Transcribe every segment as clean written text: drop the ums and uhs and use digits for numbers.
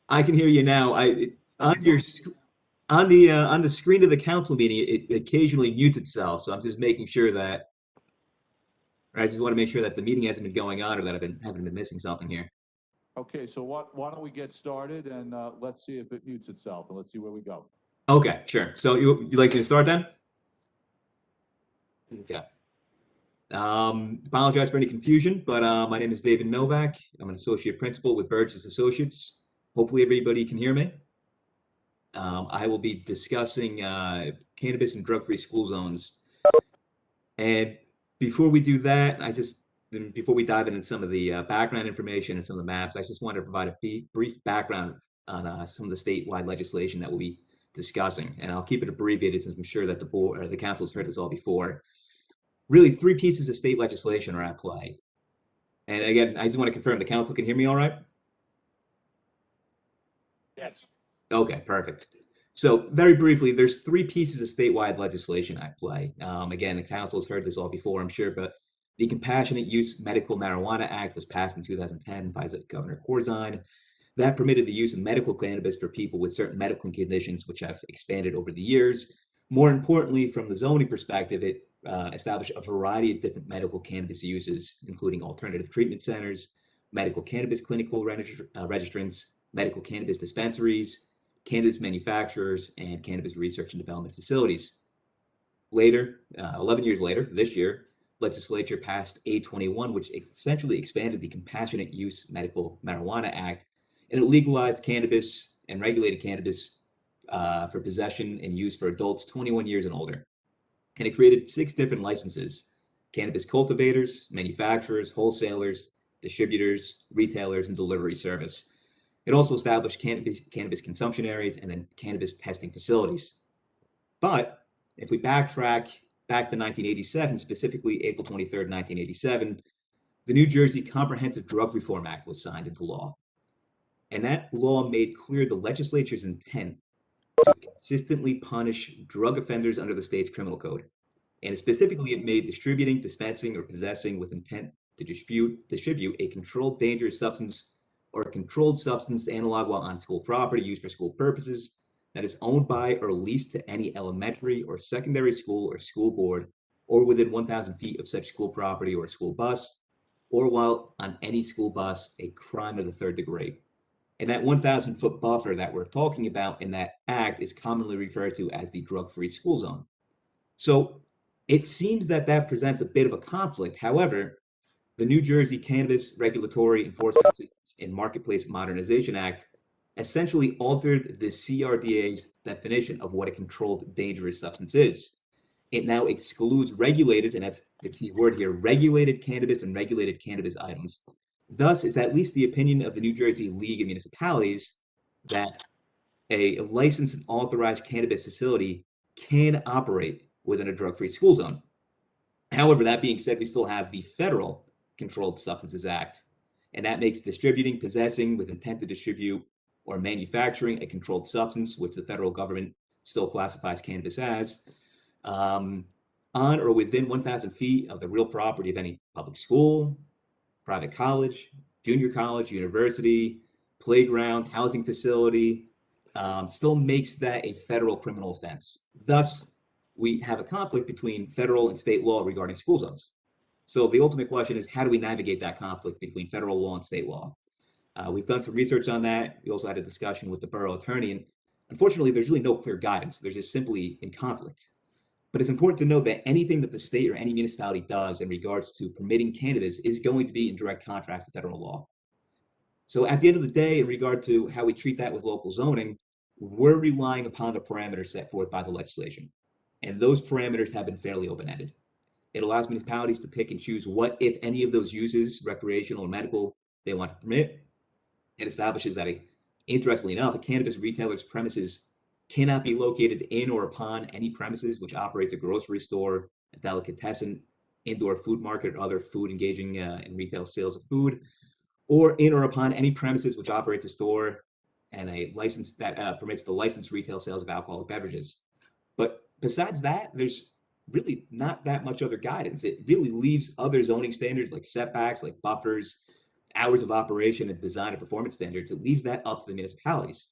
I can hear you now. On Okay. your on the screen of the council meeting, it occasionally mutes itself. So I'm just making sure that I just want to make sure that the meeting hasn't been going on or that haven't been missing something here. Okay, so why don't we get started and let's see if it mutes itself and let's see where we go. Okay, sure. So you like me to start then? Okay. Apologize for any confusion, but my name is David Novak. I'm an associate principal with Burgess Associates. Hopefully everybody can hear me. I will be discussing cannabis and drug-free school zones. And before we do that, before we dive into some of the background information and some of the maps, I just want to provide a brief background on some of the statewide legislation that we'll be discussing. And I'll keep it abbreviated since I'm sure that the board or the council has heard this all before. Really, three pieces of state legislation are at play. And again, I just want to confirm the council can hear me all right? Yes. Okay, perfect. So very briefly, there's three pieces of statewide legislation at play. Again, the council has heard this all before, I'm sure, but the Compassionate Use Medical Marijuana Act was passed in 2010 by Governor Corzine. That permitted the use of medical cannabis for people with certain medical conditions, which have expanded over the years. More importantly, from the zoning perspective, it established a variety of different medical cannabis uses, including alternative treatment centers, medical cannabis clinical registrants, medical cannabis dispensaries, cannabis manufacturers, and cannabis research and development facilities. Later, 11 years later, this year, legislature passed A21, which essentially expanded the Compassionate Use Medical Marijuana Act, and it legalized cannabis and regulated cannabis for possession and use for adults 21 years and older. And it created six different licenses: cannabis cultivators, manufacturers, wholesalers, distributors, retailers, and delivery service. It also established cannabis consumption areas and then cannabis testing facilities. But if we backtrack back to 1987, specifically April 23rd, 1987, the New Jersey Comprehensive Drug Reform Act was signed into law. And that law made clear the legislature's intent to consistently punish drug offenders under the state's criminal code. And specifically, it made distributing, dispensing, or possessing with intent to distribute a controlled dangerous substance or a controlled substance analog while on school property used for school purposes that is owned by or leased to any elementary or secondary school or school board or within 1,000 feet of such school property or school bus, or while on any school bus, a crime of the third degree. And that 1,000-foot buffer that we're talking about in that act is commonly referred to as the drug-free school zone. So it seems that that presents a bit of a conflict. However, the New Jersey Cannabis Regulatory Enforcement Assistance and Marketplace Modernization Act essentially altered the CRDA's definition of what a controlled dangerous substance is. It now excludes regulated, and that's the key word here, regulated cannabis and regulated cannabis items. Thus, it's at least the opinion of the New Jersey League of Municipalities that a licensed and authorized cannabis facility can operate within a drug-free school zone. However, that being said, we still have the Federal Controlled Substances Act, and that makes distributing, possessing with intent to distribute, or manufacturing a controlled substance, which the federal government still classifies cannabis as, um, on or within 1,000 feet of the real property of any public school, private college, junior college, university, playground, housing facility, still makes that a federal criminal offense. Thus, we have a conflict between federal and state law regarding school zones. So the ultimate question is, how do we navigate that conflict between federal law and state law? We've done some research on that. We also had a discussion with the borough attorney, and unfortunately, there's really no clear guidance. They're just simply in conflict. But it's important to note that anything that the state or any municipality does in regards to permitting cannabis is going to be in direct contrast to federal law. So at the end of the day, in regard to how we treat that with local zoning, we're relying upon the parameters set forth by the legislation. And those parameters have been fairly open-ended. It allows municipalities to pick and choose what, if any, of those uses, recreational or medical, they want to permit. It establishes that, interestingly enough, a cannabis retailer's premises cannot be located in or upon any premises which operates a grocery store, a delicatessen, indoor food market, or other food engaging in retail sales of food, or in or upon any premises which operates a store and a license that permits the licensed retail sales of alcoholic beverages. But besides that, there's really not that much other guidance. It really leaves other zoning standards like setbacks, like buffers, hours of operation and design and performance standards, it leaves that up to the municipalities.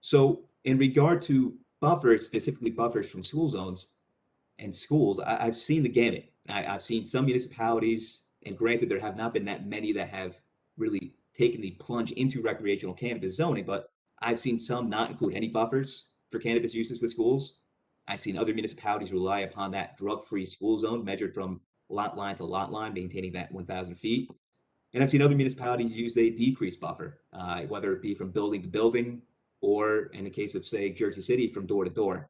So in regard to buffers, specifically buffers from school zones and schools, I've seen the gamut. I've seen some municipalities, and granted, there have not been that many that have really taken the plunge into recreational cannabis zoning, but I've seen some not include any buffers for cannabis uses with schools. I've seen other municipalities rely upon that drug-free school zone measured from lot line to lot line, maintaining that 1,000 feet. And I've seen other municipalities use a decreased buffer, whether it be from building to building, or in the case of, say, Jersey City, from door to door.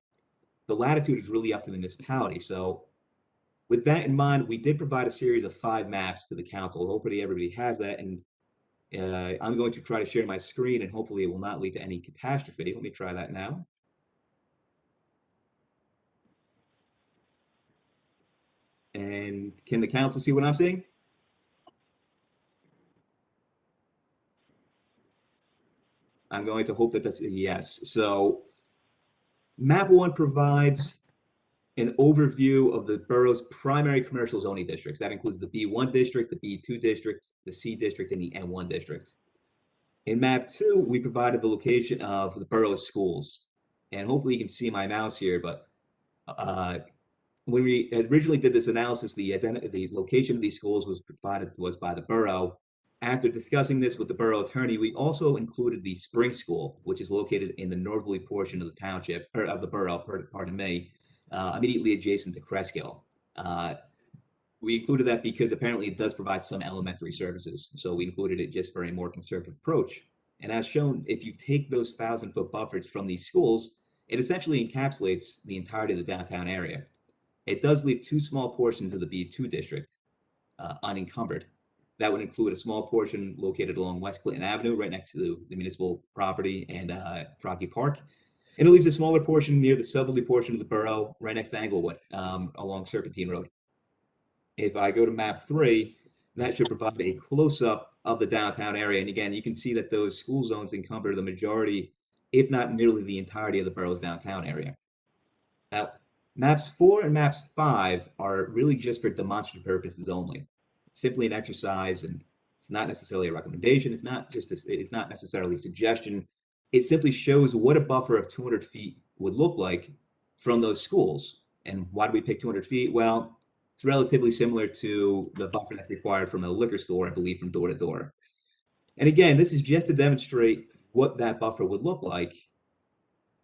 The latitude is really up to the municipality. So with that in mind, we did provide a series of 5 maps to the council. Hopefully everybody has that. And I'm going to try to share my screen, and hopefully it will not lead to any catastrophe. Let me try that now. And can the council see what I'm seeing? I'm going to hope that that's a yes. So map 1 provides an overview of the borough's primary commercial zoning districts. That includes the B1 district, the B2 district, the C district, and the N1 district. In map 2, we provided the location of the borough's schools. And hopefully you can see my mouse here, but when we originally did this analysis, the location of these schools was provided to us by the borough. After discussing this with the borough attorney, we also included the Spring School, which is located in the northerly portion of the township, or of the borough, pardon me, immediately adjacent to Cresskill. We included that because apparently it does provide some elementary services. So we included it just for a more conservative approach. And as shown, if you take those 1,000-foot buffers from these schools, it essentially encapsulates the entirety of the downtown area. It does leave 2 small portions of the B2 district unencumbered. That would include a small portion located along West Clinton Avenue, right next to the municipal property and Froggy Park. And it leaves a smaller portion near the southerly portion of the borough, right next to Englewood, along Serpentine Road. If I go to map 3, that should provide a close-up of the downtown area. And again, you can see that those school zones encumber the majority, if not nearly the entirety of the borough's downtown area. Now, maps 4 and maps 5 are really just for demonstrative purposes only. It's simply an exercise, and it's not necessarily a recommendation. It's not necessarily a suggestion. It simply shows what a buffer of 200 feet would look like from those schools. And why do we pick 200 feet? Well, it's relatively similar to the buffer that's required from a liquor store, I believe, from door to door. And again, this is just to demonstrate what that buffer would look like.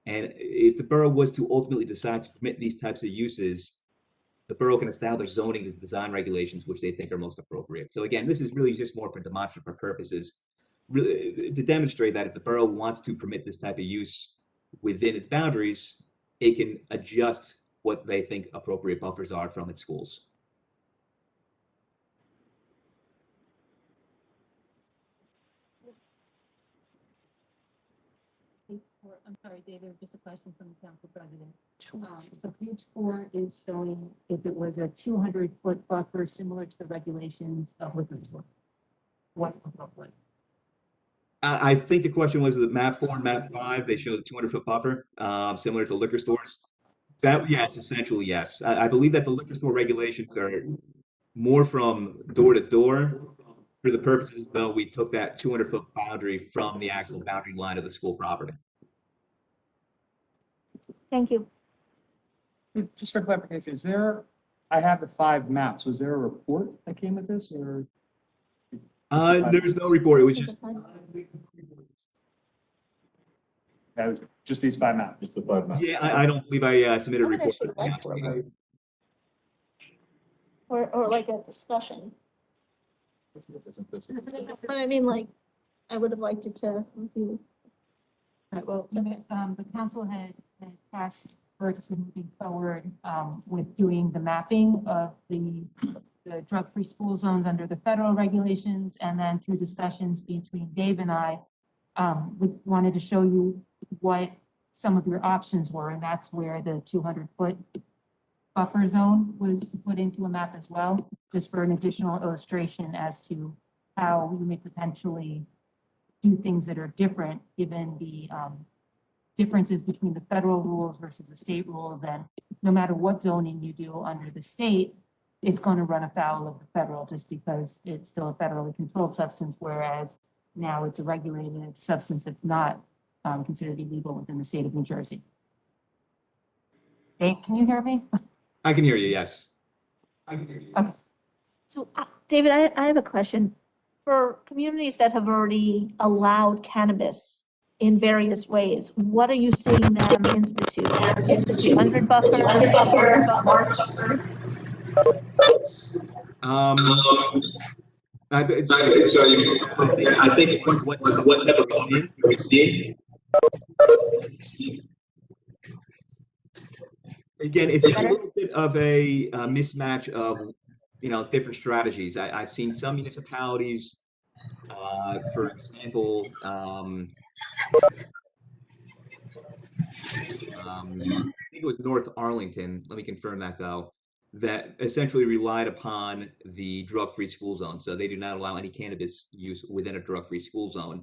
And if the borough was to ultimately decide to permit these types of uses, the borough can establish zoning and design regulations which they think are most appropriate. So again, this is really just more for demonstrative purposes, really to demonstrate that if the borough wants to permit this type of use within its boundaries, it can adjust what they think appropriate buffers are from its schools. I'm sorry, David, just a question from the council president. So page 4 is showing if it was a 200-foot buffer similar to the regulations of liquor store. What would it look like? I think the question was that map 4 and map 5, they show the 200-foot buffer, similar to liquor stores. That, yes, essentially, yes. I believe that the liquor store regulations are more from door to door for the purposes, though we took that 200-foot boundary from the actual boundary line of the school property. Thank you. Just for clarification, I have the 5 maps. Was there a report that came with this or? There was no report. It was just, That was just these 5 maps. It's the 5 maps. yeah, I don't believe I submitted a I would report. actually like to. Or like a discussion. But I mean, like, I would have liked it to review. Right, well, the council had passed for moving forward with doing the mapping of the drug-free school zones under the federal regulations, and then through discussions between Dave and I, we wanted to show you what some of your options were, and that's where the 200-foot buffer zone was put into a map as well, just for an additional illustration as to how you may potentially do things that are different given the differences between the federal rules versus the state rules. And no matter what zoning you do under the state, it's going to run afoul of the federal just because it's still a federally controlled substance, whereas now it's a regulated substance that's not considered illegal within the state of New Jersey. Dave, can you hear me? I can hear you, yes. I can hear you. Okay. So, David, I have a question. For communities that have already allowed cannabis in various ways, what are you seeing them institute? 200 buffer, 100 buffer? It's, I think whatever we're seeing. Again, it's a little bit of a mismatch of, different strategies. I've seen some municipalities, for example, I think it was North Arlington, let me confirm that though, that essentially relied upon the drug-free school zone. So they do not allow any cannabis use within a drug-free school zone.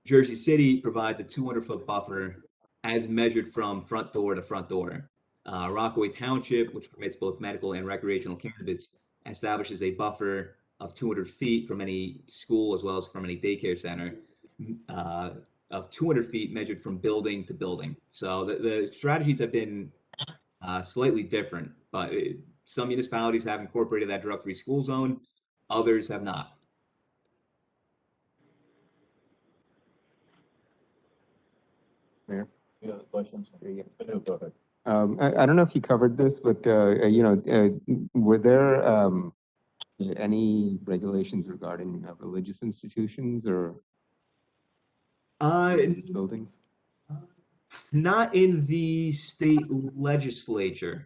Jersey City provides a 200-foot buffer as measured from front door to front door. Rockaway Township, which permits both medical and recreational cannabis, establishes a buffer of 200 feet from any school as well as from any daycare center, of 200 feet measured from building to building. So the strategies have been slightly different, but some municipalities have incorporated that drug-free school zone, others have not. Mayor, you have questions? No, go ahead. I don't know if you covered this, but, were there any regulations regarding religious institutions or religious buildings? Not in the state legislature.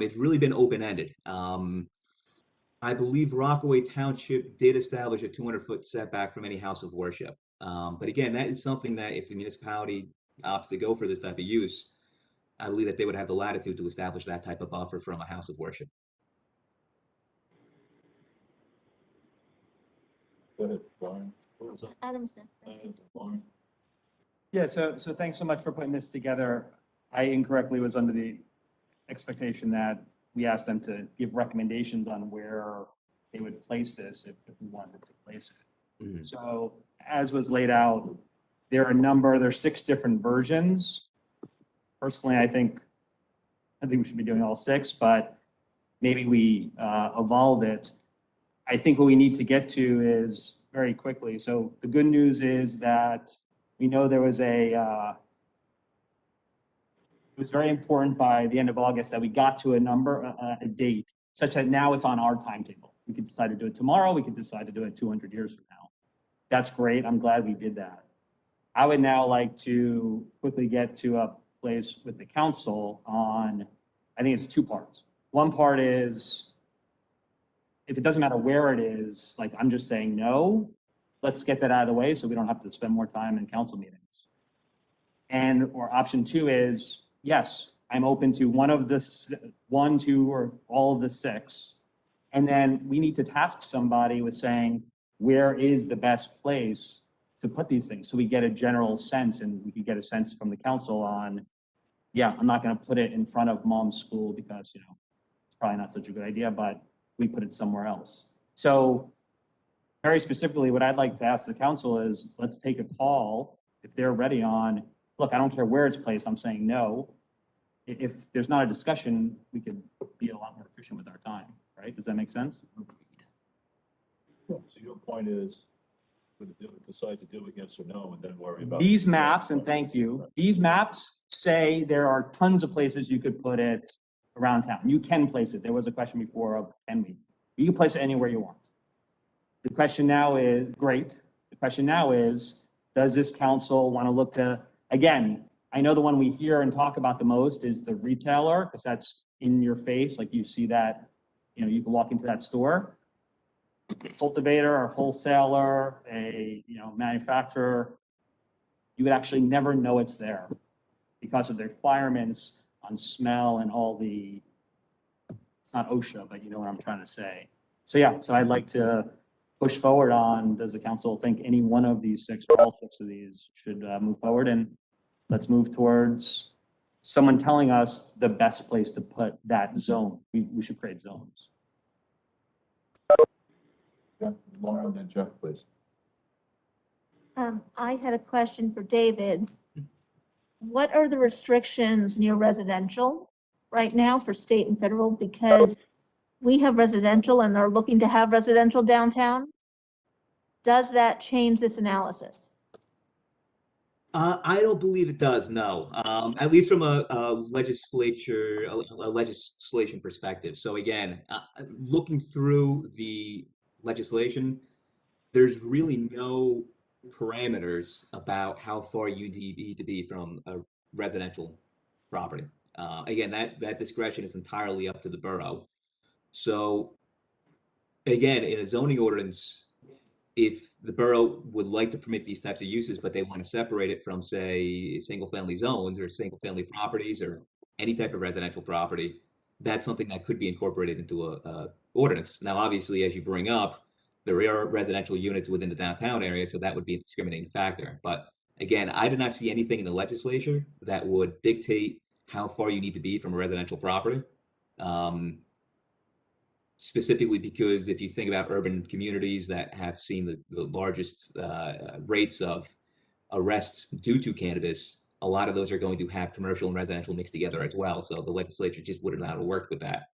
It's really been open-ended. I believe Rockaway Township did establish a 200-foot setback from any house of worship. But again, that is something that if the municipality opts to go for this type of use, I believe that they would have the latitude to establish that type of buffer from a house of worship. Go ahead, Brian. What was that? Adam's next. Brian? Yeah, so thanks so much for putting this together. I incorrectly was under the expectation that we asked them to give recommendations on where they would place this if we wanted to place it. Mhm. So as was laid out, there's 6 different versions. Personally, I think we should be doing all 6, but maybe we evolve it. I think what we need to get to is very quickly. So the good news is that we know there was it was very important by the end of August that we got to a date, such that now it's on our timetable. We could decide to do it tomorrow. We could decide to do it 200 years from now. That's great. I'm glad we did that. I would now like to quickly get to a place with the council on, I think it's 2 parts. One part is, if it doesn't matter where it is, like I'm just saying no, let's get that out of the way so we don't have to spend more time in council meetings. Or option 2 is, yes, I'm open to 1, 2, or all of the 6. And then we need to task somebody with saying, where is the best place to put these things? So we get a general sense, and we can get a sense from the council on, yeah, I'm not going to put it in front of mom's school because, it's probably not such a good idea, but we put it somewhere else. So very specifically, what I'd like to ask the council is, let's take a call if they're ready on, look, I don't care where it's placed, I'm saying no. If there's not a discussion, we could be a lot more efficient with our time, right? Does that make sense? So your point is, decide to do it, yes or no, and then worry about. These maps, and thank you, these maps say there are tons of places you could put it around town. You can place it. There was a question before of, can we? You can place it anywhere you want. The question now is, great. The question now is, does this council want to look to, again, I know the one we hear and talk about the most is the retailer, because that's in your face. Like you see that, you can walk into that store. Cultivator or wholesaler, a manufacturer, you would actually never know it's there because of the requirements on smell and all the, it's not OSHA, but you know what I'm trying to say. So yeah, so I'd like to push forward on, does the council think any one of these 6 or all 6 of these should move forward? And let's move towards someone telling us the best place to put that zone. We should create zones. Yeah, Laura and then Jeff, please. I had a question for David. What are the restrictions near residential right now for state and federal? Because we have residential and are looking to have residential downtown. Does that change this analysis? I don't believe it does, no. At least from a legislation perspective. So again, looking through the legislation, there's really no parameters about how far you need to be from a residential property. Again, that discretion is entirely up to the borough. So again, in a zoning ordinance, if the borough would like to permit these types of uses, but they want to separate it from, say, single-family zones or single-family properties or any type of residential property, that's something that could be incorporated into a ordinance. Now, obviously, as you bring up, there are residential units within the downtown area, so that would be a discriminating factor. But again, I did not see anything in the legislature that would dictate how far you need to be from a residential property. Specifically because if you think about urban communities that have seen the largest rates of arrests due to cannabis, a lot of those are going to have commercial and residential mixed together as well. So the legislature just wouldn't know how to work with that.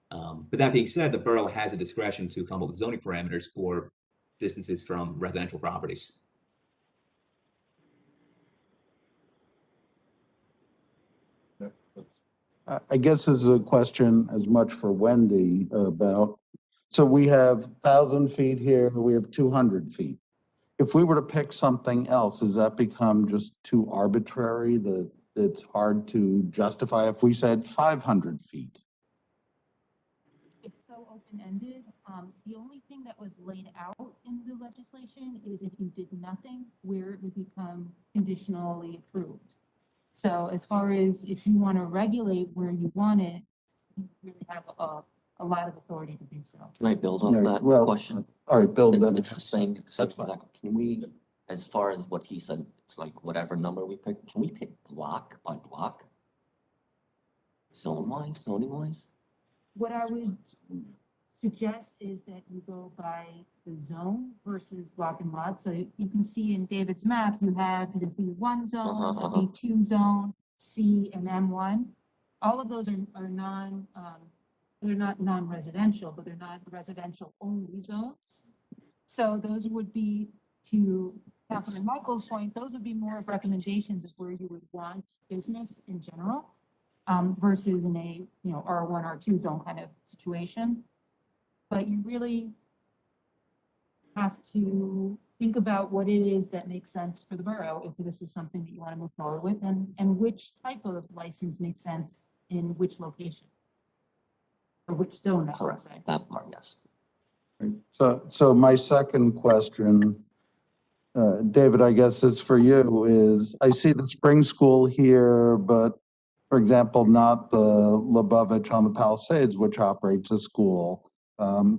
But that being said, the borough has a discretion to come up with zoning parameters for distances from residential properties. Yeah, I guess this is a question as much for Wendy about, so we have 1,000 feet here, we have 200 feet. If we were to pick something else, does that become just too arbitrary that it's hard to justify if we said 500 feet? It's so open-ended. The only thing that was laid out in the legislation is if you did nothing, where it would become conditionally approved. So as far as if you want to regulate where you want it, you really have a lot of authority to do so. Can I build on Right, that well, question? All right, Bill, It's, then. it's the same, can we, as far as what he said, it's like whatever number we pick, can we pick block by block? Zone wise, zoning wise? What I would suggest is that you go by the zone versus block and lot. So you can see in David's map, you have the B1 zone, Uh-huh, the B2 zone, C and M1. All of those are they're not non-residential, but they're not residential only zones. So those would be, to Councilman Michael's point, those would be more of recommendations of where you would want business in general, versus in a, R1, R2 zone kind of situation. But you really have to think about what it is that makes sense for the borough, if this is something that you want to move forward with, and which type of license makes sense in which location. Or which zone, I should Correct, say. that part, yes. So my second question, David, I guess it's for you, is I see the spring school here, but for example, not the Lubavitch on the Palisades, which operates a school.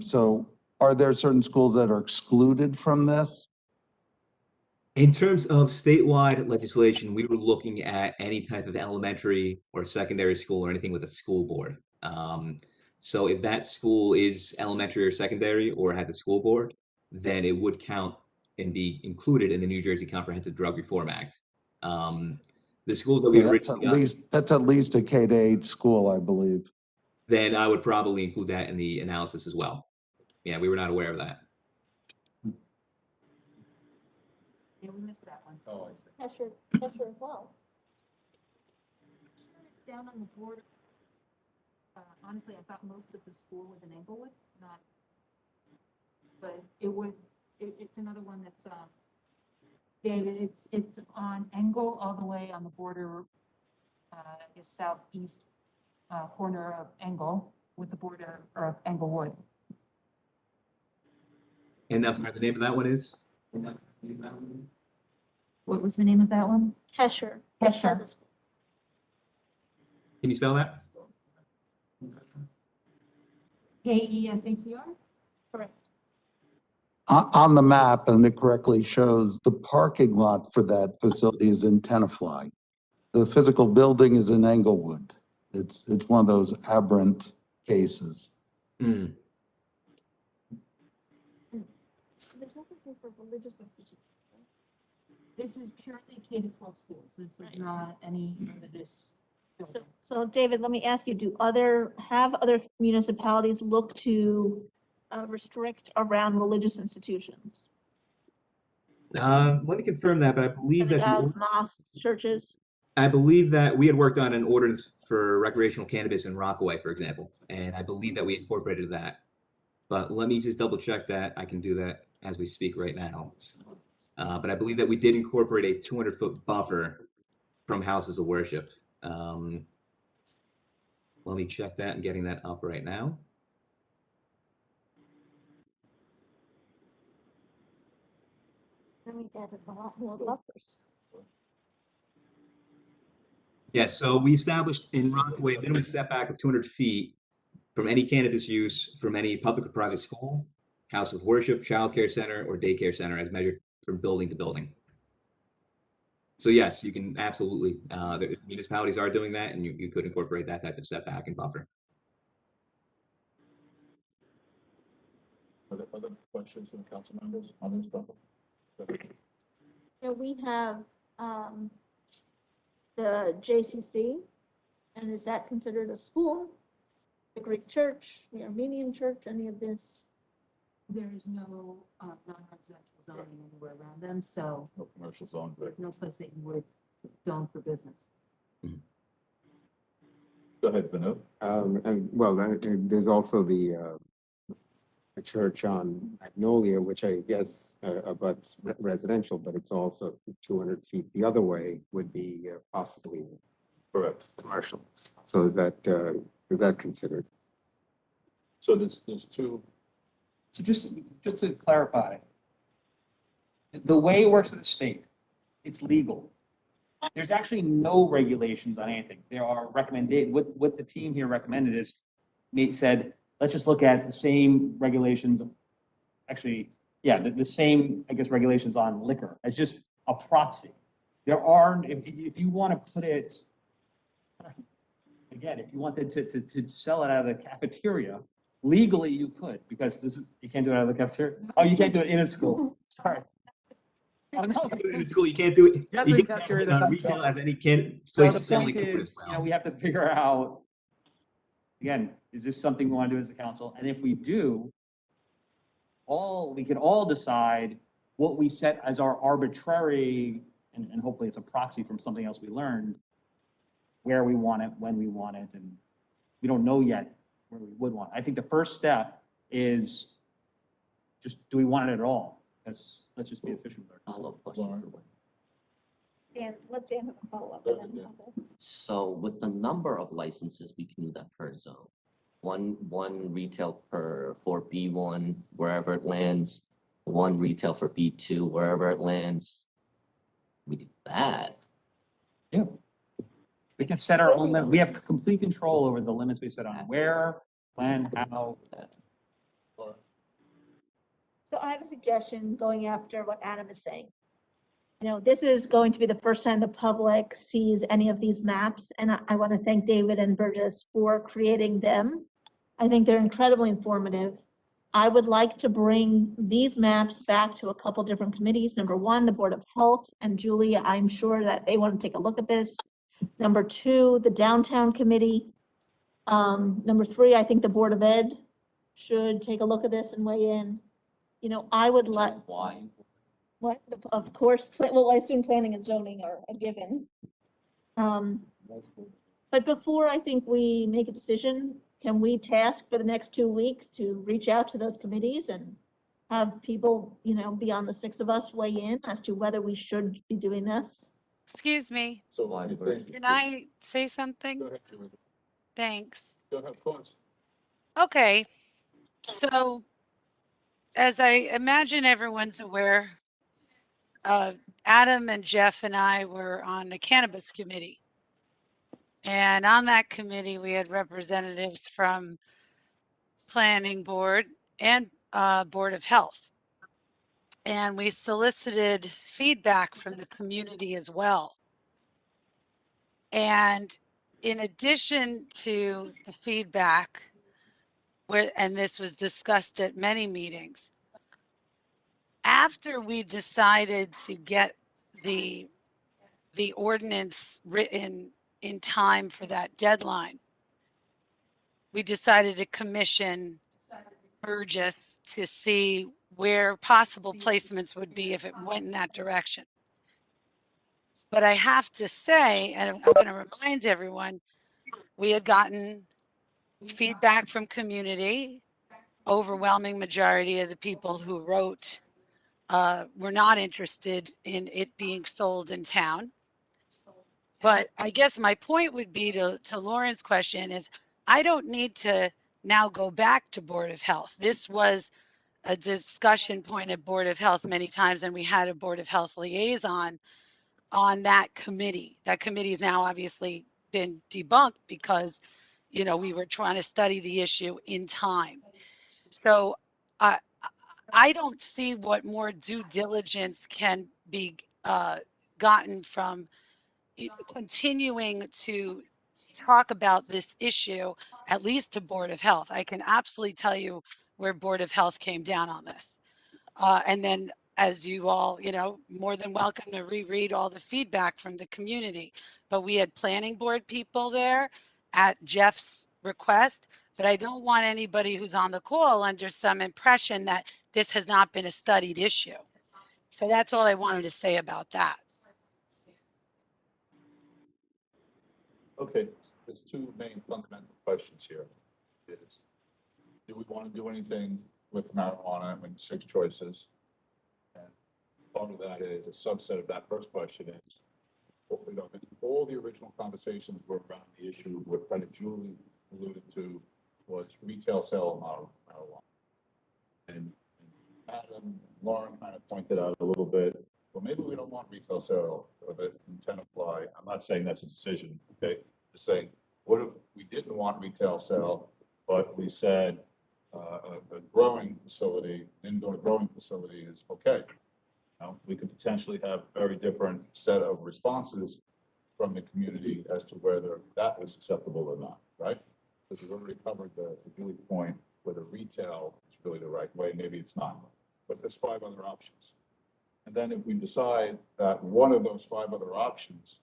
So are there certain schools that are excluded from this? In terms of statewide legislation, we were looking at any type of elementary or secondary school or anything with a school board. So if that school is elementary or secondary or has a school board, then it would count and be included in the New Jersey Comprehensive Drug Reform Act. The schools that we originally, That's at least a K-8 school, I believe. then I would probably include that in the analysis as well. Yeah, we were not aware of that. Yeah, we missed that one. Oh, I see. Cheshire as well. It's down on the border. Honestly, I thought most of the school was in Englewood, not. But it's another one that's, David, it's on Engle all the way on the border, I guess southeast, corner of Engle with the border of Englewood. And I'm sorry, the name of that one is? What was the name of that one? Cheshire. Cheshire. Can you spell that? Keshatr? Correct. On the map, and it correctly shows, the parking lot for that facility is in Tenafly. The physical building is in Englewood. It's one of those aberrant cases. Hmm. There's nothing here for religious institutions. This is purely K to 12 schools. This is Right. not any religious So, building. so David, let me ask you, have other municipalities look to restrict around religious institutions? Let me confirm that, but I believe that Synagogues, mosques, churches? I believe that we had worked on an ordinance for recreational cannabis in Rockaway, for example, and I believe that we incorporated that. But let me just double check that. I can do that as we speak right now. But I believe that we did incorporate a 200-foot buffer from houses of worship. Let me check that and getting that up right now. Then we added a lot more buffers. Yes, so we established in Rockaway a minimum setback of 200 feet from any cannabis use from any public or private school, house of worship, childcare center, or daycare center as measured from building to building. So yes, you can absolutely, the municipalities are doing that, and you could incorporate that type of setback and buffer. Other questions from council members on this topic? Go ahead. So we have the JCC, and is that considered a school? The Greek church, the Armenian church, any of this? There is no non-residential zoning anywhere around them, so No commercial zone, but there's no place that you would zone for business. go ahead, Vinod. Well, there's also the a church on Magnolia, which I guess abuts residential, but it's also 200 feet the other way would be possibly Correct. commercial. So is that considered? So there's two, So just to clarify, the way it works in the state, it's legal. There's actually no regulations on anything. There are recommended, what the team here recommended is, Nate said, let's just look at the same regulations. Actually, yeah, the same, I guess, regulations on liquor as just a proxy. There aren't, if you want to put it, again, if you wanted to sell it out of the cafeteria, legally you could, because you can't do it out of the cafeteria. Oh, you can't do it in a school. Sorry. Oh, no. In school, you can't do it. Yes, You we can't can't carry have that retail outside. have any can So the places selling point liquid as is, well. we have to figure out, again, is this something we want to do as a council? And if we do, we can all decide what we set as our arbitrary, and hopefully it's a proxy from something else we learned, where we want it, when we want it, and we don't know yet where we would want it. I think the first step is just, do we want it at all? Let's just be efficient. with our Follow-up question. Dan, let Dan have a follow-up. Go ahead, Dan. So with the number of licenses, we can do that per zone. One retail for B1, wherever it lands, one retail for B2, wherever it lands. We do that. Yeah. We can set our own limit. We have complete control over the limits we set on where, when, how. So I have a suggestion going after what Adam is saying. You know, this is going to be the first time the public sees any of these maps, and I want to thank David and Burgess for creating them. I think they're incredibly informative. I would like to bring these maps back to a couple different committees. Number one, the Board of Health, and Julie, I'm sure that they want to take a look at this. Number two, the Downtown Committee. Number three, I think the Board of Ed should take a look at this and weigh in. You know, I would like, Why? what, of course, well, I assume planning and zoning are a given. But before I think we make a decision, can we task for the next 2 weeks to reach out to those committees and have people, beyond the six of us weigh in as to whether we should be doing this? Excuse me, So Why I do think. can I say Go something? ahead, Julie. Thanks. Go ahead, of course. Okay, so as I imagine everyone's aware, Adam and Jeff and I were on the cannabis committee. And on that committee, we had representatives from planning board and Board of Health. And we solicited feedback from the community as well. And in addition to the feedback, and this was discussed at many meetings, after we decided to get the ordinance written in time for that deadline, we decided to commission Burgess to see where possible placements would be if it went in that direction. But I have to say, and I'm going to remind everyone, we had gotten feedback from community. Overwhelming majority of the people who wrote were not interested in it being sold in town. But I guess my point would be to Lauren's question is, I don't need to now go back to Board of Health. This was a discussion point at Board of Health many times, and we had a Board of Health liaison on that committee. That committee has now obviously been debunked because, you know, we were trying to study the issue in time. So I don't see what more due diligence can be gotten from continuing to talk about this issue, at least to Board of Health. I can absolutely tell you where Board of Health came down on this. And then, as you all, you know, more than welcome to reread all the feedback from the community. But we had planning board people there at Jeff's request. But I don't want anybody who's on the call under some impression that this has not been a studied issue. So that's all I wanted to say about that. Okay, there's two main fundamental questions here. Is, do we want to do anything with marijuana? I mean, 6 choices. And part of that is, a subset of that first question is, you know, all the original conversations were around the issue, what kind of Julie alluded to was retail sale of marijuana. And Adam and Lauren kind of pointed out a little bit, well, maybe we don't want retail sale of it in Tenafly. I'm not saying that's a decision, okay? Just saying, what if we didn't want retail sale, but we said a growing facility, indoor growing facility is okay. Now, we could potentially have a very different set of responses from the community as to whether that was acceptable or not, right? Because we've already covered the Julie point, whether retail is really the right way, maybe it's not. But there's 5 other options. And then if we decide that one of those 5 other options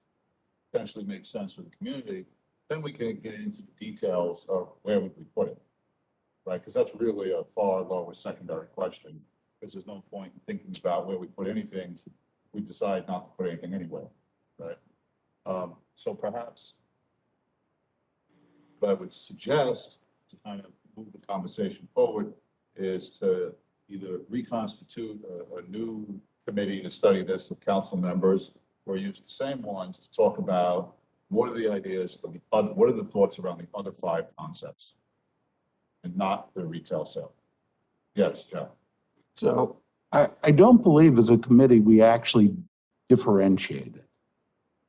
potentially makes sense for the community, then we can get into the details of where would we put it, right? Because that's really a far lower secondary question, because there's no point in thinking about where we put anything. We decide not to put anything anyway, right? So perhaps what I would suggest to kind of move the conversation forward is to either reconstitute a new committee to study this with council members, or use the same ones to talk about what are the ideas of the other, what are the thoughts around the other 5 concepts, and not the retail sale. Yes, yeah. So I don't believe as a committee, we actually differentiated.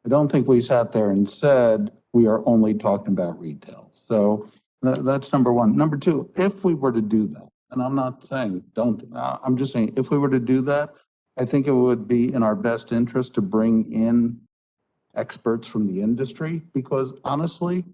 I don't think we sat there and said, we are only talking about retail. So that's number one. Number two, if we were to do that, and I'm not saying don't, I'm just saying, if we were to do that, I think it would be in our best interest to bring in experts from the industry, because honestly,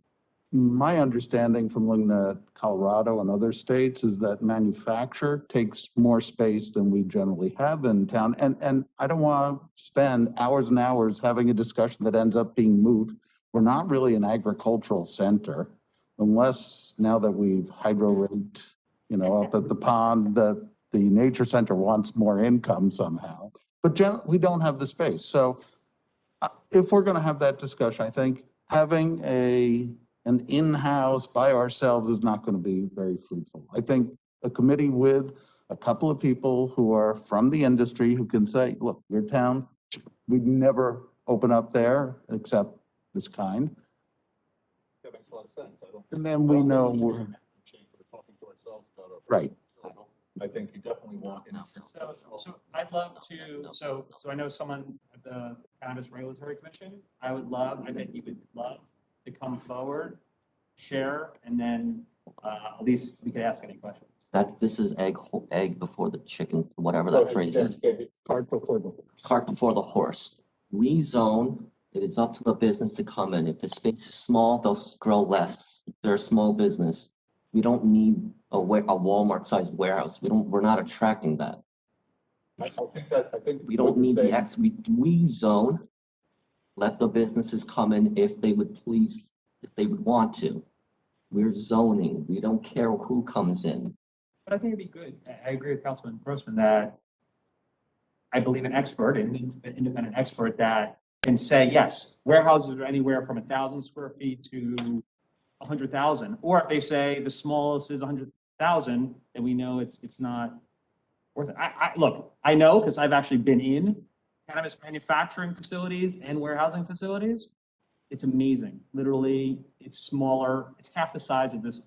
my understanding from looking at Colorado and other states is that manufacture takes more space than we generally have in town. And I don't want to spend hours and hours having a discussion that ends up being moot. We're not really an agricultural center, unless now that we've hydro-rigged, you know, up at the pond, that the nature center wants more income somehow. But we don't have the space. So if we're going to have that discussion, I think having an in-house by ourselves is not going to be very fruitful. I think a committee with a couple of people who are from the industry who can say, look, your town, we'd never open up there except this kind. That makes a lot of sense. I don't. And then we know we're, Talking to ourselves about our. right. I think you definitely want. So I'd love to, so I know someone at the Cannabis Regulatory Commission, I bet you would love to come forward, share, and then at least we could ask any questions. That this is egg before the chicken, whatever that phrase is. Cart before the horse. Cart before the horse. We zone, it is up to the business to come in. If the space is small, they'll grow less. If they're a small business, we don't need a Walmart sized warehouse. We're not attracting that. I think. We don't what you're need the saying- X, we zone. Let the businesses come in if they would please, if they would want to. We're zoning, we don't care who comes in. But I think it'd be good. I agree with Councilman Grossman that I believe an expert, an independent expert that can say, yes, warehouses are anywhere from 1,000 square feet to 100,000. Or if they say the smallest is 100,000, then we know it's not worth it. Look, I know because I've actually been in cannabis manufacturing facilities and warehousing facilities. It's amazing. Literally, it's smaller. It's half the size of this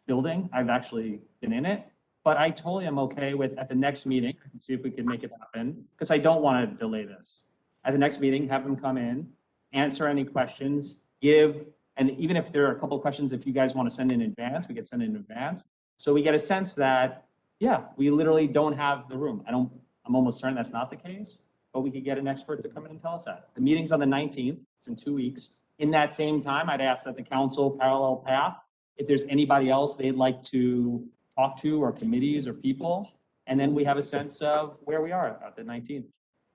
building. I've actually been in it, but I totally am okay with at the next meeting, I can see if we can make it happen, because I don't want to delay this. At the next meeting, have them come in, answer any questions, and even if there are a couple of questions, if you guys want to send in advance, we could send in advance. So we get a sense that, yeah, we literally don't have the room. I'm almost certain that's not the case, but we could get an expert to come in and tell us that. The meeting's on the 19th, it's in 2 weeks. In that same time, I'd ask that the council parallel path, if there's anybody else they'd like to talk to, or committees or people, and then we have a sense of where we are at the 19th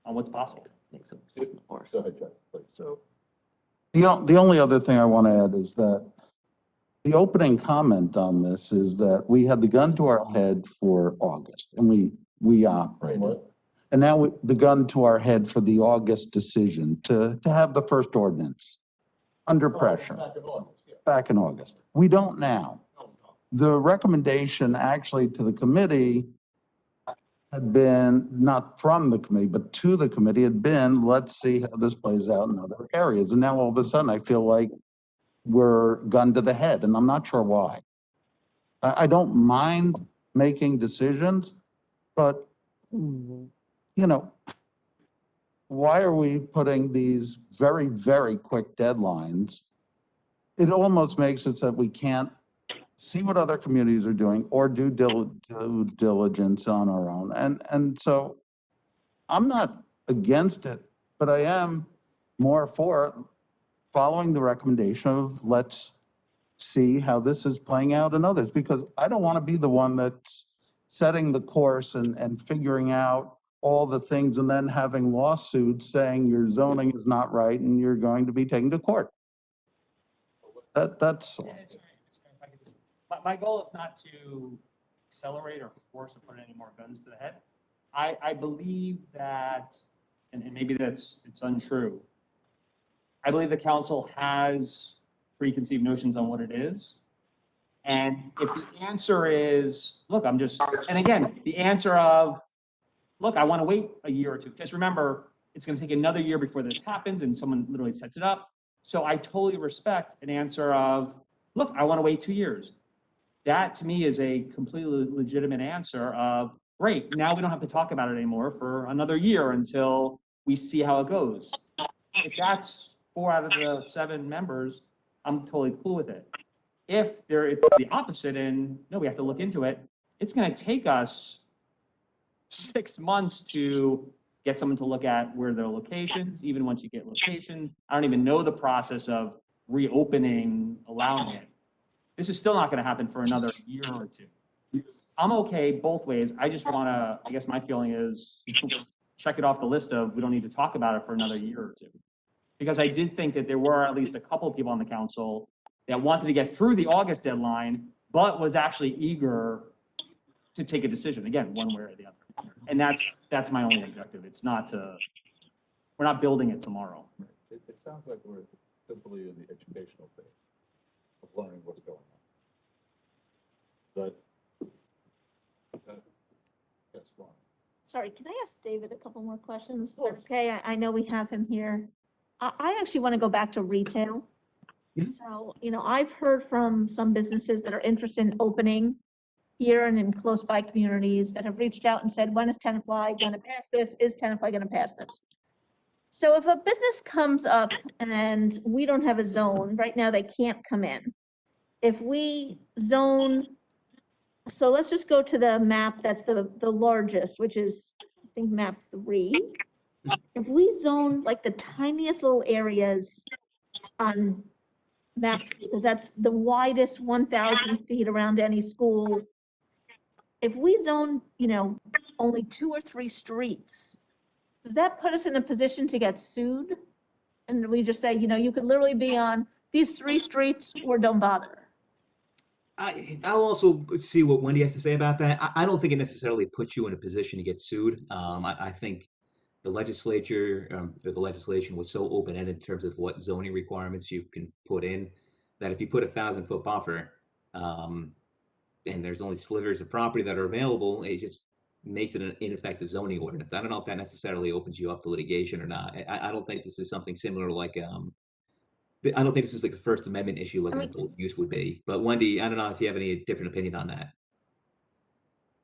on what's possible. Makes it worse. Go ahead, Jeff, please. So the only other thing I want to add is that the opening comment on this is that we had the gun to our head for August and we operated. What? And now the gun to our head for the August decision to have the first ordinance under pressure Back in August, yeah. back in August. We don't now. The recommendation actually to the committee had been, not from the committee, but to the committee had been, let's see how this plays out in other areas. And now all of a sudden I feel like we're gun to the head and I'm not sure why. I don't mind making decisions, but why are we putting these very, very quick deadlines? It almost makes it so that we can't see what other communities are doing or do due diligence on our own. And so I'm not against it, but I am more for following the recommendation of let's see how this is playing out in others, because I don't want to be the one that's setting the course and figuring out all the things and then having lawsuits saying your zoning is not right and you're going to be taken to court. That's all. My goal is not to accelerate or force or put any more guns to the head. I believe that, and maybe it's untrue. I believe the council has preconceived notions on what it is. And if the answer is, look, and again, the answer of, look, I want to wait a year or two, because remember, it's going to take another year before this happens and someone literally sets it up. So I totally respect an answer of, look, I want to wait 2 years. That to me is a completely legitimate answer of, great, now we don't have to talk about it anymore for another year until we see how it goes. If that's 4 out of the 7 members, I'm totally cool with it. If it's the opposite and no, we have to look into it, it's going to take us 6 months to get someone to look at where their locations, even once you get locations. I don't even know the process of reopening, allowing it. This is still not going to happen for another year or 2. I'm okay both ways. I just want to, I guess my feeling is check it off the list of, we don't need to talk about it for another year or 2. Because I did think that there were at least a couple of people on the council that wanted to get through the August deadline, but was actually eager to take a decision, again, one way or the other. And that's my only objective. It's not we're not building it tomorrow. It sounds like we're simply in the educational phase of learning what's going on. That's wrong. Sorry, can I ask David a couple more questions? Is that okay? I know we have him here. I actually want to go back to retail. Yeah. So, I've heard from some businesses that are interested in opening here and in close by communities that have reached out and said, when is Tenafly going to pass this? Is Tenafly going to pass this? So if a business comes up and we don't have a zone, right now they can't come in. If we zone, so let's just go to the map that's the largest, which is, I think, map 3. If we zone like the tiniest little areas on map 3, because that's the widest 1,000 feet around any school. If we zone, only 2 or 3 streets, does that put us in a position to get sued? And we just say, you could literally be on these 3 streets or don't bother? I'll also see what Wendy has to say about that. I don't think it necessarily puts you in a position to get sued. I think the legislature, the legislation was so open-ended in terms of what zoning requirements you can put in, that if you put a 1,000-foot buffer, and there's only slivers of property that are available, it just makes it an ineffective zoning ordinance. I don't know if that necessarily opens you up to litigation or not. I don't think this is something similar like, I don't think this is like a First Amendment issue like I mean- adult use would be. But Wendy, I don't know if you have any different opinion on that.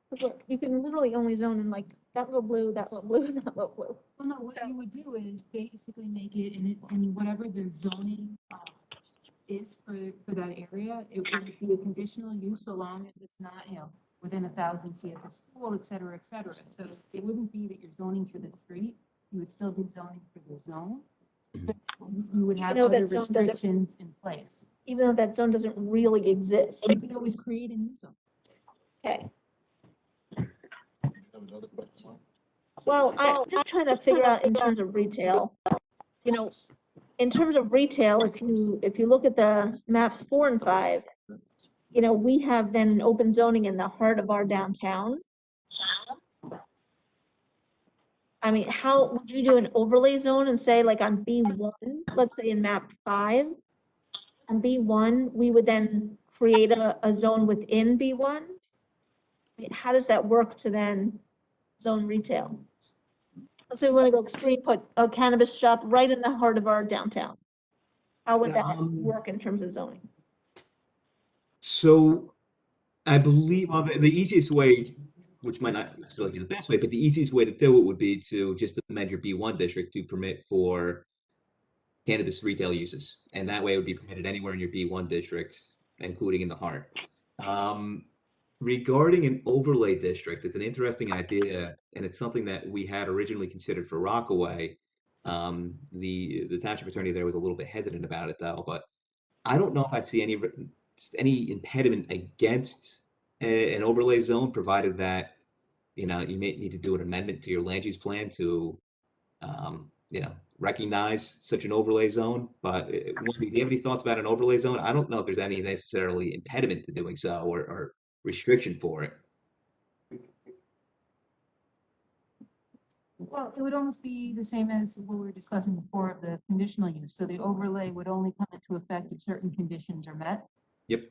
'Cause look, you can literally only zone in like that little blue, that little blue, that little blue. Well, no, what you would do is basically make it in whatever the zoning, is for that area, it would be a conditional use so long as it's not, within 1,000 feet of the school, et cetera, et cetera. So it wouldn't be that you're zoning for the street, you would still be zoning for the zone. But you would have though other that zone doesn't- restrictions in place. Even though that zone doesn't really exist. You could always create a new zone. Okay, Have another question? well, I'm just trying to figure out in terms of retail, in terms of retail, if you look at the maps 4 and 5, we have then an open zoning in the heart of our downtown. I mean, how would you do an overlay zone and say like on B1, let's say in map 5, on B1, we would then create a zone within B1? I mean, how does that work to then zone retail? Let's say we want to go extreme, put a cannabis shop right in the heart of our downtown. How would that work in terms of zoning? So I believe the easiest way, which might not necessarily be the best way, but the easiest way to do it would be to just amend your B1 district to permit for cannabis retail uses. And that way it would be permitted anywhere in your B1 district, including in the heart. Regarding an overlay district, it's an interesting idea, and it's something that we had originally considered for Rockaway. The township attorney there was a little bit hesitant about it though, but I don't know if I see any impediment against an overlay zone, provided that, you may need to do an amendment to your land use plan to, recognize such an overlay zone. But Wendy, do you have any thoughts about an overlay zone? I don't know if there's any necessarily impediment to doing so or restriction for it. Well, it would almost be the same as what we were discussing before of the conditional use. So the overlay would only come into effect if certain conditions are met. Yep.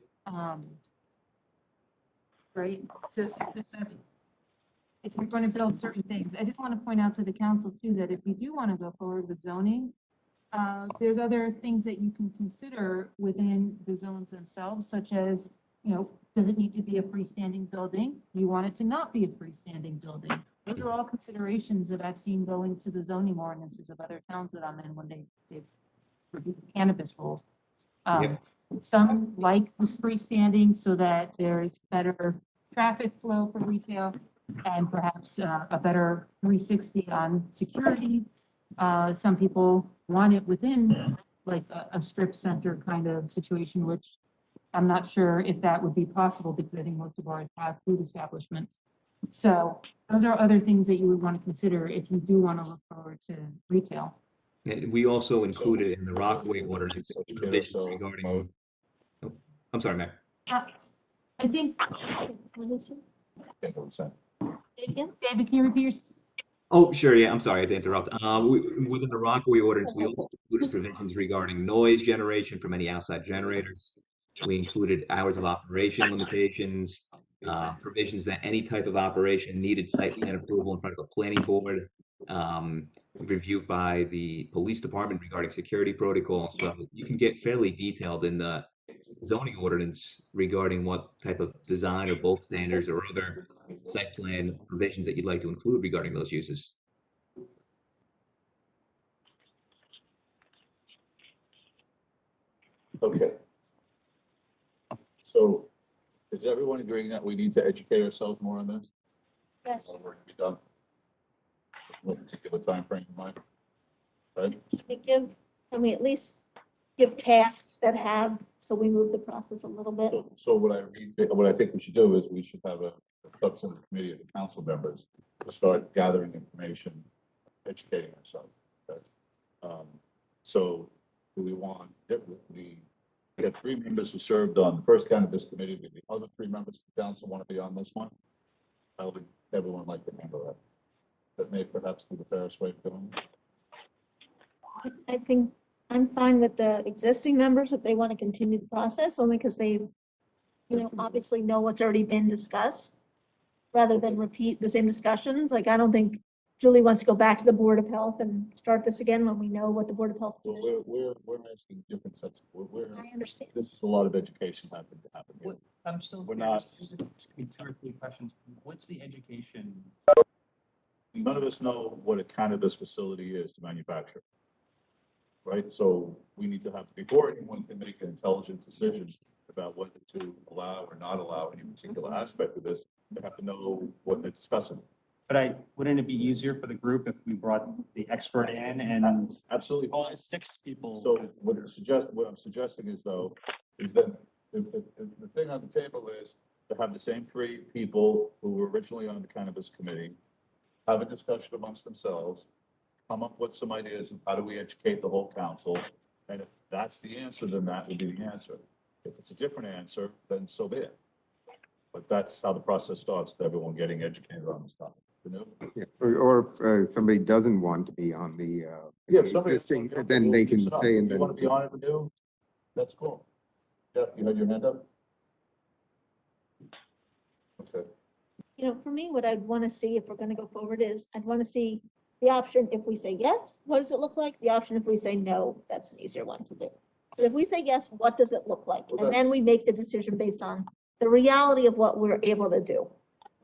Right, so if you're going to build certain things, I just want to point out to the council too, that if you do want to go forward with zoning, there's other things that you can consider within the zones themselves, such as, does it need to be a freestanding building? Do you want it to not be a freestanding building? Those are all considerations that I've seen go into the zoning ordinances of other towns that I'm in when they review cannabis rules. Yep. Some like this freestanding so that there's better traffic flow for retail and perhaps a better 360 on security. Some people want it within like a strip center kind of situation, which I'm not sure if that would be possible because I think most of ours have food establishments. So those are other things that you would want to consider if you do want to look forward to retail. And we also included in the Rockaway ordinance Educate provisions ourselves regarding. about- Oh, I'm sorry, Matt. I think, Yeah, consent. David, can you repeat yourself? Oh, sure, yeah, I'm sorry, I had to interrupt. Within the Rockaway ordinance, we also included provisions regarding noise generation from any outside generators. We included hours of operation limitations, provisions that any type of operation needed site plan approval in front of a planning board, reviewed by the police department regarding security protocols. So you can get fairly detailed in the zoning ordinance regarding what type of design or bulk standards or other site plan provisions that you'd like to include regarding those uses. Okay. So is everyone agreeing that we need to educate ourselves more on this? Yes. A lot of work to be done. What particular time frame in mind? Right? Can we at least give tasks that have, so we move the process a little bit. So what I think we should do is we should have a substantive committee of the council members to start gathering information, educating ourselves. Okay? So do we want, we get 3 members who served on the first cannabis committee, do the other 3 members of the council want to be on this one? How would everyone like to handle that? That may perhaps be the fairest way of doing it. I think I'm fine with the existing members if they want to continue the process, only because they, obviously know what's already been discussed, rather than repeat the same discussions. Like, I don't think Julie wants to go back to the Board of Health and start this again when we know what the Board of Health Well, position. we're asking different sets, I understand. this is a lot of education having to happen here. What, I'm still. We're not- Just 2 or 3 questions. What's the education? None of us know what a cannabis facility is to manufacture. Right, so we need to have, before anyone can make an intelligent decision about whether to allow or not allow any particular aspect of this, they have to know what they're discussing. But wouldn't it be easier for the group if we brought the expert in and Absolutely. all 6 people? So what I'm suggesting is though, is that the thing on the table is to have the same 3 people who were originally on the cannabis committee, have a discussion amongst themselves, come up with some ideas of how do we educate the whole council, and if that's the answer, then that would be the answer. If it's a different answer, then so be it. But that's how the process starts, with everyone getting educated on this topic. You know? Yeah, or if somebody doesn't want to be on the If somebody- existing, then they can say and You want to be then. on it, Renew? That's cool. Yeah, you had your hand up? Okay. For me, what I'd want to see if we're going to go forward is, I'd want to see the option, if we say yes, what does it look like? The option, if we say no, that's an easier one to do. But if we say yes, what does it look like? Well, And then we make the decision based on the reality of what we're able to do.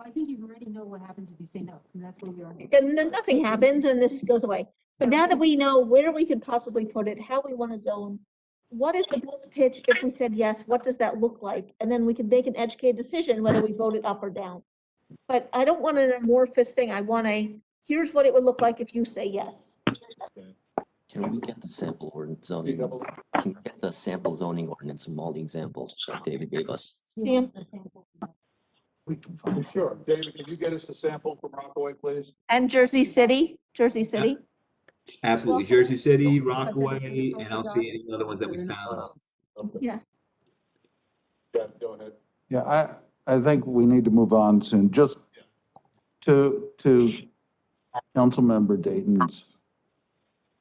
I think you already know what happens if you say no, and that's where we are. Then nothing happens and this goes away. But now that we know where we could possibly put it, how we want to zone, what is the best pitch if we said yes, what does that look like? And then we can make an educated decision whether we vote it up or down. But I don't want an amorphous thing. I want here's what it would look like if you say yes. Can we get the sample ordinance zoning? Can we get the sample zoning ordinance from all the examples that David gave us? Sam, We can find. Sure. David, can you get us the sample from Rockaway, please? and Jersey City. Absolutely. Welcome. Jersey City, Because Rockaway, everything and I'll else see is any other ones that we found. Okay. Yeah. Yeah, go ahead. Yeah, I think we need to move on soon. Just to Councilmember Dayton's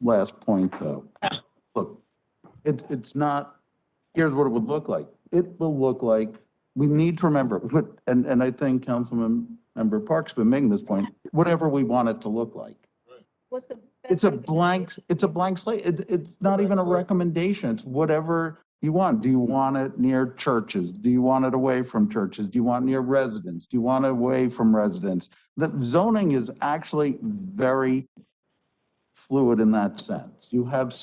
last point, though. Look, it's not, here's what it would look like. It will look like, we need to remember, and I think Councilmember Park's been making this point, whatever we want it to look like. What's the It's a blank slate. It's not even a recommendation. It's whatever you want. Do you want it near churches? Do you want it away from churches? Do you want it near residents? Do you want it away from residents? The zoning is actually very fluid in that sense. You have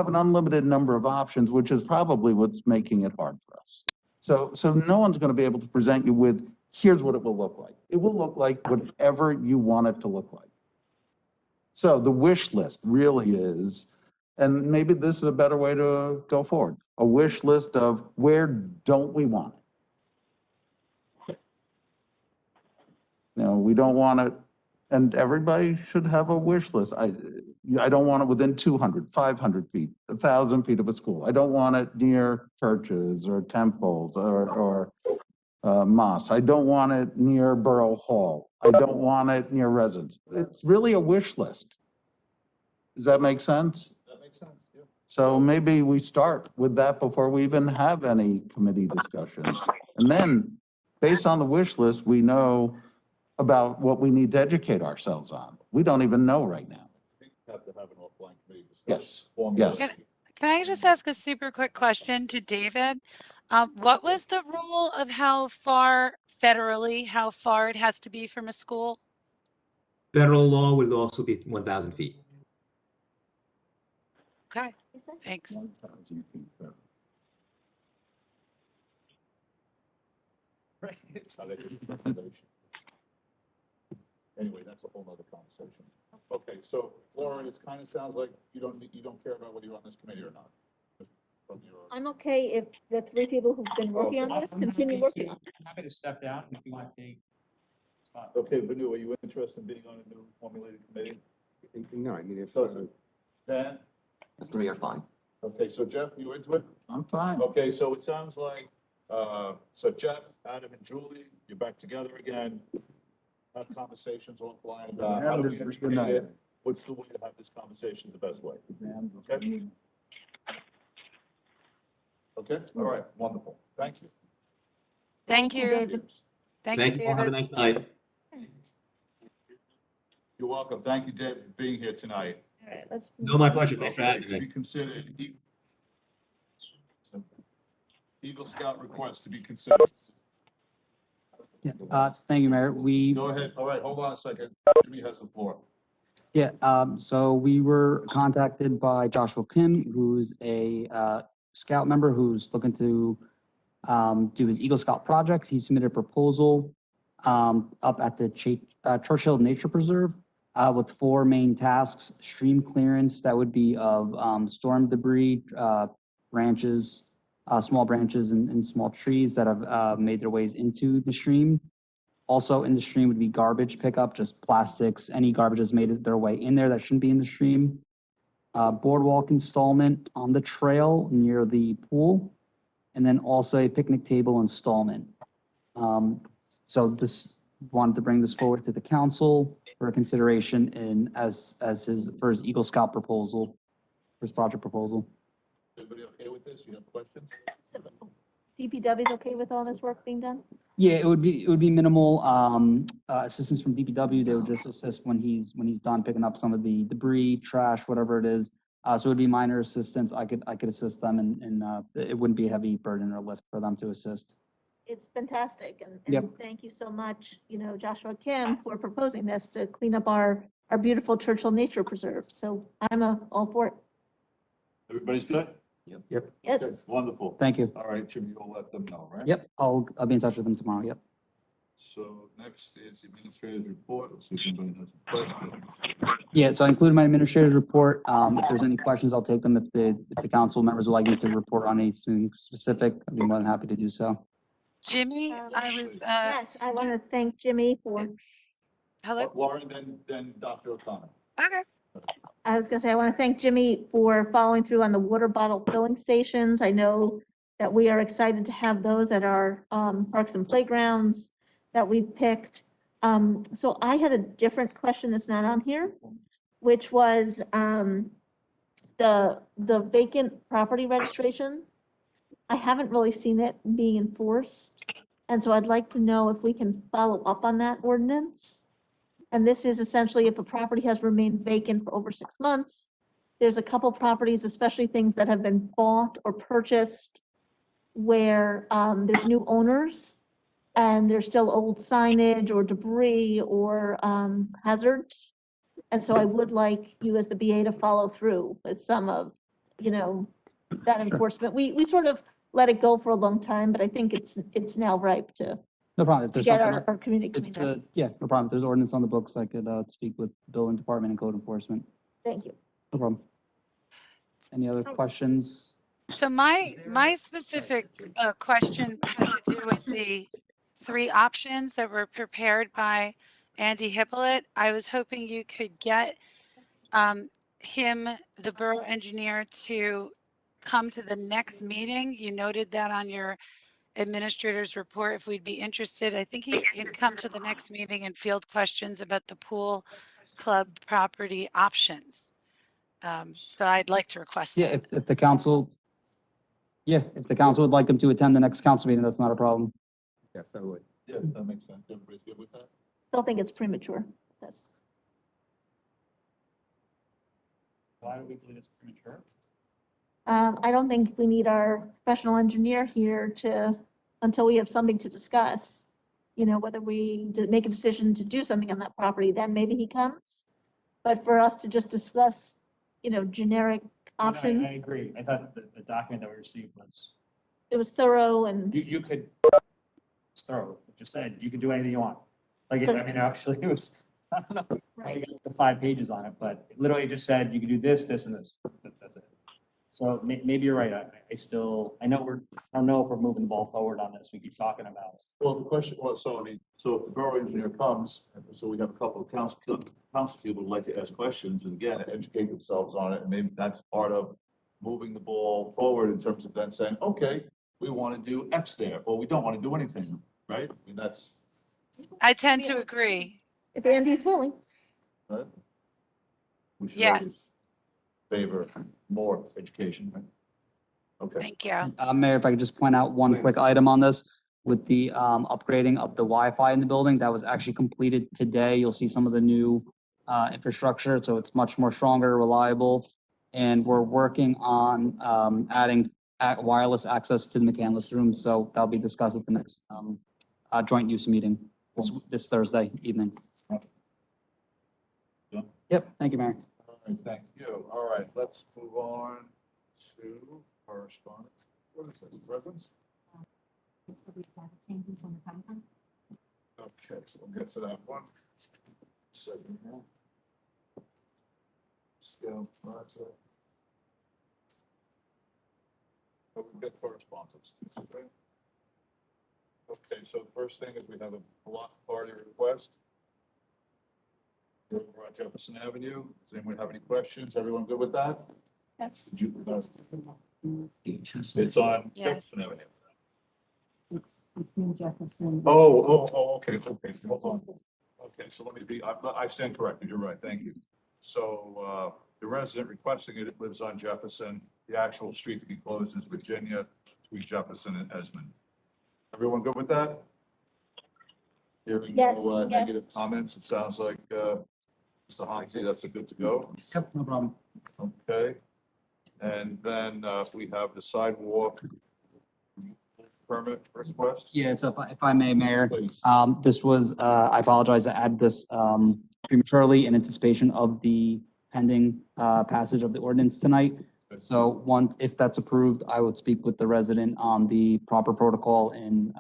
an unlimited number of options, which is probably what's making it hard for us. So no one's going to be able to present you with, here's what it will look like. It will look like whatever you want it to look like. So the wish list really is, and maybe this is a better way to go forward, a wish list of where don't we want it? We don't want it, and everybody should have a wish list. I don't want it within 200, 500 feet, 1,000 feet of a school. I don't want it near churches or temples or mosques. I don't want it near Borough Hall. I don't want it near residents. It's really a wish list. Does that make sense? That makes sense, yeah. So maybe we start with that before we even have any committee discussions. And then, based on the wish list, we know about what we need to educate ourselves on. We don't even know right now. I think we have to have an offline committee discussion. Yes, Formula. yes. Can I just ask a super quick question to David? What was the rule of how far federally, how far it has to be from a school? Federal law would also be 1,000 feet. Okay, thanks. 1,000 feet, yeah. Right, it's- How they do the recommendation. Anyway, that's a whole nother conversation. Okay, so Laura, it kind of sounds like you don't care about whether you're on this committee or not. I'm okay if the three people who've been working on this continue working on it. Happy to step down if you want to take. Okay, Vanu, are you interested in being on a new formulated committee? No, I mean, if, So, Dan? The three are fine. Okay, so Jeff, you into it? I'm fine. Okay, so it sounds like, so Jeff, Adam and Julie, you're back together again. Have conversations offline about how do we educate it? What's the way to have this conversation the best way? Okay? Okay, all right, wonderful. Thank you. Thank you. David. Thank you, Thank you all. Have a David. nice night. You're welcome. Thank you, David, for being here tonight. All right, let's. No, my pleasure. Thanks for Okay, having to be me. considered, Eagle Scout request to be considered. Yeah, thank you, Mayor. Go ahead. All right, hold on a second. Jimmy has the floor. So we were contacted by Joshua Kim, who's a, scout member who's looking to, do his Eagle Scout project. He submitted a proposal, up at the Churchill Nature Preserve, with four main tasks: stream clearance, that would be of, storm debris, branches, small branches and small trees that have, made their ways into the stream. Also in the stream would be garbage pickup, just plastics, any garbage that's made their way in there that shouldn't be in the stream. Boardwalk installment on the trail near the pool, and then also a picnic table installment. So this, wanted to bring this forward to the council for consideration and for his Eagle Scout proposal, for his project proposal. Everybody okay with this? You have questions? DPW is okay with all this work being done? Yeah, it would be minimal, assistance from DPW. They would just assist when he's done picking up some of the debris, trash, whatever it is. So it would be minor assistance. I could assist them and it wouldn't be a heavy burden or lift for them to assist. It's fantastic, and Yep. thank you so much, Joshua Kim, for proposing this to clean up our beautiful Churchill Nature Preserve. So I'm all for it. Everybody's good? Yes. Okay, wonderful. Thank you. All right, Jimmy, you'll let them know, right? Yep, I'll be in touch with them tomorrow. Yep. So next is the administrator's report. Let's see if anybody has any questions. Yeah, so I included my administrative report. If there's any questions, I'll take them. If the council members would like me to report on anything specific, I'd be more than happy to do so. Jimmy, I was, Yes, I want to thank Jimmy for, hello? Warren, then Dr. O'Connor. Okay. I was gonna say, I want to thank Jimmy for following through on the water bottle filling stations. I know that we are excited to have those at our parks and playgrounds that we've picked. So I had a different question that's not on here, which was the vacant property registration. I haven't really seen it being enforced, and so I'd like to know if we can follow up on that ordinance. And this is essentially if a property has remained vacant for over 6 months. There's a couple properties, especially things that have been bought or purchased where there's new owners and there's still old signage or debris or hazards. And so I would like you as the BA to follow through with some of, that enforcement. We sort of let it go for a long time, but I think it's now ripe to No problem. If there's get something, our community it's, cleaned up. yeah, no problem. If there's ordinance on the books, I could speak with building department and code enforcement. Thank you. No problem. Any other So- questions? So my specific question had to do with the three options that were prepared by Andy Hippolyte. I was hoping you could get him, the borough engineer, to come to the next meeting. You noted that on your administrator's report, if we'd be interested. I think he can come to the next meeting and field questions about the pool club property options. So I'd like to request Yeah, that. if the council, if the council would like him to attend the next council meeting, that's not a problem. yes, I would. Yeah, that makes sense. Everybody's good with that? Still think it's premature. That's, Why do we believe it's premature? I don't think we need our professional engineer here until we have something to discuss. Whether we make a decision to do something on that property, then maybe he comes. But for us to just discuss, generic I option, agree. I thought the document that we received was, it was thorough and, you could, it's thorough. It just said, you can do anything you want. Like, actually, it was, I don't know, I right. got the 5 pages on it, but it literally just said, you can do this, this, and this. That's it. So maybe you're right. I still, I don't know if we're moving the ball forward on this. We keep talking about it. Well, the question was, so I mean, so if the borough engineer comes, so we have a couple of council people who'd like to ask questions and again, educate themselves on it. And maybe that's part of moving the ball forward in terms of then saying, okay, we want to do X there, or we don't want to do anything, right? I mean, that's, I tend to agree. If Andy's willing. right? We should Yes. always favor more education, right? Okay. Thank you. Mayor, if I could just point out one Please. quick item on this. With the upgrading of the Wi-Fi in the building, that was actually completed today. You'll see some of the new infrastructure, so it's much more stronger, reliable. And we're working on adding wireless access to the McCandless room, so that'll be discussed at the next joint use meeting this Thursday evening. Yeah. Yep, thank you, Mayor. All right, thank you. All right, let's move on to correspondence. What is it, reference? Okay, so we'll get to that one. Second here. Scale project. Oh, we get correspondence. Okay, so the first thing is we have a block party request. Over on Jefferson Avenue. Does anyone have any questions? Everyone good with that? Yes. Did you, it's on Yes. Jefferson Avenue. It's between Jefferson. Okay, hold on. Okay, so let me be, I stand corrected, you're right, thank you. So, the resident requesting it lives on Jefferson, the actual street to be closed is Virginia between Jefferson and Esmond. Everyone good with that? Hearing no Yes, yes. negative comments, it sounds like, Mr. Hanksy, that's a good to go. Yep, no problem. Okay. And then, we have the sidewalk permit request. Yeah, so if I may, Mayor. Please. This was, I apologize, I added this prematurely in anticipation of the pending passage of the ordinance tonight. So once, if that's approved, I would speak with the resident on the proper protocol in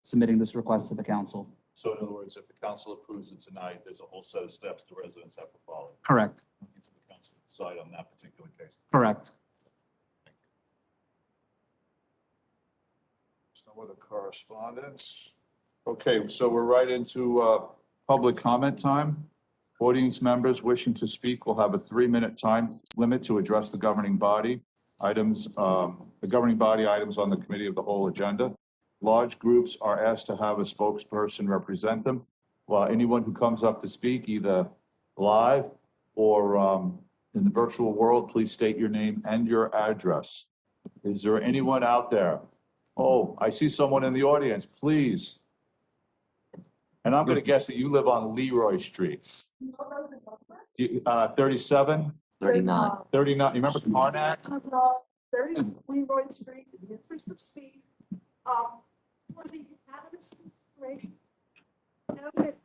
submitting this request to the council. So in other words, if the council approves it tonight, there's a whole set of steps the residents have to follow. Correct, The council decide on that particular case. correct. There's no other correspondence. Okay, so we're right into public comment time. Audience members wishing to speak will have a 3-minute time limit to address the governing body items, the governing body items on the committee of the whole agenda. Large groups are asked to have a spokesperson represent them. While anyone who comes up to speak, either live or in the virtual world, please state your name and your address. Is there anyone out there? Oh, I see someone in the audience, please. And I'm gonna guess that you live on Leroy Street. 37, 39. 39, you remember Carnac? 30 Leroy Street, the interest of speed. For the cannabis consideration, know that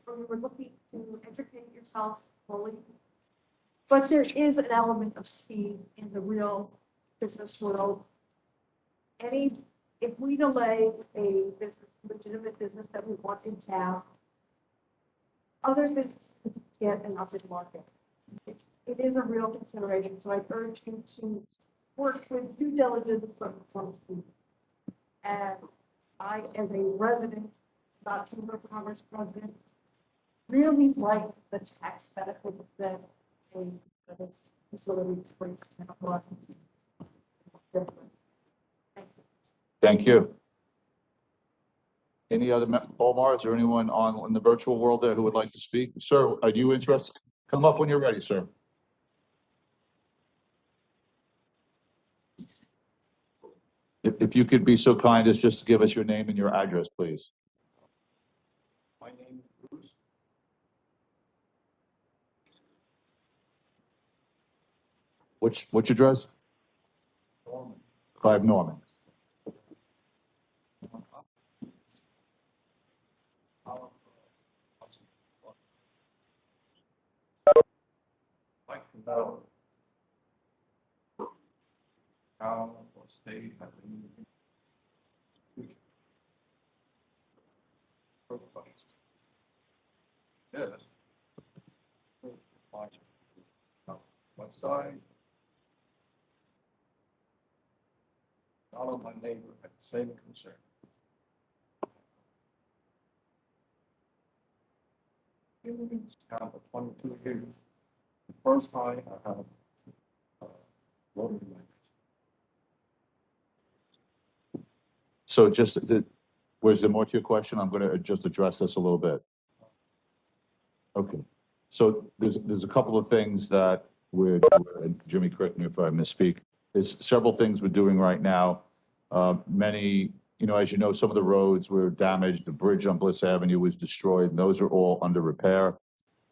we were looking to educate yourselves fully. But there is an element of speed in the real business world. If we delay a business, legitimate business that we want in town, other businesses get an upward market. It is a real consideration, so I urge you to work with due diligence from some speed. And I, as a resident, not Chamber of Commerce president, really like the tax benefit that this facility brings to the Thank you. Any other, Omar, is there anyone on in the virtual world there who would like to speak? Sir, are you interested? Come up when you're ready, sir. If you could be so kind as just to give us your name and your address, please. My name is Bruce. Which address? Norman. 5 Norman. Like to know how or state have been. Yes. What side? neighbor had the same concern. Been in this town for 22 years. The first time I have voted in my. So just, was there more to your question? I'm gonna just address this a little bit. Okay, so there's a couple of things that and Jimmy, correct me if I misspeak, there's several things we're doing right now. Many, as you know, some of the roads were damaged, the bridge on Bliss Avenue was destroyed, and those are all under repair.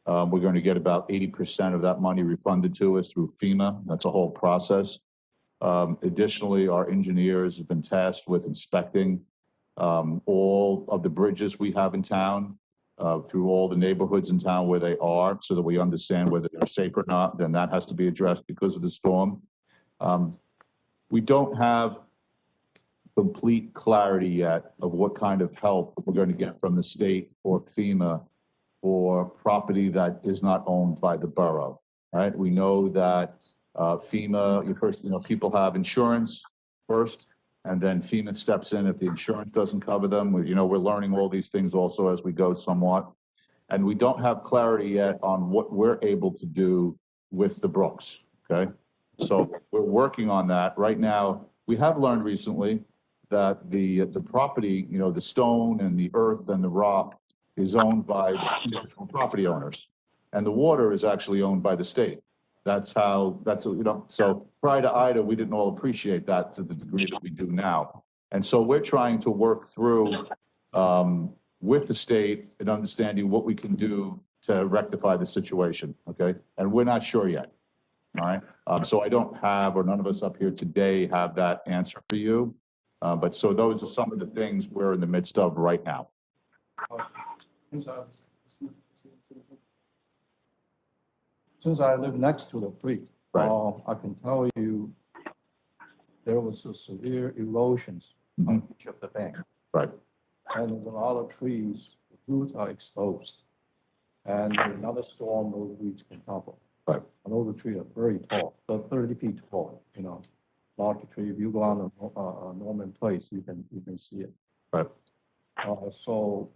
We're going to get about 80% of that money refunded to us through FEMA. That's a whole process. Additionally, our engineers have been tasked with inspecting all of the bridges we have in town, through all the neighborhoods in town where they are, so that we understand whether they're safe or not. Then that has to be addressed because of the storm. We don't have complete clarity yet of what kind of help we're going to get from the state or FEMA for property that is not owned by the borough, right? We know that FEMA, first, people have insurance first, and then FEMA steps in if the insurance doesn't cover them. We're learning all these things also as we go somewhat. And we don't have clarity yet on what we're able to do with the brooks, okay? So we're working on that. Right now, we have learned recently that the property, the stone and the earth and the rock is owned by individual property owners. And the water is actually owned by the state. So prior to Ida, we didn't all appreciate that to the degree that we do now. And so we're trying to work through with the state and understanding what we can do to rectify the situation, okay? And we're not sure yet, all right? So I don't have, or none of us up here today have that answer for you. But so those are some of the things we're in the midst of right now. Since I live next to the creek, Right. I can tell you there was a severe erosions on each of the bank. Right. And there's a lot of trees, the roots are exposed. And another storm will reach can topple. Right. And all the trees are very tall, so 30 feet tall, large tree. If you go on a Norman Place, you can see it. Right. So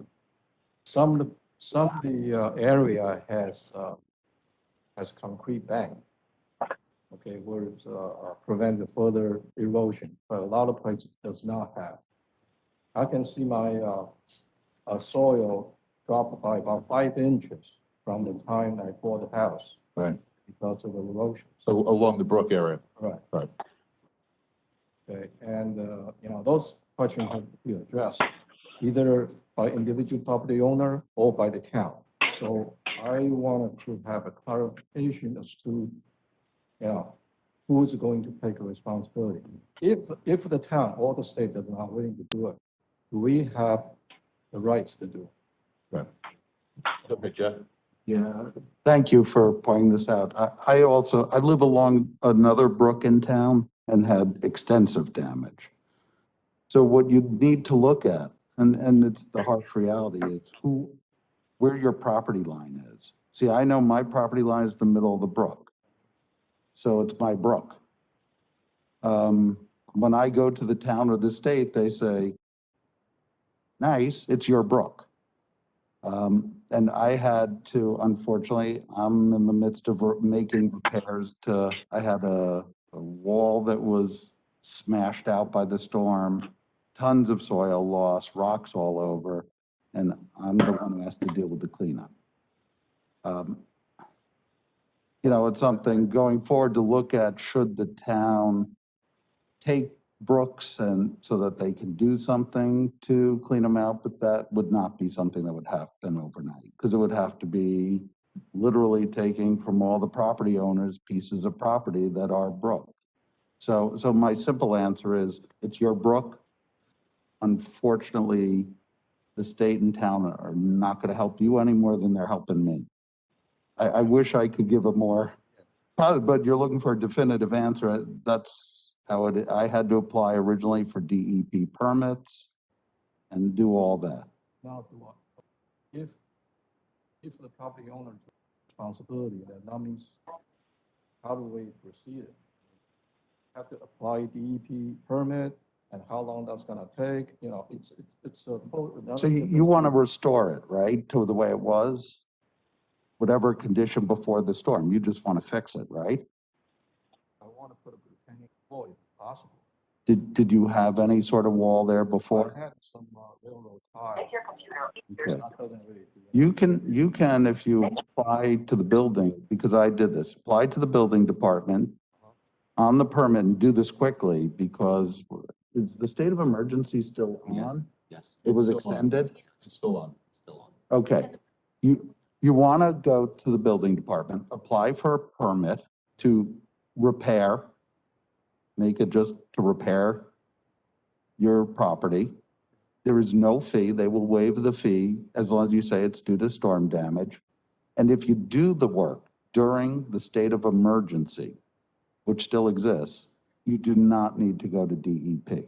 some of the area has concrete bank. Okay, where it's prevent the further erosion, but a lot of places does not have. I can see my soil drop by about 5 inches from the time I bought the house. Right. Because of the erosion. So along the brook area. Right. Right. Okay, and those questions have to be addressed either by individual property owner or by the town. So I wanted to have a clarification as to, who is going to take a responsibility. If the town or the state is not willing to do it, do we have the rights to do it? Right. Okay, Jeff. Yeah, thank you for pointing this out. I live along another brook in town and had extensive damage. So what you need to look at, and it's the harsh reality, is where your property line is. See, I know my property line is the middle of the brook. So it's my brook. When I go to the town or the state, they say, nice, it's your brook. And I had to, unfortunately, I'm in the midst of making repairs I had a wall that was smashed out by the storm, tons of soil loss, rocks all over, and I'm the one who has to deal with the cleanup. It's something going forward to look at, should the town take brooks and so that they can do something to clean them out, but that would not be something that would happen overnight, because it would have to be literally taking from all the property owners pieces of property that are brook. So my simple answer is, it's your brook. Unfortunately, the state and town are not going to help you any more than they're helping me. I wish I could give a more, but you're looking for a definitive answer. That's how I had to apply originally for DEP permits and do all that. Now, if the property owner's responsibility, then that means how do we proceed? Have to apply DEP permit and how long that's gonna take, it's a. So you want to restore it, right, to the way it was? Whatever condition before the storm, you just want to fix it, right? I want to put a retaining wall if possible. Did you have any sort of wall there I before? had some railroad tie. Okay. That doesn't really do You can, if you apply to the building, because I did this, apply to the building department on the permit and do this quickly because is the state of emergency still Yeah. on? Yes, It was It's still on. extended? It's still on. still on. Okay. You want to go to the building department, apply for a permit to repair, make it just to repair your property. There is no fee. They will waive the fee as long as you say it's due to storm damage. And if you do the work during the state of emergency, which still exists, you do not need to go to DEP.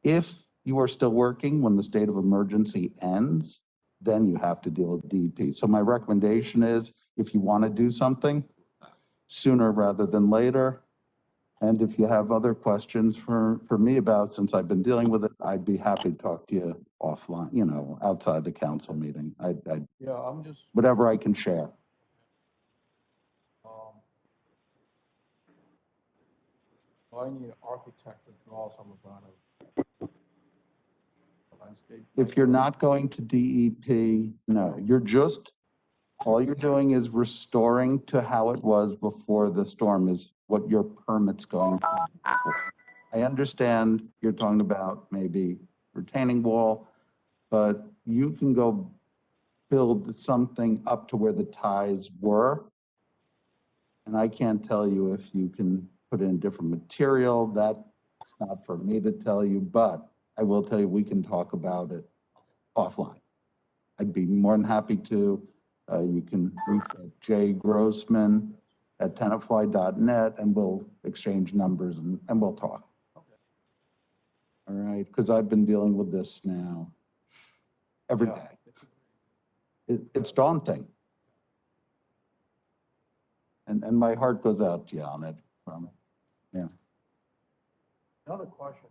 If you are still working when the state of emergency ends, then you have to deal with DEP. So my recommendation is if you want to do something sooner rather than later, and if you have other questions for me about, since I've been dealing with it, I'd be happy to talk to you offline, outside the council meeting. Yeah, I'm just, Whatever I can share. I need an architect to draw some kind of landscape. If you're not going to DEP, no, all you're doing is restoring to how it was before the storm is what your permit's going to be for. I understand you're talking about maybe retaining wall, but you can go build something up to where the ties were. And I can't tell you if you can put in different material. That's not for me to tell you, but I will tell you, we can talk about it offline. I'd be more than happy to. You can reach Jay Grossman at tenafly.net and we'll exchange numbers and we'll talk. All right, because I've been dealing with this now every day. It's daunting. And my heart goes out to you on it. Yeah. Another question.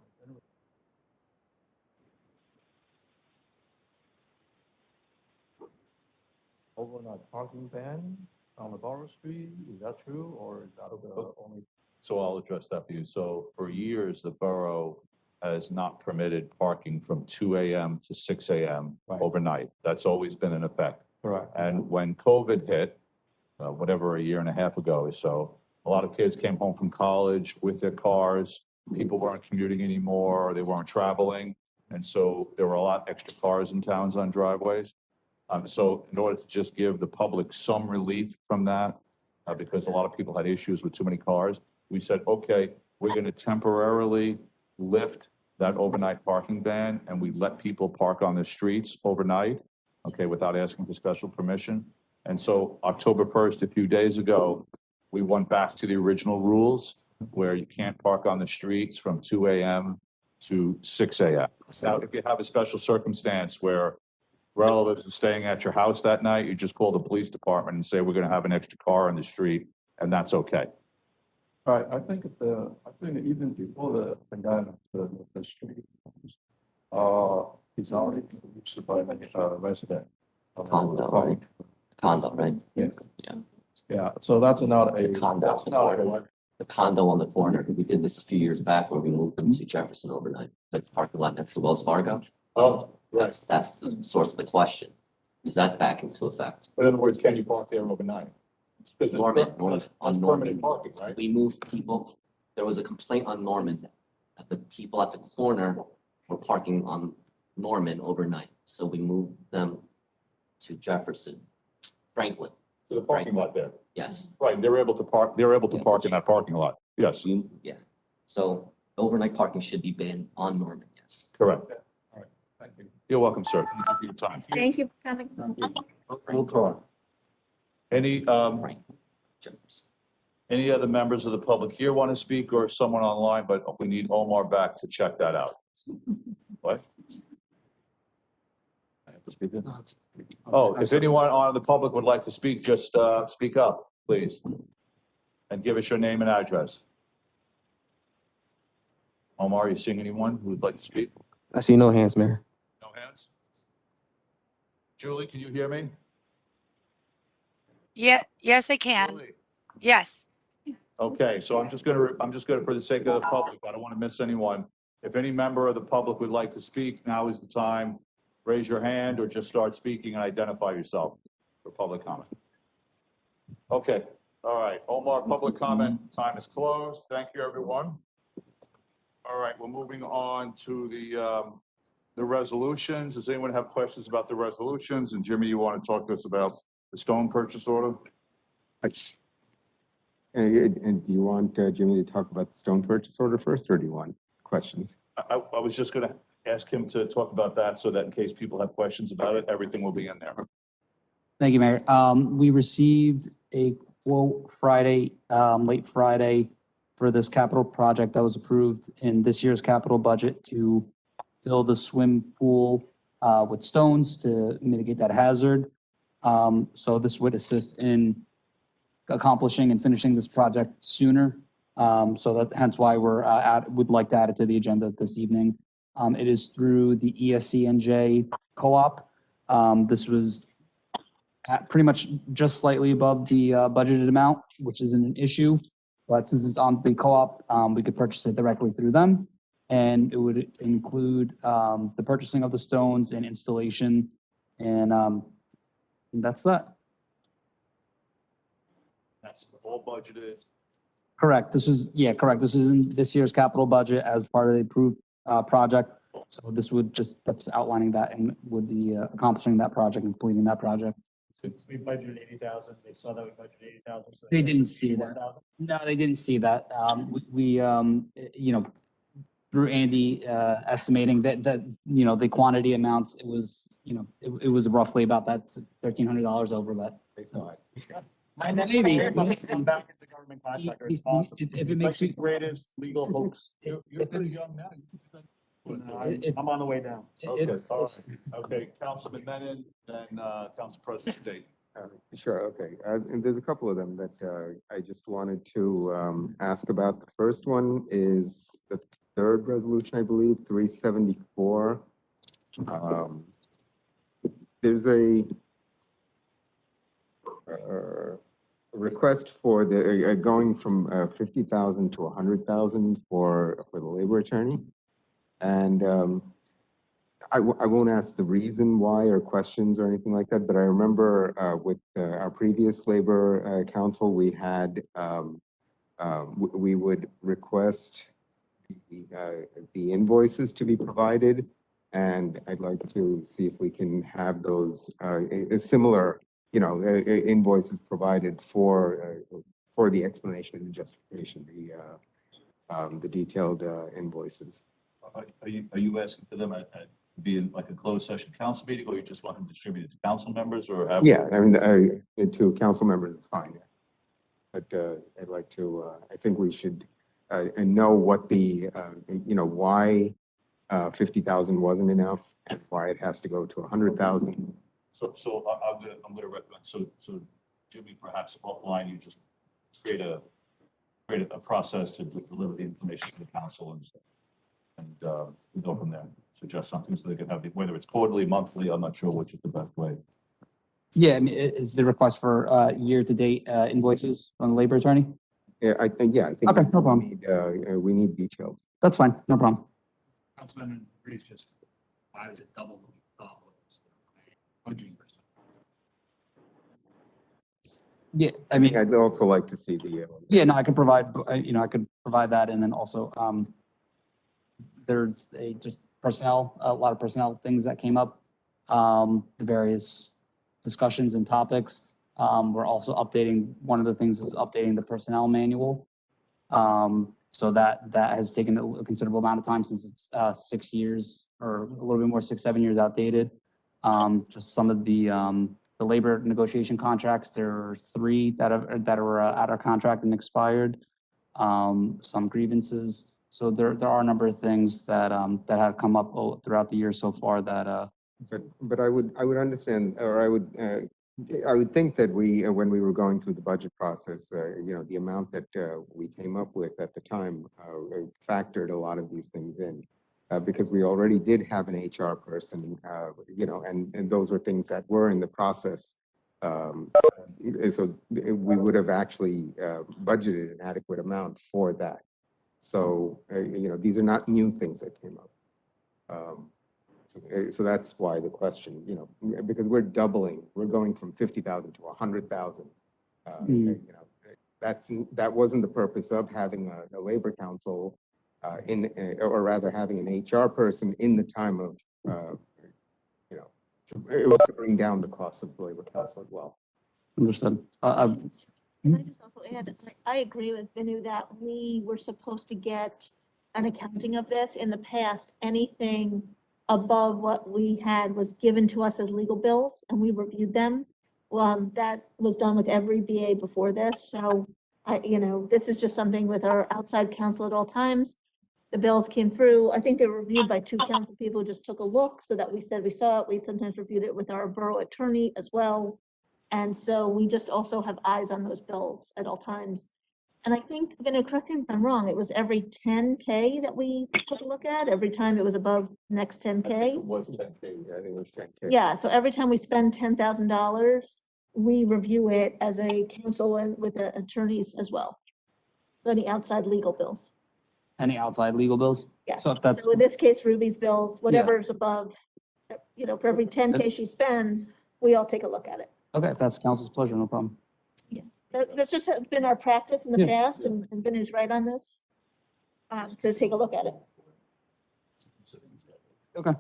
Overnight parking ban on the Borough Street, is that true, or is that the only? So I'll address that for you. So for years, the borough has not permitted parking from 2 AM to 6 AM Right. overnight. That's always been in effect. Correct. And when COVID hit, whatever, a year and a half ago or so, a lot of kids came home from college with their cars. People weren't commuting anymore, they weren't traveling. And so there were a lot extra cars in towns on driveways. So in order to just give the public some relief from that, because a lot of people had issues with too many cars, we said, okay, we're going to temporarily lift that overnight parking ban and we let people park on the streets overnight, okay, without asking for special permission. And so October 1st, a few days ago, we went back to the original rules where you can't park on the streets from 2 AM to 6 AM. Now, if you have a special circumstance where relatives are staying at your house that night, you just call the police department and say, we're going to have an extra car on the street, and that's okay. All right, I think even before the pandemic, the street, it's already used by the resident. Condo, right? Condo, right? Yeah. Yeah. Yeah, so that's not The condo on the corner. The condo on the corner, we did this a few years back where we moved them to Jefferson overnight, the parking lot next to Wells Fargo. Oh, That's the source of the question. Is that back into effect? in other words, can you park there overnight? Norman, on Norman. Permanent parking, right? We moved people, there was a complaint on Norman that the people at the corner were parking on Norman overnight. So we moved them to Jefferson, Franklin, To the parking lot there. yes. Right, they're able to park in that parking lot. Yes, Yeah, so overnight parking should be banned on Norman, yes. correct. All right, thank you. You're welcome, sir. Thank you for your time. Thank you for coming. We'll talk. Any, Franklin, Jefferson. any other members of the public here want to speak or someone online, but we need Omar back to check that out. What? I have to speak in? Oh, if anyone on the public would like to speak, just speak up, please. And give us your name and address. Omar, are you seeing anyone who would like to speak? I see no hands, Mayor. No hands? Julie, can you hear me? Yeah, yes, they can. Julie? Yes. Okay, so I'm just gonna, for the sake of the public, I don't want to miss anyone. If any member of the public would like to speak, now is the time. Raise your hand or just start speaking and identify yourself for public comment. Okay, all right, Omar, public comment time is closed. Thank you, everyone. All right, we're moving on to the resolutions. Does anyone have questions about the resolutions? And Jimmy, you want to talk to us about the stone purchase order? And do you want Jimmy to talk about the stone purchase order first, or do you want questions? I was just gonna ask him to talk about that so that in case people have questions about it, everything will be in there. Thank you, Mayor. We received a quote Friday, late Friday, for this capital project that was approved in this year's capital budget to fill the swim pool with stones to mitigate that hazard. So this would assist in accomplishing and finishing this project sooner. So that hence why would like to add it to the agenda this evening. It is through the ESCNJ co-op. This was at pretty much just slightly above the budgeted amount, which isn't an issue. But since it's on the co-op, we could purchase it directly through them. And it would include the purchasing of the stones and installation. And that's that. That's all budgeted. Correct. Correct. This is in this year's capital budget as part of the approved project. So this would that's outlining that and would be accomplishing that project and completing that project. So we budgeted 80,000. They saw that we budgeted 80,000. So They didn't see that. 1,000. No, they didn't see that. Through Andy estimating that the quantity amounts, it was roughly about that $1,300 over, but They saw it. My next Maybe. mayor will come back as a government contractor. It's awesome. If it It's makes like you- the greatest legal hoax. You're pretty young now. I'm on the way down. Okay, all right. Okay, Councilman Menon, then Council President Dayton. Sure, okay. And there's a couple of them that I just wanted to ask about. The first one is the third resolution, I believe, 374. There's a request for the going from 50,000 to 100,000 for the labor attorney. And I won't ask the reason why or questions or anything like that, but I remember with our previous labor council, we had, we would request the invoices to be provided. And I'd like to see if we can have those similar, invoices provided for the explanation and the justification, the detailed invoices. Are you asking for them at be in like a closed session council meeting, or you just want them distributed to council members, or have? Yeah, I mean, to council members, fine. But I'd like to, I think we should know what the, why 50,000 wasn't enough and why it has to go to 100,000. So I'm gonna recommend, so Jimmy, perhaps offline, you just create a process to deliver the information to the council and we go from there. Suggest something so they can have, whether it's quarterly, monthly, I'm not sure which is the best way. Yeah, I mean, is the request for year-to-date invoices from the labor attorney? Yeah, I think Okay, no problem. we need details. That's fine, no problem. Councilman Reeves just, why was it double what we thought was 100%? Yeah, I mean, I'd also like to see the. yeah, no, I could provide, I could provide that, and then also, there's just personnel, a lot of personnel things that came up, the various discussions and topics. We're also updating, one of the things is updating the personnel manual. So that has taken a considerable amount of time since it's 6 years or a little bit more, 6, 7 years outdated. Just some of the labor negotiation contracts, there are 3 that are out of contract and expired. Some grievances. So there are a number of things that have come up throughout the year so far that But I would understand, or I would I would think that we, when we were going through the budget process, the amount that we came up with at the time factored a lot of these things in. Because we already did have an HR person, and those were things that were in the process. So we would have actually budgeted an adequate amount for that. So, these are not new things that came up. So that's why the question, because we're doubling, we're going from 50,000 to 100,000. That wasn't the purpose of having a labor council or rather having an HR person in the time of, it was to bring down the cost of the labor council as well. Understood. Can I just also add, I agree with Vinu that we were supposed to get an accounting of this. In the past, anything above what we had was given to us as legal bills and we reviewed them. That was done with every BA before this. So this is just something with our outside counsel at all times. The bills came through. I think they were reviewed by 2 council people who just took a look so that we said we saw it. We sometimes reviewed it with our borough attorney as well. And so we just also have eyes on those bills at all times. And I think, correct me if I'm wrong, it was every 10K that we took a look at, every time it was above next 10K. It was 10K. Yeah, I think it was 10K. Yeah, so every time we spend $10,000, we review it as a council and with the attorneys as well. So any outside legal bills. Any outside legal bills? Yeah. So if that's, So in this case, Ruby's bills, whatever's above, for every 10K she spends, we all take a look at it. okay, if that's council's pleasure, no problem. That's just been our practice in the Yeah. past, and Ben is right on this, to take a look at it. Okay.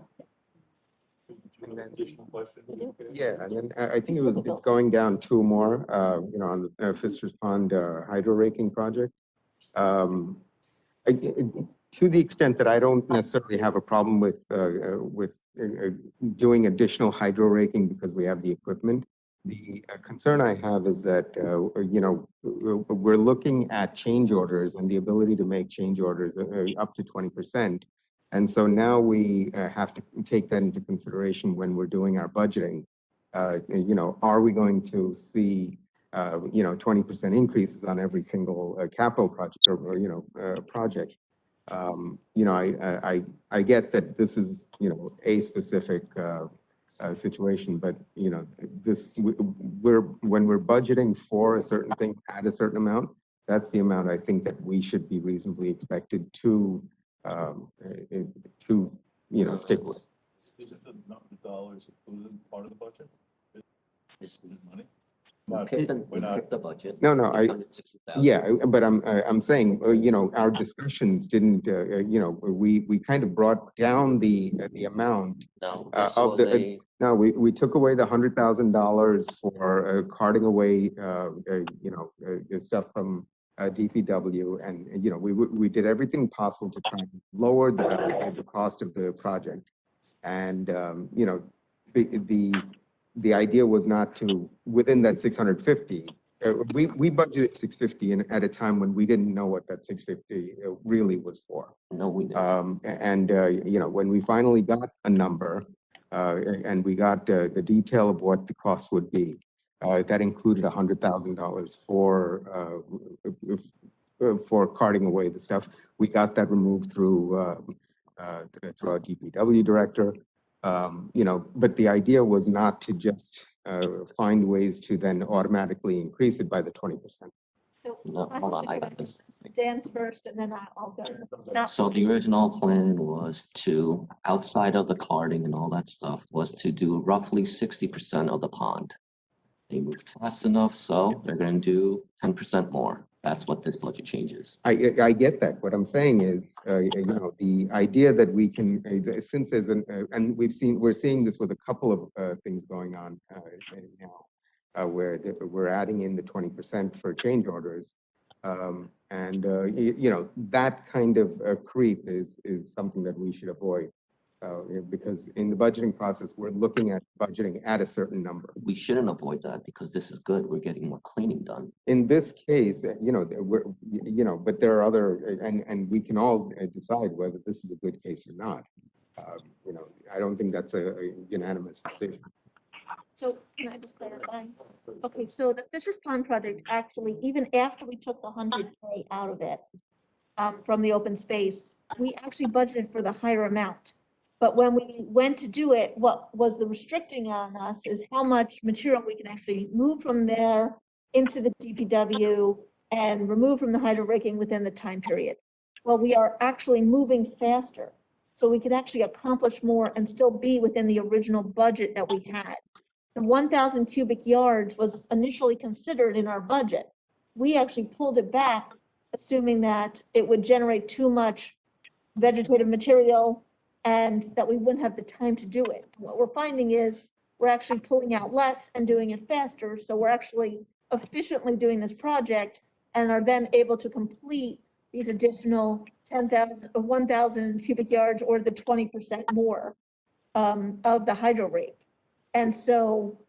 And then- Additional question? Yeah, and then I think it's going down 2 more, on the Fister's Pond hydro raking project. To the extent that I don't necessarily have a problem with doing additional hydro raking because we have the equipment. The concern I have is that, we're looking at change orders and the ability to make change orders up to 20%. And so now we have to take that into consideration when we're doing our budgeting. Are we going to see 20% increases on every single capital project or project? I get that this is, a specific situation, but when we're budgeting for a certain thing at a certain amount, that's the amount I think that we should be reasonably expected to stick with. Isn't the dollars included part of the budget? This Is it money? we Not- picked we're not- the budget. No, 660,000. Yeah, but I'm saying, our discussions didn't, we kind of brought down the amount. No, this of was the- a, No, we took away the $100,000 for carting away, stuff from DPW, and we did everything possible to try and lower the cost of the project. And the idea was not to, within that 650, we budgeted 650 at a time when we didn't know what that 650 really was for. no, we didn't. When we finally got a number, and we got the detail of what the cost would be, that included $100,000 for carting away the stuff. We got that removed through our DPW director. But the idea was not to just find ways to then automatically increase it by the 20%. So No, I hold have on, to I go got back. this. Dan's first, and then I'll go. No, So the original plan was to, outside of the carding and all that stuff, was to do roughly 60% of the pond. They moved fast enough, so they're gonna do 10% more. That's what this budget changes. I get that. What I'm saying is, the idea that we can, since there's and we're seeing this with a couple of things going on now, where we're adding in the 20% for change orders. That kind of creep is something that we should avoid. Because in the budgeting process, we're looking at budgeting at a certain number. We shouldn't avoid that because this is good. We're getting more cleaning done. In this case, but there are other, and we can all decide whether this is a good case or not. I don't think that's a unanimous decision. So can I just clarify? Okay, so the Fisher's Pond project, actually, even after we took the 100K out of it, from the open space, we actually budgeted for the higher amount. But when we went to do it, what was the restricting on us is how much material we can actually move from there into the DPW and remove from the hydro raking within the time period. Well, we are actually moving faster, so we could actually accomplish more and still be within the original budget that we had. The 1,000 cubic yards was initially considered in our budget. We actually pulled it back, assuming that it would generate too much vegetative material and that we wouldn't have the time to do it. What we're finding is we're actually pulling out less and doing it faster, so we're actually efficiently doing this project and are then able to complete these additional 1,000 cubic yards or the 20% more of the hydro rate. And so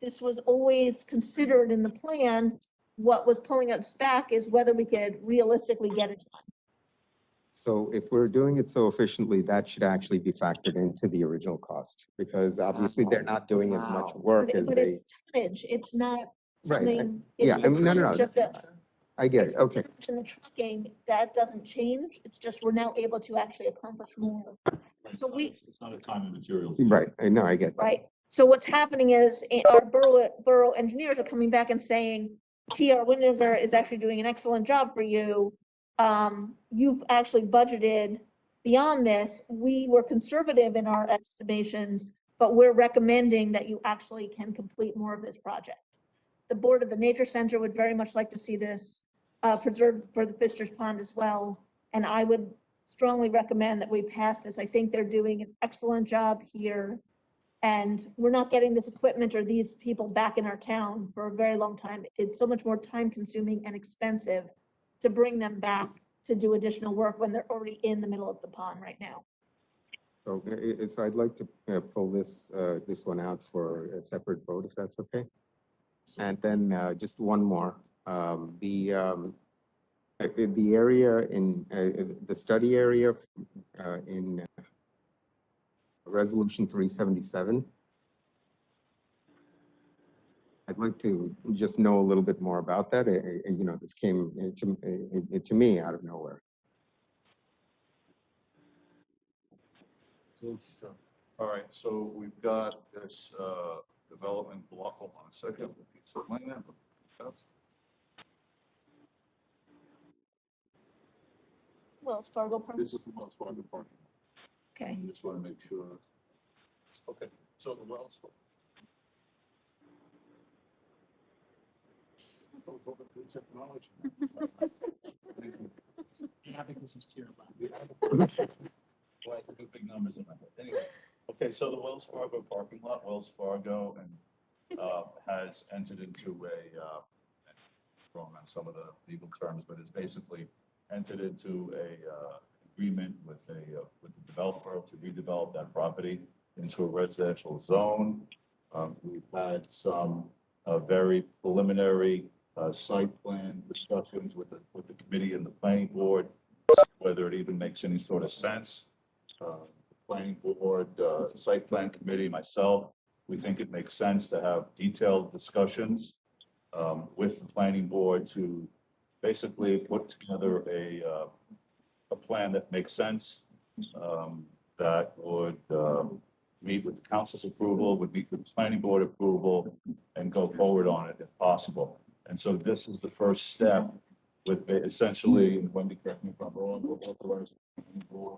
this was always considered in the plan. What was pulling us back is whether we could realistically get it done. So if we're doing it so efficiently, that should actually be factored into the original cost, because obviously they're not doing as much work as But they. it's tonnage, it's not Right, something. yeah, it's I mean, no, tonnage of the- I get it's it, the okay. tonnage and the trucking, that doesn't change, it's just we're now able to actually accomplish more. So It's not a time and materials. Right, I know, I get that. Right, so what's happening is our borough engineers are coming back and saying, TR Winnegar is actually doing an excellent job for you. You've actually budgeted beyond this. We were conservative in our estimations, but we're recommending that you actually can complete more of this project. The board of the Nature Center would very much like to see this preserved for the Fisher's Pond as well. And I would strongly recommend that we pass this. I think they're doing an excellent job here. And we're not getting this equipment or these people back in our town for a very long time. It's so much more time consuming and expensive to bring them back to do additional work when they're already in the middle of the pond right now. So, so I'd like to pull this one out for a separate vote, if that's okay. And then just one more, the area in, the study area in Resolution 377. I'd like to just know a little bit more about that. You know, this came to me out of nowhere. All right, so we've got this development block. Hold on a second. Piece of land. Wells Fargo. Park. This is the Wells Fargo parking. Okay. I just want to make sure. Okay, so the Wells. Technology. Well, I do big numbers in my head. Anyway, okay, so the Wells Fargo parking lot, Wells Fargo, and has entered into wrong on some of the legal terms, but it's basically entered into agreement with the developer to redevelop that property into a residential zone. We've had some very preliminary site plan discussions with the committee and the planning board, whether it even makes any sort of sense. Planning board, site plan committee, myself, we think it makes sense to have detailed discussions with the planning board to basically put together a plan that makes sense, that would meet with the council's approval, would meet with the planning board approval, and go forward on it if possible. And so this is the first step with essentially, and Wendy, correct me if I'm wrong, we'll authorize the planning board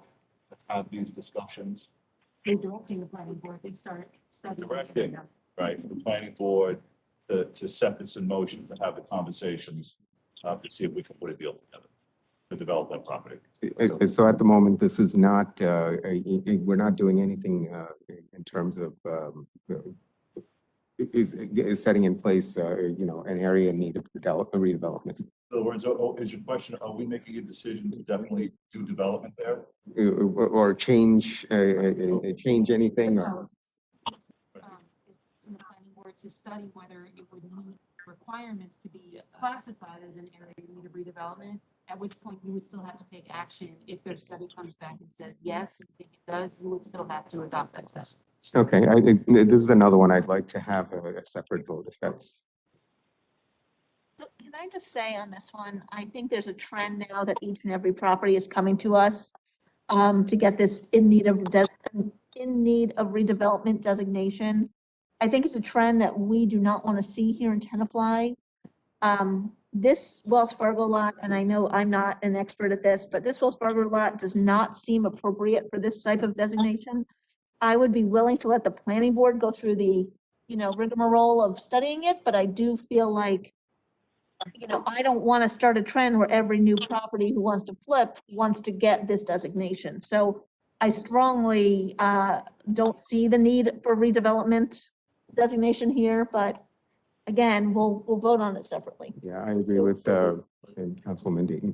to have these discussions. They're directing the planning board, they start studying. Directing, right, the planning board to set this in motion, to have the conversations, to see if we can put a deal together to develop that property. So at the moment, this is not, we're not doing anything in terms of is setting in place, you know, an area in need of redevelopment. In other words, is your question, are we making a decision to definitely do development there? Or change anything? Or? It's in the planning board to study whether it would meet requirements to be classified as an area in need of redevelopment, at which point you would still have to take action. If their study comes back and says, yes, we think it does, you would still have to adopt that study. Okay, this is another one I'd like to have a separate vote if that's, So can I just say on this one, I think there's a trend now that each and every property is coming to us to get this in need of redevelopment designation. I think it's a trend that we do not want to see here in Tenafly. This Wells Fargo lot, and I know I'm not an expert at this, but this Wells Fargo lot does not seem appropriate for this type of designation. I would be willing to let the planning board go through the, rigmarole of studying it, but I do feel like, I don't want to start a trend where every new property who wants to flip wants to get this designation. So I strongly don't see the need for redevelopment designation here, but again, we'll vote on it separately. yeah, I agree with Councilman Deaton.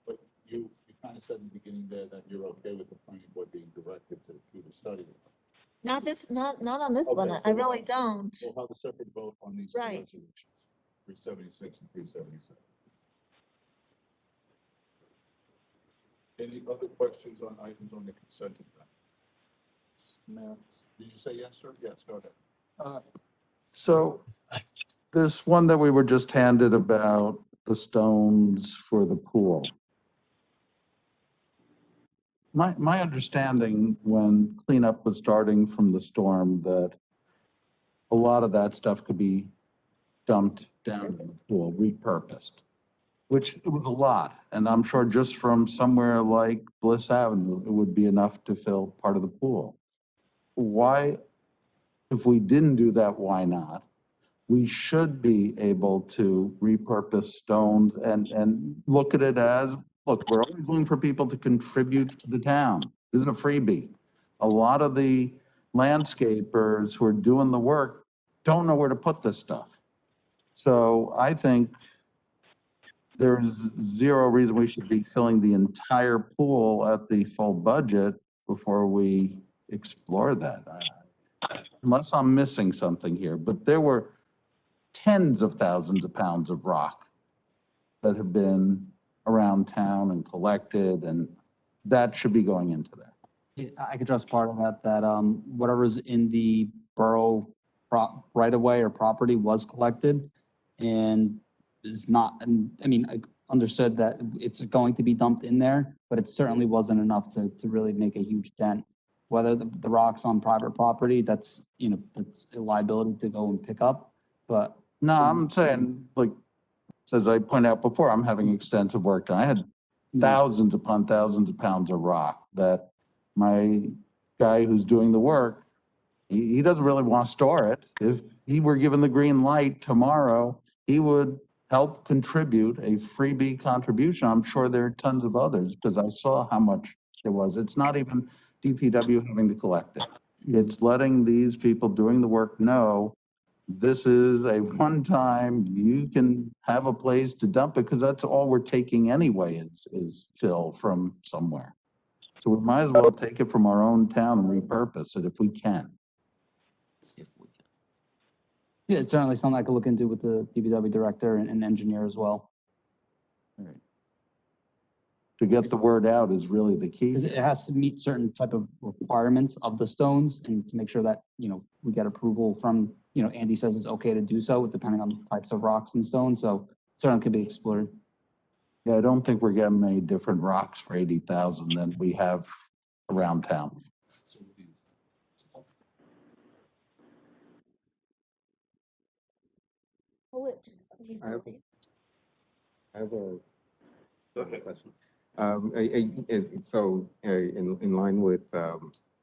But you kind of said in the beginning there that you're okay with the planning board being directed to do the study. Not on this one. Okay, I so really don't. We'll have a separate vote on these two Right. resolutions, 376 and 377. Any other questions on items on the consent agenda? No. Did you say yes, sir? Yes, go ahead. So this one that we were just handed about the stones for the pool. My understanding when cleanup was starting from the storm that a lot of that stuff could be dumped down in the pool, repurposed, which it was a lot. And I'm sure just from somewhere like Bliss Avenue, it would be enough to fill part of the pool. Why, if we didn't do that, why not? We should be able to repurpose stones and look at it as, look, we're always looking for people to contribute to the town. This is a freebie. A lot of the landscapers who are doing the work don't know where to put this stuff. So I think there's zero reason we should be filling the entire pool at the full budget before we explore that. Unless I'm missing something here, but there were tens of thousands of pounds of rock that have been around town and collected, and that should be going into there. Yeah, I could address part of that, whatever's in the borough right of way or property was collected and is not, and I mean, I understood that it's going to be dumped in there, but it certainly wasn't enough to really make a huge dent. Whether the rock's on private property, that's a liability to go and pick up, but No, I'm saying, like, as I pointed out before, I'm having extensive work done. I had thousands upon thousands of pounds of rock that my guy who's doing the work, he doesn't really want to store it. If he were given the green light tomorrow, he would help contribute a freebie contribution. I'm sure there are tons of others because I saw how much it was. It's not even DPW having to collect it. It's letting these people doing the work know this is a one-time, you can have a place to dump it because that's all we're taking anyway is fill from somewhere. So we might as well take it from our own town and repurpose it if we can. See if we can. yeah, it's certainly something I could look into with the DPW director and engineer as well. To get the word out is really the key. Because it has to meet certain type of requirements of the stones and to make sure that, we get approval from, Andy says it's okay to do so depending on the types of rocks and stones. So certainly could be explored. Yeah, I don't think we're getting many different rocks for 80,000 than we have around town. I have a question. So in line with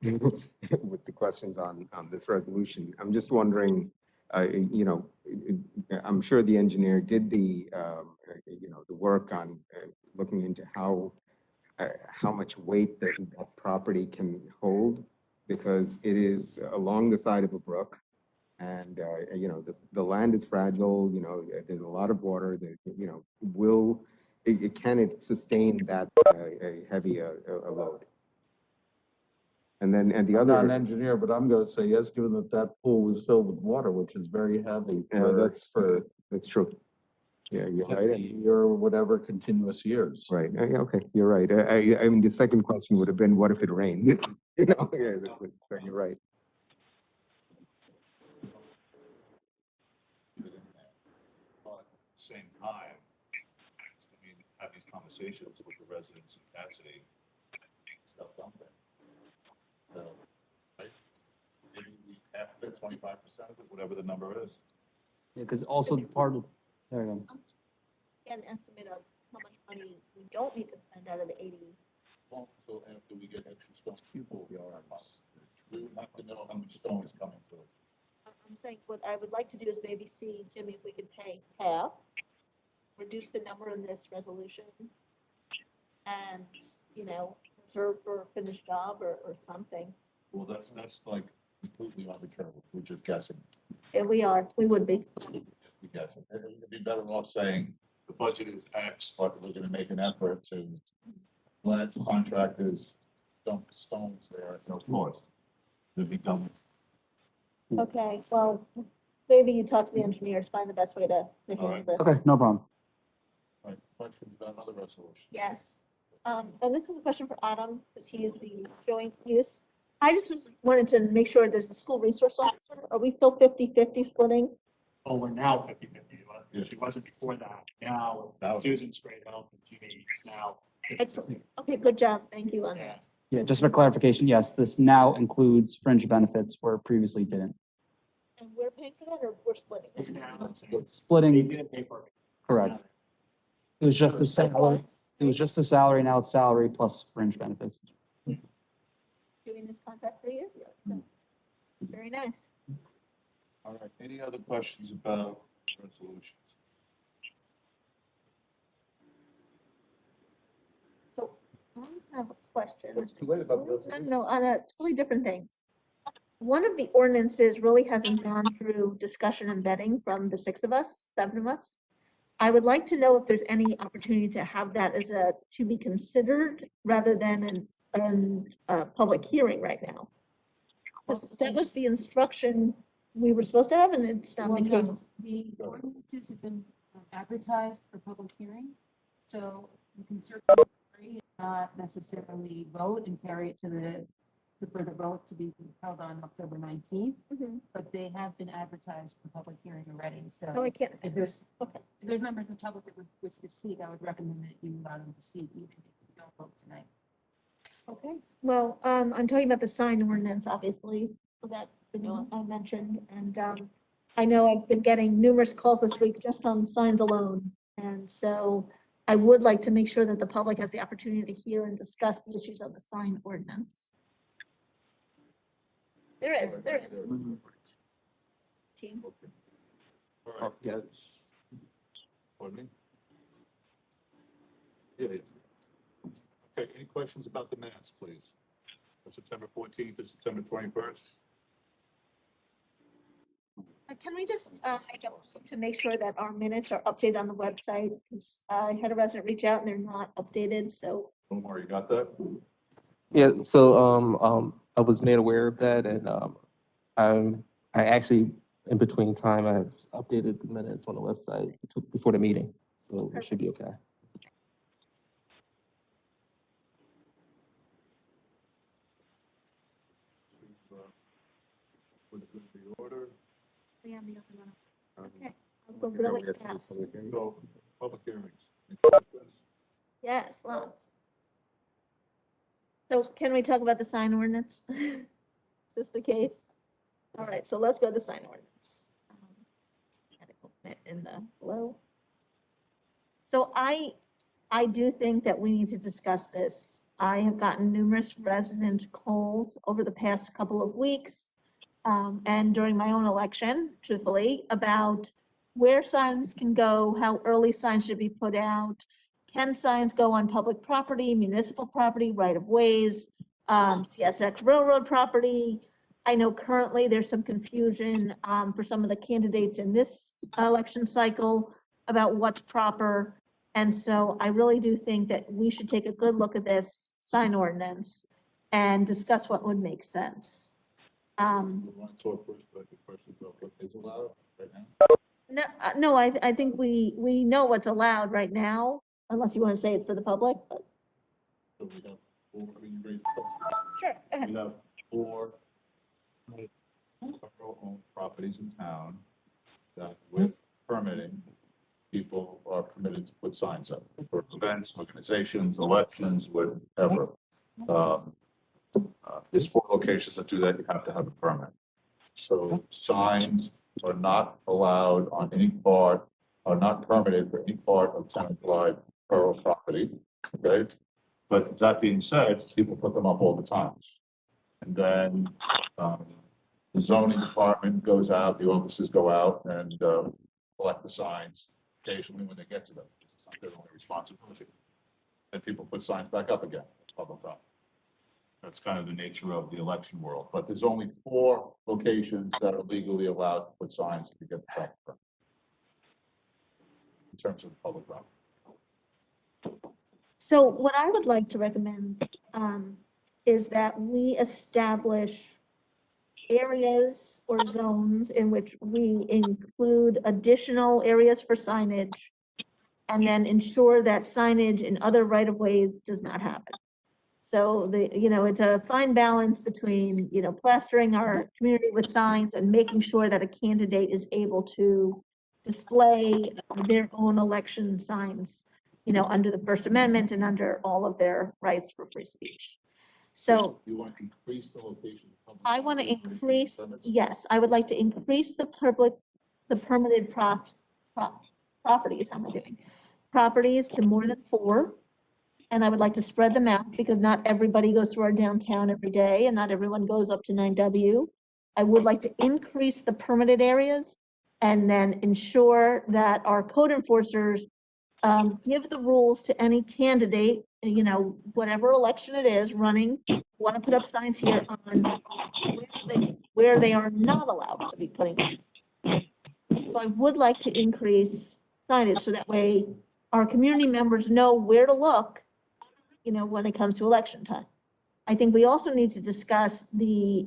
with the questions on this resolution, I'm just wondering, I'm sure the engineer did the work on looking into how much weight that property can hold, because it is along the side of a brook. And, the land is fragile, there's a lot of water that, can it sustain that a heavy a load? And then, and the I'm not an other, engineer, but I'm going to say yes, given that that pool was filled with water, which is very heavy that's true. Yeah, you're right. 50 or whatever continuous years. Right, okay, you're right. I mean, the second question would have been, what if it rains? You're right. same time, I mean, have these conversations with the residents in Cassidy, stuff done there. So, right, maybe we have 25% of it, whatever the number is. Yeah, because also part of, sorry, go on. Get an estimate of how much money we don't need to spend out of the 80. Well, so after we get extra stone, people will be all right. We would have to know how much stone is coming to us. I'm saying what I would like to do is maybe see, Jimmy, if we could pay half, reduce the number in this resolution, and, you know, reserve for a finished job or something. Well, that's like completely arbitrary. We're just guessing. And we would be. We guess it. It'd be better off saying the budget is X, but we're gonna make an effort to let contractors dump stones there at no cost. It'd be done. Okay, well, maybe you talk to the engineers, find the best way to handle right. this. Okay, no problem. Right, questions about another resolution? Yes. And this is a question for Adam, because he is the joint use. I just wanted to make sure there's the school resource officer. Are we still 50-50 splitting? Oh, we're now 50/50. Yeah. She wasn't before that. Now Now- Susan's grade help and Jimmy is now. 50/50. Excellent. Okay, good job. Thank you on that. Yeah, just for clarification, yes, this now includes fringe benefits where it previously didn't. And we're paying for that or we're splitting? It's now- They Splitting, didn't pay for it. correct. It was just the salary, it was just the salary, now it's salary plus fringe benefits. Doing this contract for years. So, very nice. All right, any other questions about resolutions? So I have a question. What's too late about the No, on a totally different thing. One of the ordinances really hasn't gone through discussion and vetting from the 6 of us, 7 of us. I would like to know if there's any opportunity to have that as a, to be considered rather than a public hearing right now. That was the instruction we were supposed to have, and it's not the case. The ordinances have been advertised for public hearing, so you can certainly agree, not necessarily vote and carry it to for the vote to be held on October 19th, but they have been advertised for public hearing already, So I can't, if there's members of the public that would wish to speak, I would recommend that you allow them to speak, even if you don't vote tonight. okay. Well, I'm talking about the sign ordinance, obviously, that, you know, I mentioned, and, I know I've been getting numerous calls this week just on signs alone. And so I would like to make sure that the public has the opportunity to hear and discuss the issues of the sign ordinance. There is. Team. All right, yes. Pardon me? It is. Okay, any questions about the minutes, please? For September 14th and September 21st? Can we just, make a to make sure that our minutes are updated on the website? Because I had a resident reach out and they're not updated, so. Omar, you got that? Yeah, so I was made aware of that, and I actually, in between time, I have updated the minutes on the website before the meeting, so it should be okay. Was it the order? Yeah, the other one. Okay. I'll go really fast. So, public hearings. Any questions? Yes, lots. So can we talk about the sign ordinance? Is this the case? All right, so let's go to the sign ordinance. Gotta open it in the flow. So I do think that we need to discuss this. I have gotten numerous resident calls over the past couple of weeks, and during my own election, truthfully, about where signs can go, how early signs should be put out. Can signs go on public property, municipal property, right of ways, CSX railroad property? I know currently there's some confusion, for some of the candidates in this election cycle about what's proper. And so I really do think that we should take a good look at this sign ordinance and discuss what would make sense. You want to talk first about the question about what is allowed right now? No, I think we know what's allowed right now, unless you want to say it for the public, but. So we have four, I mean, you raised questions. Sure, go ahead. We have four borough-owned properties in town that with permitting people are permitted to put signs up for events, organizations, elections, whatever. There's 4 locations that do that, you have to have a permit. So signs are not allowed on any part, are not permitted for any part of Tenafly borough property, okay? But that being said, people put them up all the time. And then, the zoning department goes out, the officers go out and, collect the signs occasionally when they get to them. It's not their only responsibility. And people put signs back up again, public property. That's kind of the nature of the election world, but there's only 4 locations that are legally allowed to put signs to get the traffic permit. In terms of the public property. So what I would like to recommend is that we establish areas or zones in which we include additional areas for signage and then ensure that signage in other right-of-ways does not happen. So it's a fine balance between, plastering our community with signs and making sure that a candidate is able to display their own election signs, under the First Amendment and under all of their rights for free speech. So You want to increase the location of public I want to property and increase, permits? yes, I would like to increase the permitted properties, how am I doing? Properties to more than 4. And I would like to spread them out because not everybody goes through our downtown every day and not everyone goes up to 9W. I would like to increase the permitted areas and then ensure that our code enforcers give the rules to any candidate, whatever election it is running, want to put up signs here on where they are not allowed to be putting them. So I would like to increase signage so that way our community members know where to look, when it comes to election time. I think we also need to discuss the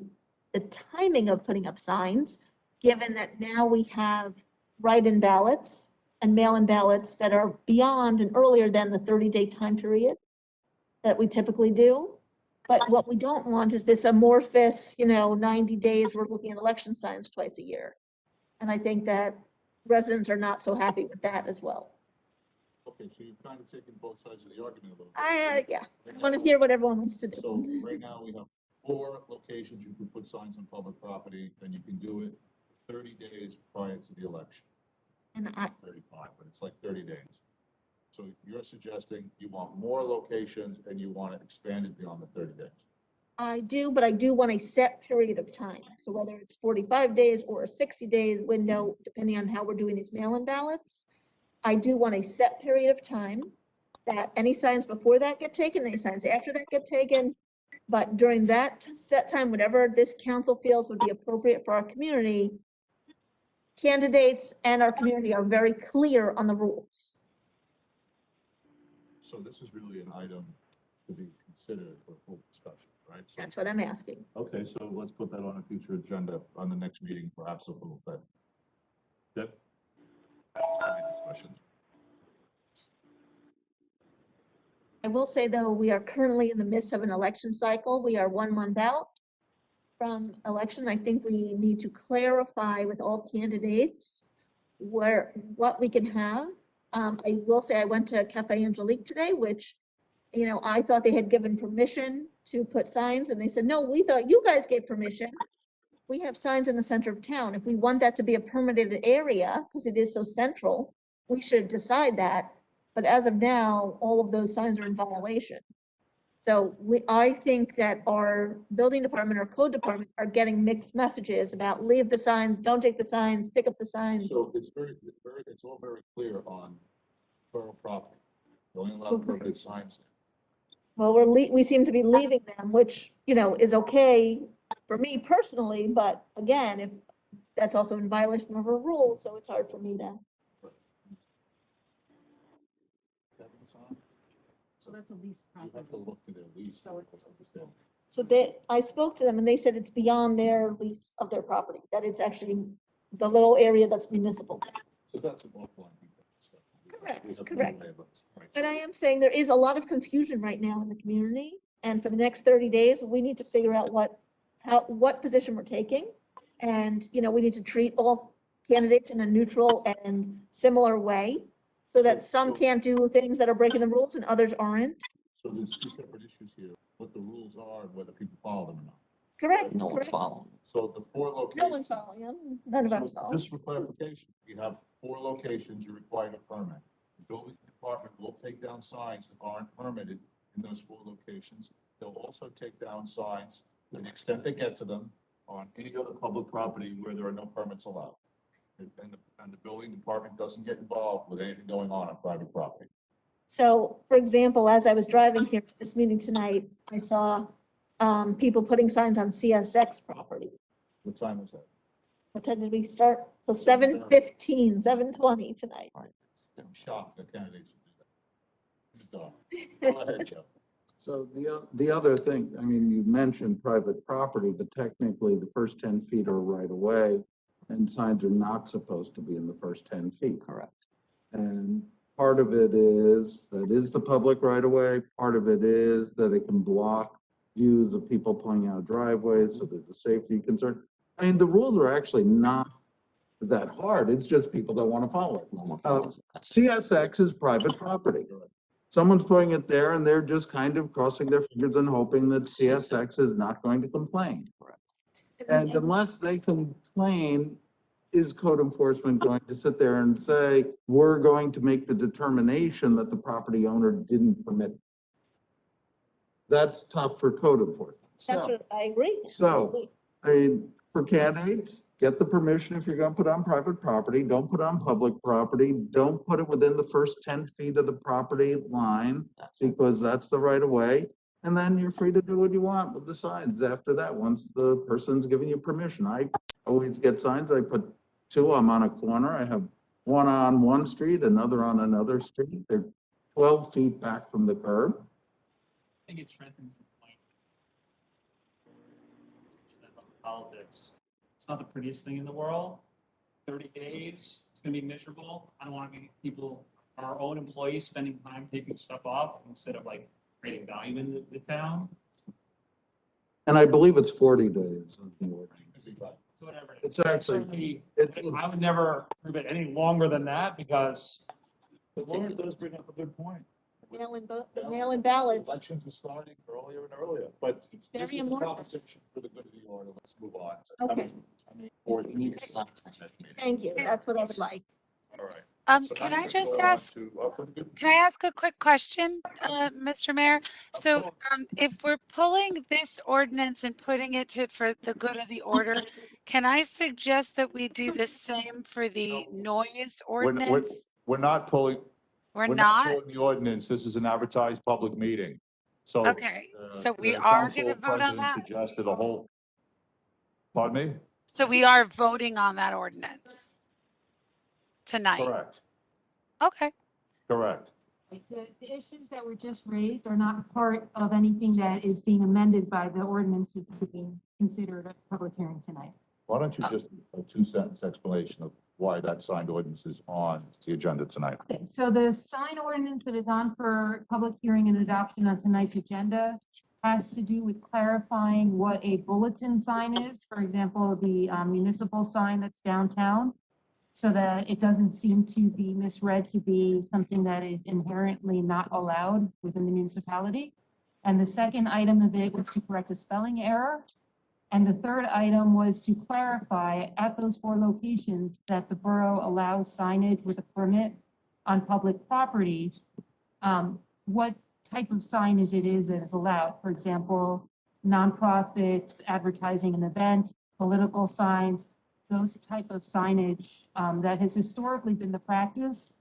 timing of putting up signs, given that now we have write-in ballots and mail-in ballots that are beyond and earlier than the 30-day time period that we typically do. But what we don't want is this amorphous, 90 days, we're looking at election signs twice a year. And I think that residents are not so happy with that as well. Okay, so you're kind of taking both sides of the argument a little bit. Yeah, I want to hear what everyone wants to do. So right now, we have 4 locations you can put signs on public property, and you can do it 30 days prior to the election. And 35, but it's like 30 days. So you're suggesting you want more locations and you want it expanded beyond the 30 days. I do, but I do want a set period of time. So whether it's 45 days or a 60 days window, depending on how we're doing these mail-in ballots, I do want a set period of time that any signs before that get taken, any signs after that get taken. But during that set time, whatever this council feels would be appropriate for our community, candidates and our community are very clear on the rules. So this is really an item to be considered for full discussion, right? So, That's what I'm asking. okay, so let's put that on a future agenda on the next meeting, perhaps a little bit. Yep. Any discussion? I will say, though, we are currently in the midst of an election cycle. We are 1 month out from election. I think we need to clarify with all candidates what we can have. I will say I went to Cafe Angelique today, which, I thought they had given permission to put signs, and they said, no, we thought you guys gave permission. We have signs in the center of town. If we want that to be a permitted area, because it is so central, we should decide that. But as of now, all of those signs are in violation. So I think that our building department or code department are getting mixed messages about leave the signs, don't take the signs, pick up the signs. So it's all very clear on borough property. The only allowed permitted signs. Well, we seem to be leaving them, which, is okay for me personally, but again, if that's also in violation of our rules, so it's hard for me to. So that's a lease You have to property. look to their lease. So it's- So I spoke to them and they said it's beyond their lease of their property, that it's actually the little area that's municipal. So that's an offline. Correct, We have no correct. way of it, right? But I am saying there is a lot of confusion right now in the community. And for the next 30 days, we need to figure out what position we're taking. And, we need to treat all candidates in a neutral and similar way. so that some can't do things that are breaking the rules and others aren't? So there's two separate issues here, what the rules are and whether people follow them or not. Correct, No one's correct. following. So the four locations. No one's following them. None of us So follow. just for clarification, you have four locations, you require a permit. The building department will take down signs that aren't permitted in those four locations. They'll also take down signs, to the extent they get to them, on any other public property where there are no permits allowed. And the building department doesn't get involved with anything going on private property. So, for example, as I was driving here to this meeting tonight, I saw people putting signs on CSX property. What time was that? What time did we start? So 7:15, 7:20 tonight. I'm shocked that candidates would do that. Go ahead, Joe. So the other thing, I mean, you mentioned private property, but technically the first 10 feet are right away, and signs are not supposed to be in the first 10 feet. Correct. And part of it is that is the public right away. Part of it is that it can block views of people pulling out driveways, so there's a safety concern. I mean, the rules are actually not that hard. It's just people don't want to follow it. No one follows it. That's- CSX is private property. Someone's putting it there and they're just kind of crossing their fingers and hoping that CSX is not going to complain. Correct. And unless they complain, is code enforcement going to sit there and say, we're going to make the determination that the property owner didn't permit it? That's tough for code enforcement. That's So, what I agree. So, I mean, for candidates, get the permission if you're gonna put on private property, don't put on public property, don't put it within the first 10 feet of the property line, because that's the right of way. And then you're free to do what you want with the signs after that, once the person's giving you permission. I always get signs, I put two, I'm on a corner, I have one on one street, another on another street. They're 12 feet back from the curb. I think it strengthens the point. Politics. It's not the prettiest thing in the world. 30 days, it's gonna be miserable. I don't want to be people, our own employees spending time taking stuff off instead of like creating value in the town. And I believe it's 40 days. So whatever. It's actually, Certainly, it's- I would never prove it any longer than that because But Lauren does bring up a good point. The mail-in ballots. Elections are starting earlier and earlier, but It's this very is a important. conversation for the good of the order. Let's move on. Okay. Or We need a sign. Thank you. That's what I would like. All right. Can I just ask, can I ask a quick question, Mr. Mayor? So, if we're pulling this ordinance and putting it for the good of the order, can I suggest that we do the same for the noise ordinance? We're not pulling. We're not? Pulling the ordinance. This is an advertised public meeting. So. Okay, so we the are council gonna vote on president that? Suggested a whole. Pardon me? So we are voting on that ordinance tonight? Correct, Okay. correct. The issues that were just raised are not part of anything that is being amended by the ordinance that's being considered a public hearing tonight. Why don't you just a two-sentence explanation of why that signed ordinance is on the agenda tonight? Okay, so the sign ordinance that is on for public hearing and adoption on tonight's agenda has to do with clarifying what a bulletin sign is. For example, the municipal sign that's downtown, so that it doesn't seem to be misread to be something that is inherently not allowed within the municipality. And the second item of it was to correct a spelling error. And the third item was to clarify at those four locations that the borough allows signage with a permit on public property, what type of signage it is that is allowed. For example, nonprofits, advertising an event, political signs, those type of signage that has historically been the practice.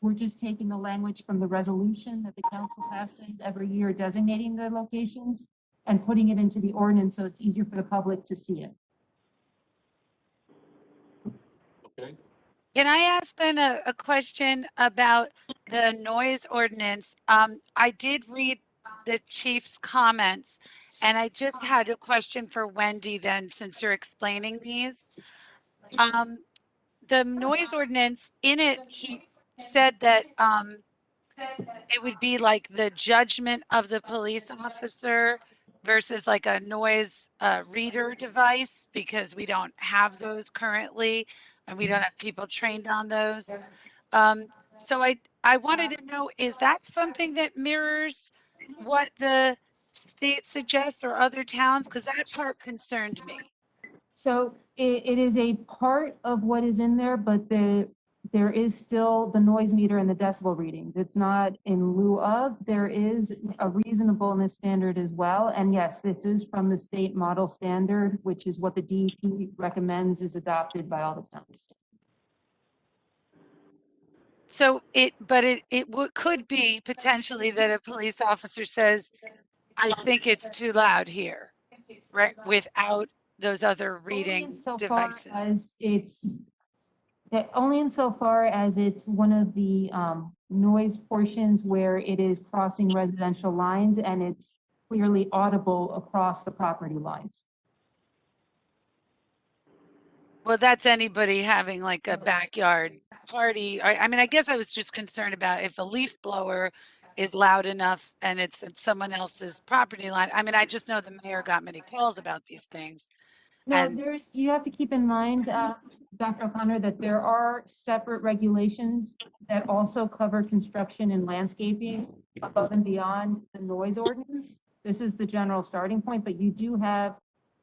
We're just taking the language from the resolution that the council passes every year designating the locations and putting it into the ordinance so it's easier for the public to see it. Okay. Can I ask then a question about the noise ordinance? I did read the chief's comments, and I just had a question for Wendy then, since you're explaining these. The noise ordinance, in it, he said that it would be like the judgment of the police officer versus like a noise reader device, because we don't have those currently and we don't have people trained on those. So I wanted to know, is that something that mirrors what the state suggests or other towns? Because that part concerned me. So it is a part of what is in there, but there is still the noise meter and the decibel readings. It's not in lieu of, there is a reasonableness standard as well. And yes, this is from the state model standard, which is what the DEP recommends is adopted by all the towns. So could be potentially that a police officer says, I think it's too loud here, right? Without those other reading devices. Only insofar as it's one of the noise portions where it is crossing residential lines and it's clearly audible across the property lines. Well, that's anybody having like a backyard party. I mean, I guess I was just concerned about if a leaf blower is loud enough and it's at someone else's property line. I mean, I just know the mayor got many calls about these things. No, And you have to keep in mind, Dr. O'Connor, that there are separate regulations that also cover construction and landscaping above and beyond the noise ordinance. This is the general starting point, but you do have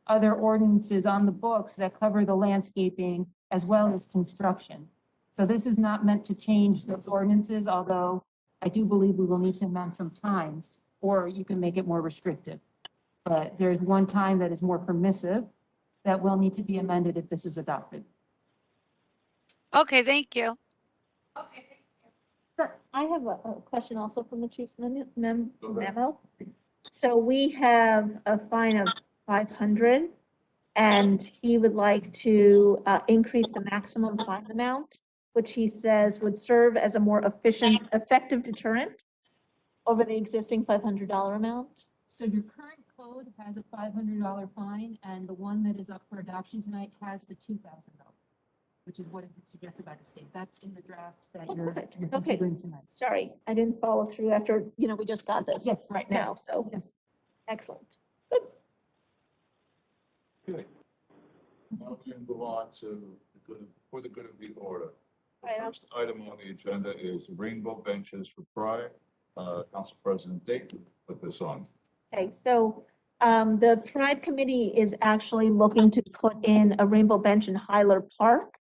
other ordinances on the books that cover the landscaping as well as construction. So this is not meant to change those ordinances, although I do believe we will need to amend some times, or you can make it more restrictive. But there's one time that is more permissive that will need to be amended if this is adopted. okay, thank you. Sure. I have a question also from the chief's memo. So we have a fine of 500 and he would like to increase the maximum fine amount, which he says would serve as a more effective deterrent over the existing $500 amount. So your current code has a $500 fine, and the one that is up for adoption tonight has the $2,000, which is what is suggested by the state. That's in the draft that you're considering tonight. Sorry, I didn't follow through after, we just got this Yes, right now, so Yes. excellent. Okay. Now we can move on to for the good of the order. The Right. first item on the agenda is rainbow benches for Pride. Council President Dayton put this on. Okay, so the Pride Committee is actually looking to put in a rainbow bench in Hyler Park.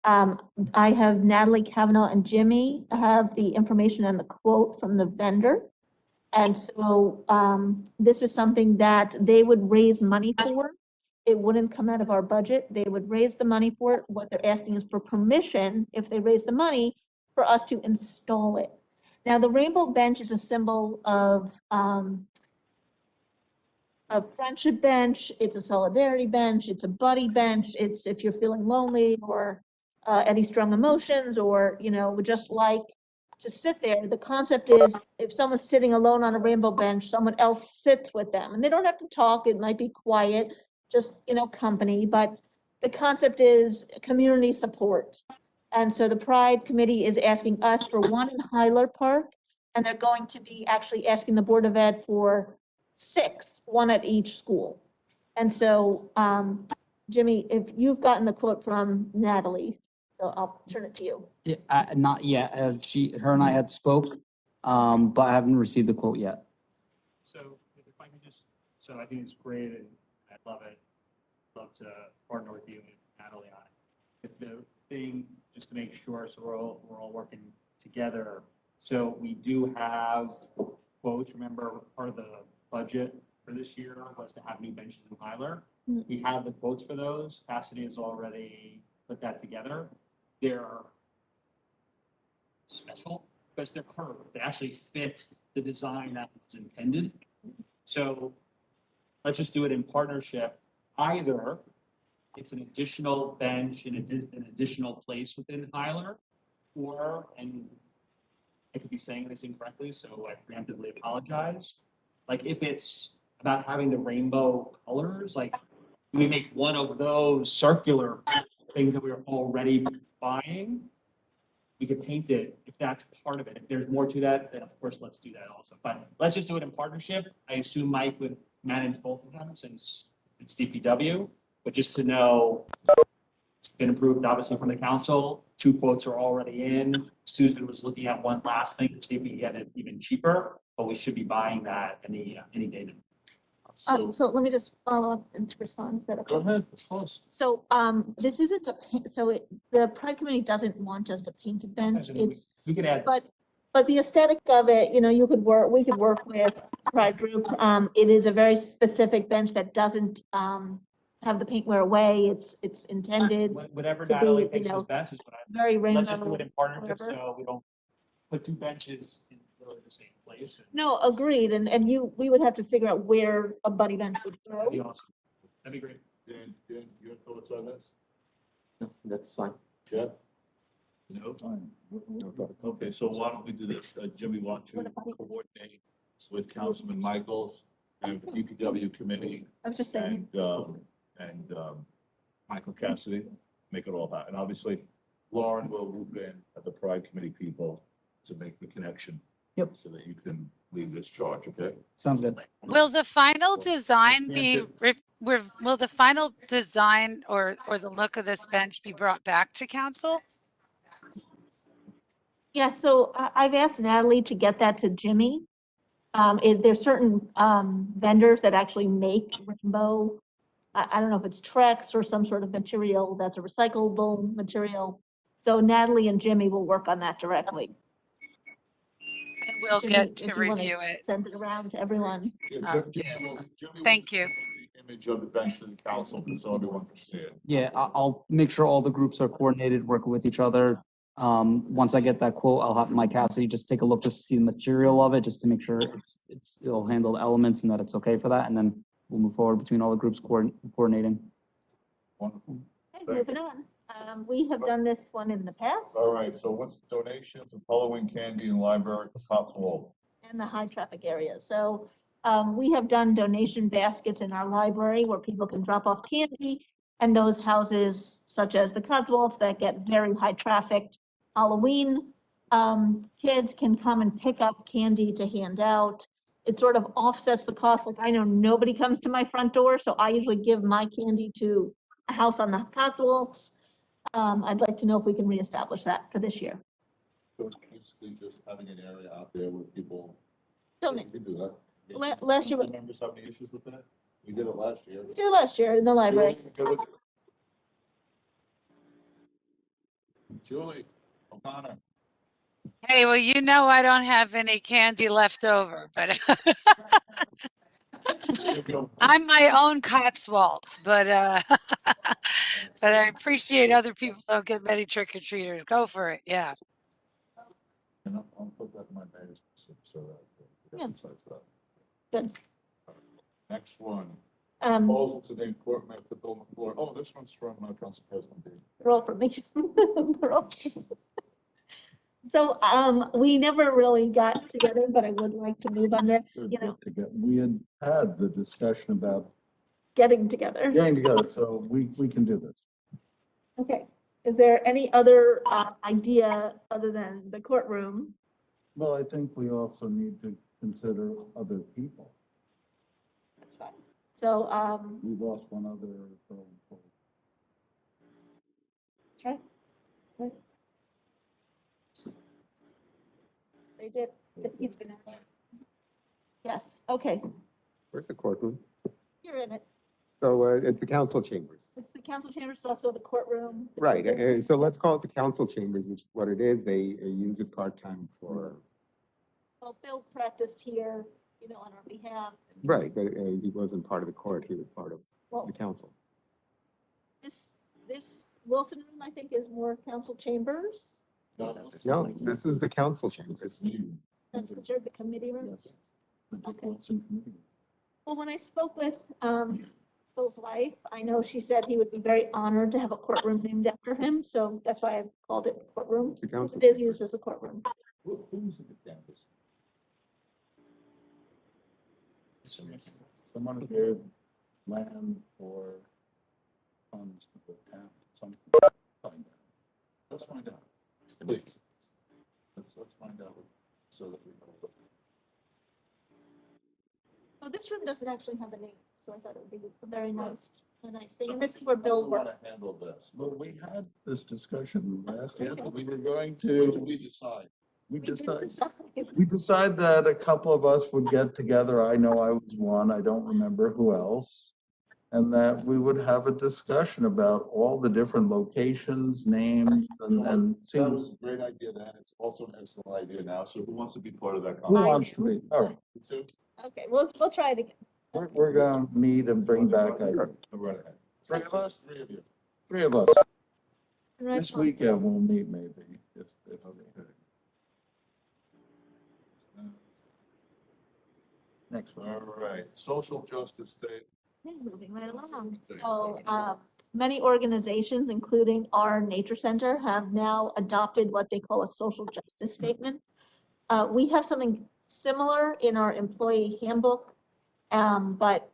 I have Natalie Kavanaugh and Jimmy have the information and the quote from the vendor. And so this is something that they would raise money for. It wouldn't come out of our budget. They would raise the money for it. What they're asking is for permission, if they raise the money, for us to install it. Now, the rainbow bench is a symbol of a friendship bench, it's a solidarity bench, it's a buddy bench, it's if you're feeling lonely or any strong emotions or, would just like to sit there. The concept is if someone's sitting alone on a rainbow bench, someone else sits with them and they don't have to talk. It might be quiet, just, company, but the concept is community support. And so the Pride Committee is asking us for one in Hyler Park, and they're going to be actually asking the Board of Ed for 6, one at each school. And so, Jimmy, if you've gotten the quote from Natalie, so I'll turn it to you. Yeah, not yet. Her and I had spoke, but I haven't received the quote yet. So if I can just, so I think it's great and I love it. Love to partner with you and Natalie on it. If the thing, just to make sure, so we're all working together. So we do have quotes. Remember, part of the budget for this year was to have new benches in Hyler. We have the quotes for those. Cassidy has already put that together. They're special because they're curved. They actually fit the design that was intended. So let's just do it in partnership. Either it's an additional bench in an additional place within Hyler, or, and I could be saying this incorrectly, so I preemptively apologize. Like if it's about having the rainbow colors, like we make one of those circular things that we are already buying, we could paint it if that's part of it. If there's more to that, then of course, let's do that also. But let's just do it in partnership. I assume Mike would manage both of them since it's DPW, but just to know, it's been approved obviously from the council 2 quotes are already in. Susan was looking at one last thing to see if we can get it even cheaper, but we should be buying that any day now. So let me just follow up and to respond to that. Go Okay. ahead, it's close. So, this isn't the Pride Committee doesn't want just a painted bench. It's, We could add. but the aesthetic of it, you could we could work with Pride Group. It is a very specific bench that doesn't, have the paint wear away. It's intended Whatever to be, Natalie thinks is best is what I. very Let's just do rainbow. it in partnership, whatever. so we don't put 2 benches in really the same place. No, agreed. And we would have to figure out where a buddy bench would That'd be go. awesome. That'd be great. Dan, your thoughts on this? No, that's fine. Jeff? No? Okay, so why don't we do this? Jimmy, why don't you coordinate with Councilman Michaels and the DPW committee I was just saying. and Michael Cassidy, make it all happen. And obviously, Lauren will loop in at the Pride Committee people to make the connection. Yep. So that you can lead this charge, okay? Sounds good. Will the final design be, will the final design or the look of this bench be brought back to council? Yeah, so I've asked Natalie to get that to Jimmy. There's certain vendors that actually make rainbow. I don't know if it's Trex or some sort of material that's a recyclable material. So Natalie and Jimmy will work on that directly. And we'll Jimmy, get to if you wanna review it. Send it around to everyone. Jimmy will Thank you. send the Image of the bench to the council so everyone can see it. Yeah, I'll make sure all the groups are coordinated, working with each other. Once I get that quote, I'll have Mike Cassidy just take a look, just to see the material of it, just to make sure it'll handle the elements and that it's okay for that. And then we'll move forward between all the groups coordinating. Wonderful. Okay, moving on. We have done this one in the past All right, so what's donations of Halloween candy in library for Cotswold? and the high traffic areas. So we have done donation baskets in our library where people can drop off candy. And those houses, such as the Cotswolds that get very high trafficked Halloween, kids can come and pick up candy to hand out. It sort of offsets the cost. Like, I know nobody comes to my front door, so I usually give my candy to a house on the Cotswolds. I'd like to know if we can reestablish that for this year. So it's basically just having an area out there where people. Donate. We do that. Last year, Council members have any issues with that? We did it last year. we did last year in the library. Julie O'Connor. Hey, well, I don't have any candy left over, but I'm my own Cotswolds, but but I appreciate other people don't get many trick-or-treaters. Go for it, yeah. And I'll put that in my notes, so that. Yeah. besides that. Good. Next one, Um, proposal to name court member for Bill McClure. Oh, this one's from Council President Dean. they're all for me. They're all- So, we never really got together, but I would like to move on this, We had the discussion about getting together. getting together, so we can do this. Okay. Is there any other idea other than the courtroom? Well, I think we also need to consider other people. That's fine. So, We lost one other. okay. Okay. They did, he's been in there. Yes, okay, Where's the courtroom? you're in it. So it's the council chambers. It's the council chambers, also the courtroom. Right, so let's call it the council chambers, which is what it is. They use it part-time for, Well, Bill practiced here, on our behalf. right, but he wasn't part of the court, he was part of Well, the council. this Wilson room, I think, is more council chambers. No, this is the council chambers. That's considered the committee room. Okay. Okay. Well, when I spoke with Bill's wife, I know she said he would be very honored to have a courtroom named after him, so that's why I called it courtroom. It's the council. It is used as a courtroom. Who's in the campus? Someone who gave land or funds to the town, something. Let's find out. Please. Let's find out so that we know. Oh, this room doesn't actually have a name, so so I thought it would be a nice thing. And this is where Bill Want worked. to handle this? Well, we had this discussion last year, Okay. but we were going What did to, we decide? we We did decided, decide. we decided that a couple of us would get together. I know I was one, I don't remember who else. And that we would have a discussion about all the different locations, names, and see That who was a great idea then. It's also an excellent idea now. So who wants to be part of that? I wants do. to be. All right, You too? Okay, we'll try it again. we're gonna meet and bring back Go a, right ahead. three of us, Three of you. three of us. Right. This weekend we'll meet maybe, if. Okay. Next one. All right, social justice state. Okay, moving right along. So, many organizations, including our nature center, have now adopted what they call a social justice statement. We have something similar in our employee handbook, but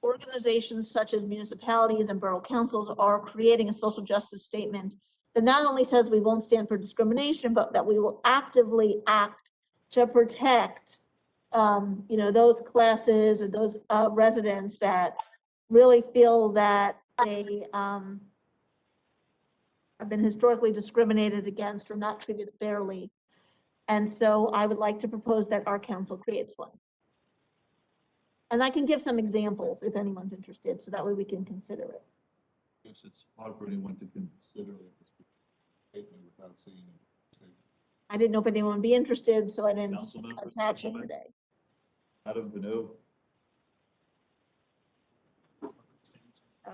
organizations such as municipalities and borough councils are creating a social justice statement that not only says we won't stand for discrimination, but that we will actively act to protect those classes and those residents that really feel that they have been historically discriminated against or not treated fairly. And so I would like to propose that our council creates one. And I can give some examples if anyone's interested, so that way we can consider it. Guess it's hard for anyone to consider a statement without seeing it. I didn't know if anyone would be interested, so I didn't Councilman, attach it today. Adam Vanu,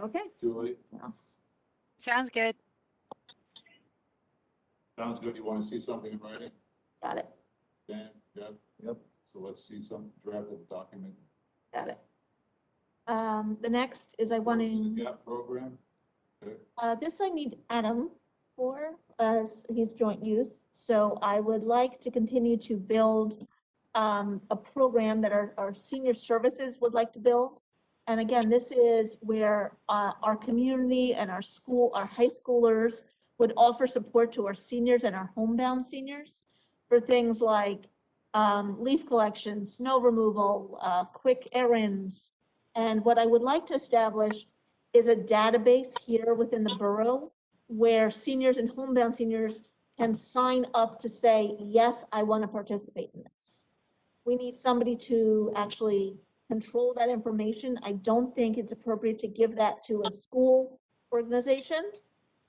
Okay. Julie, Yes. Sounds good. sounds good. You want to see something in writing? Got it, Dan, Deb? Yep. So let's see some draft of the document. got it. The next is I want Close the to, Gap program. Okay. this I need Adam for, as he's joint use. So I would like to continue to build a program that our senior services would like to build. And again, this is where our community and our school, our high schoolers would offer support to our seniors and our homebound seniors for things like leaf collection, snow removal, quick errands. And what I would like to establish is a database here within the borough where seniors and homebound seniors can sign up to say, yes, I want to participate in this. We need somebody to actually control that information. I don't think it's appropriate to give that to a school organization.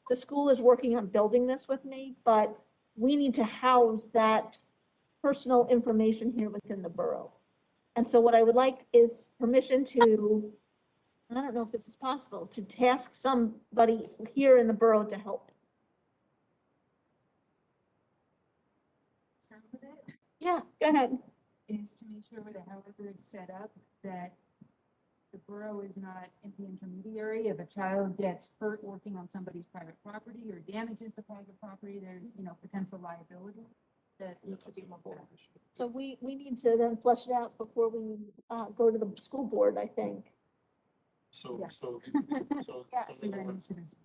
The school is working on building this with me, but we need to house that personal information here within the borough. And so what I would like is permission to, I don't know if this is possible, to task somebody here in the borough to help. Some of it Yeah, go ahead. is to make sure that however it's set up, that the borough is not the intermediary. If a child gets hurt working on somebody's private property or damages the private property, there's, potential liability that needs to be looked at. So we need to then flesh it out before we go to the school board, I think. So, Yes. so, Yeah, so and then citizens.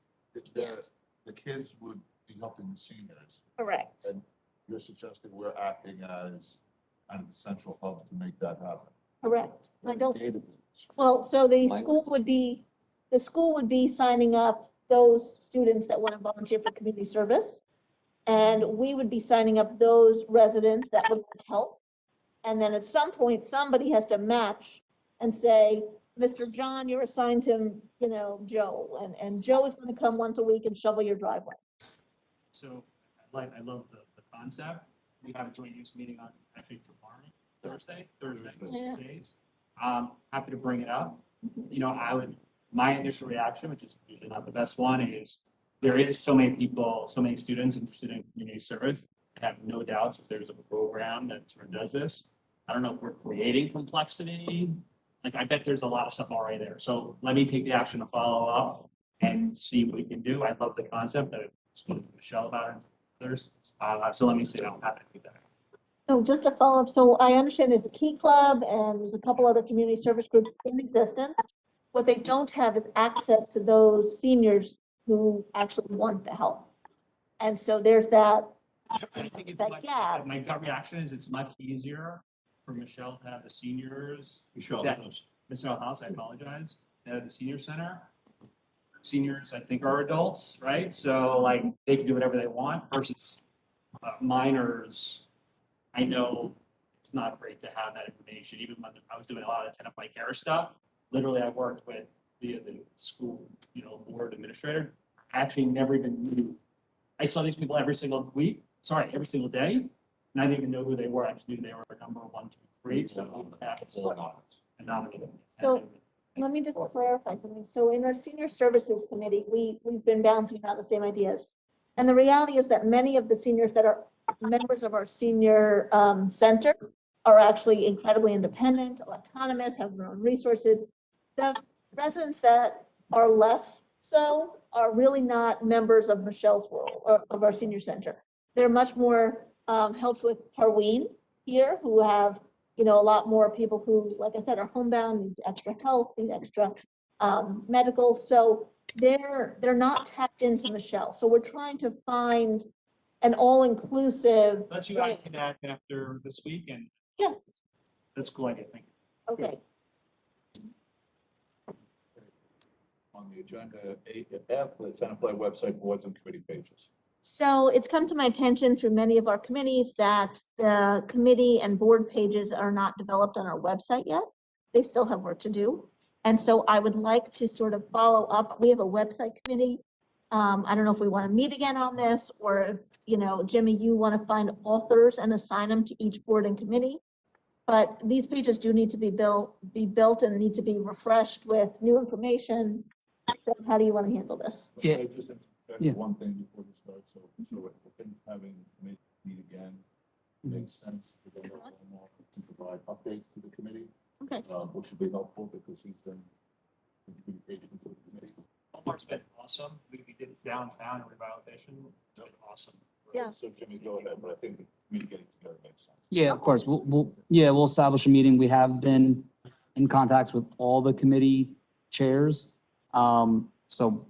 the kids would be helping the seniors. Correct. And you're suggesting we're acting as an essential hub to make that happen. Correct. I don't, well, so the Mine school was- would be signing up those students that want to volunteer for community service. And we would be signing up those residents that would help. And then at some point, somebody has to match and say, Mr. John, you're assigned to, Joe, and Joe is going to come once a week and shovel your driveway. So I love the concept. We have a joint use meeting on, actually tomorrow, Thursday, Yeah. 2 days. Happy to bring it up. My initial reaction, which is usually not the best one, is there is so many people, so many students interested in community service. I have no doubts if there's a program that sort of does this. I don't know if we're creating complexity. Like, I bet there's a lot of stuff already there. So let me take the action to follow up and see what we can do. I love the concept that I spoke to Michelle about it. So let me see, I'm happy to do that. So just to follow up, so I understand there's the Key Club and there's a couple other community service groups in existence. What they don't have is access to those seniors who actually want the help. And so there's that, I think it's that much, gap. my gut reaction is it's much easier for Michelle to have the seniors Michelle that- knows. Ms. House, I apologize, at the senior center. Seniors, I think, are adults, right? So like, they can do whatever they want versus minors. I know it's not great to have that information, even when I was doing a lot of Tenafly care stuff. Literally, I worked with the school, board administrator. I actually never even knew. I saw these people every single day, and I didn't even know who they were. I just knew they were number 1, 2, 3. So it's anonymous. So let me just clarify something. So in our senior services committee, we've been bouncing around the same ideas. And the reality is that many of the seniors that are members of our senior center are actually incredibly independent, autonomous, have their own resources. The residents that are less so are really not members of Michelle's world or of our senior center. They're much more helped with Parween here, who have a lot more people who, like I said, are homebound, need extra help, need extra medical. So they're not tapped into Michelle. So we're trying to find an all-inclusive. Let's you guys connect after this week, and Yeah. That's a cool idea. Thank you. Okay. On the agenda, F, the Tenafly website boards and committee pages. So it's come to my attention through many of our committees that the committee and board pages are not developed on our website yet. They still have work to do. And so I would like to sort of follow up. We have a website committee. I don't know if we want to meet again on this, or, Jimmy, you want to find authors and assign them to each board and committee. But these pages do need to be built and need to be refreshed with new information. So how do you want to handle this? Yeah. I just interject Yeah. one thing before we start. So I think having committee meet again makes sense to get a little more to provide updates to the committee. Okay. Which should be helpful because he's been in communication with the committee. Omar's been awesome. We did it downtown revitalization. It's been awesome. Yeah. So Jimmy, go ahead, but I think the communicating together makes sense. Yeah, of course. We'll establish a meeting. We have been in contacts with all the committee chairs. So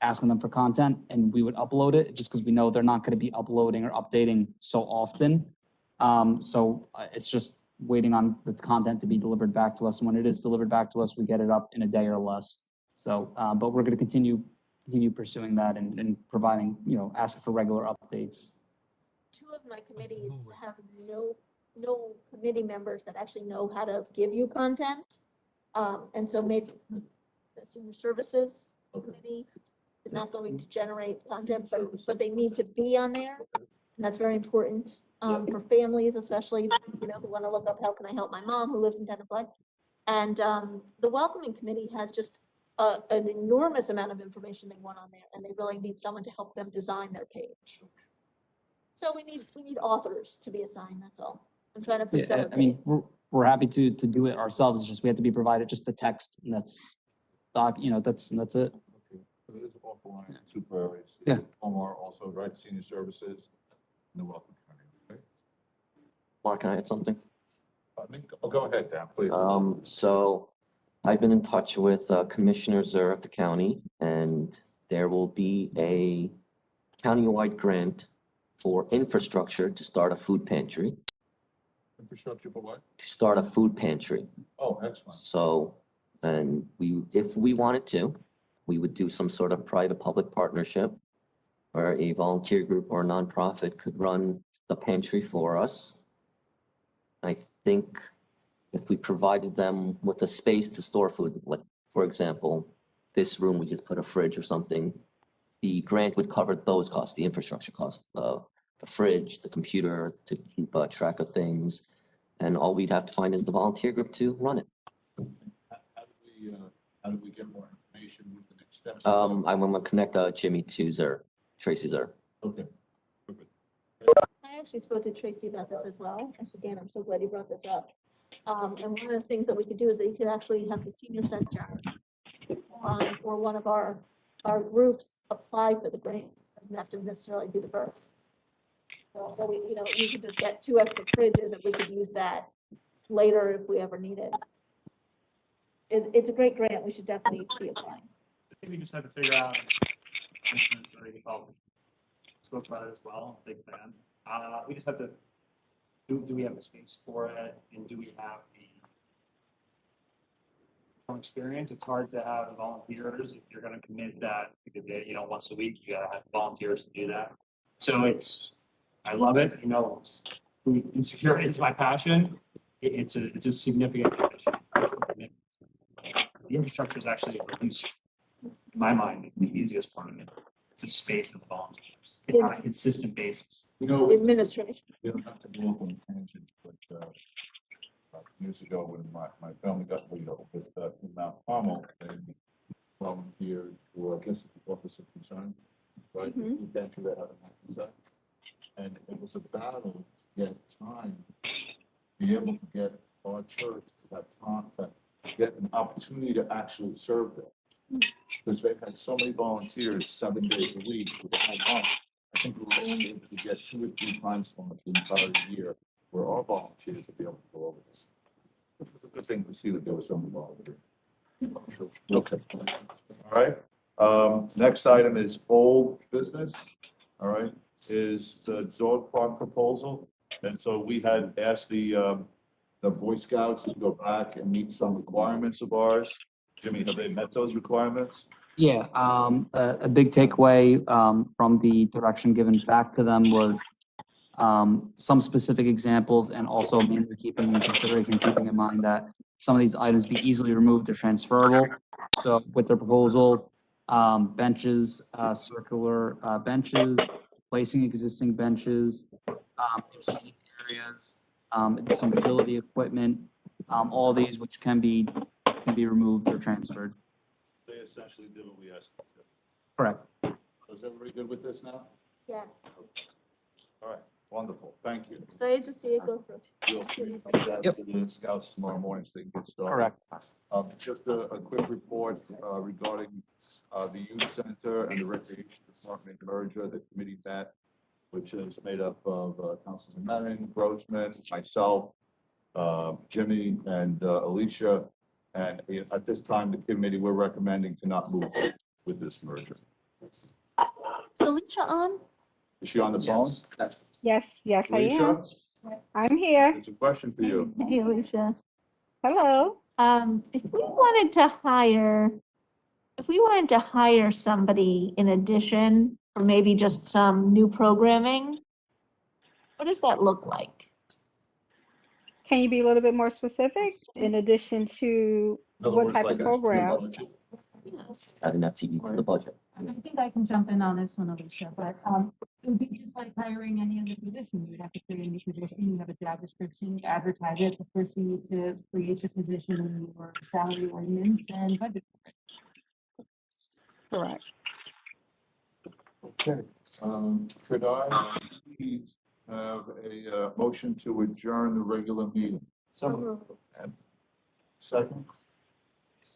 asking them for content, and we would upload it just because we know they're not going to be uploading or updating so often. So it's just waiting on the content to be delivered back to us. And when it is delivered back to us, we get it up in a day or less. So, but we're going to continue pursuing that and providing, asking for regular updates. 2 of my committees have no committee members that actually know how to give you content. And so maybe the senior services committee is not going to generate content, but they need to be on there. And that's very important for families, especially, who want to look up, how can I help my mom who lives in Tenafly? And the welcoming committee has just an enormous amount of information they want on there, and they really need someone to help them design their page. So we need authors to be assigned, that's all. I'm trying to Yeah, facilitate. I mean, we're happy to do it ourselves. It's just we have to be provided just the text, and that's that's it. Okay. So it is offline, super areas. Yeah. Omar also, right, senior services, and the welcome committee, okay? Mark, can I add something? Go ahead, Dan, please. So I've been in touch with Commissioner Zur of the county, and there will be a countywide grant for infrastructure to start a food pantry, Infrastructure for what? to start a food pantry. Oh, excellent. So, and if we wanted to, we would do some sort of private-public partnership where a volunteer group or a nonprofit could run the pantry for us. I think if we provided them with a space to store food, like, for example, this room, we just put a fridge or something, the grant would cover those costs, the infrastructure costs, the fridge, the computer to keep track of things. And all we'd have to find is the volunteer group to run it. How do we get more information with the next steps? I'm gonna connect Jimmy to Zur, Tracy Zur. Okay. Perfect. I actually spoke to Tracy about this as well. And so Dan, I'm so glad you brought this up. And one of the things that we could do is that you could actually have the senior center or one of our groups apply for the grant. Doesn't have to necessarily be the first. So we, you could just get 2 extra fridges and we could use that later if we ever need it. It's a great grant. We should definitely be applying. I think we just have to figure out. Commissioners already spoke about it as well. Big fan. We just have to. Do we have a space for it, and do we have From experience, it's hard to have volunteers if you're gonna commit that, once a week, you gotta have volunteers to do that. So I love it, insecurity is my passion. It's a significant commitment. The infrastructure is actually reduced, in my mind, the easiest part of it. It's a space for the volunteers on a consistent basis. Administration. Not to go off on a tangent, but, years ago when my family got laid off with, in Mount Carmel, and volunteered for, I guess, the Office of Concern, right? Mhm. We ventured that out of my concern. And it was a battle to get time, be able to get our church to have time, to get an opportunity to actually serve them. Because they've had so many volunteers 7 days a week, with a whole month. I think we were able to get 2 or 3 times on the entire year where our volunteers would be able to go over this. Which was a good thing to see that there was some volunteer. Okay. All right. Next item is old business. All right, is the dog park proposal. And so we had asked the Boy Scouts to go back and meet some requirements of ours. Jimmy, have they met those requirements? Yeah, a big takeaway from the direction given back to them was some specific examples and also mainly keeping in consideration, keeping in mind that some of these items be easily removed or transferable. So with the proposal, benches, circular benches, placing existing benches, new seating areas, some utility equipment, all these which can be removed or transferred. They essentially did what we asked them to. Correct. Is everybody good with this now? Yes. All right, wonderful, thank you. Excited to see it go through. We'll communicate that to the scouts tomorrow morning so they can get started. Correct. Just a quick report regarding the youth center and the recreation department merger. The committee met, which is made up of Councilman Manning, Grossman, myself, Jimmy, and Alicia. And at this time, the committee, we're recommending to not move with this merger. Is Alicia on? Is she on the phone? Yes, I am. Alicia, I'm here. it's a question for you. Hey, Alicia. Hello. If we wanted to hire somebody in addition, or maybe just some new programming, what does that look like? Can you be a little bit more specific in addition to In other what words, type like of a program? budget. Add an FTE for the budget. I think I can jump in on this one, Alicia, but it would be just like hiring any other position. You would have to create a new position, you have a job description, advertise it. But first you need to create the position in your salary ordinance and budget. Correct. Okay, could I please have a motion to adjourn the regular meeting? Second?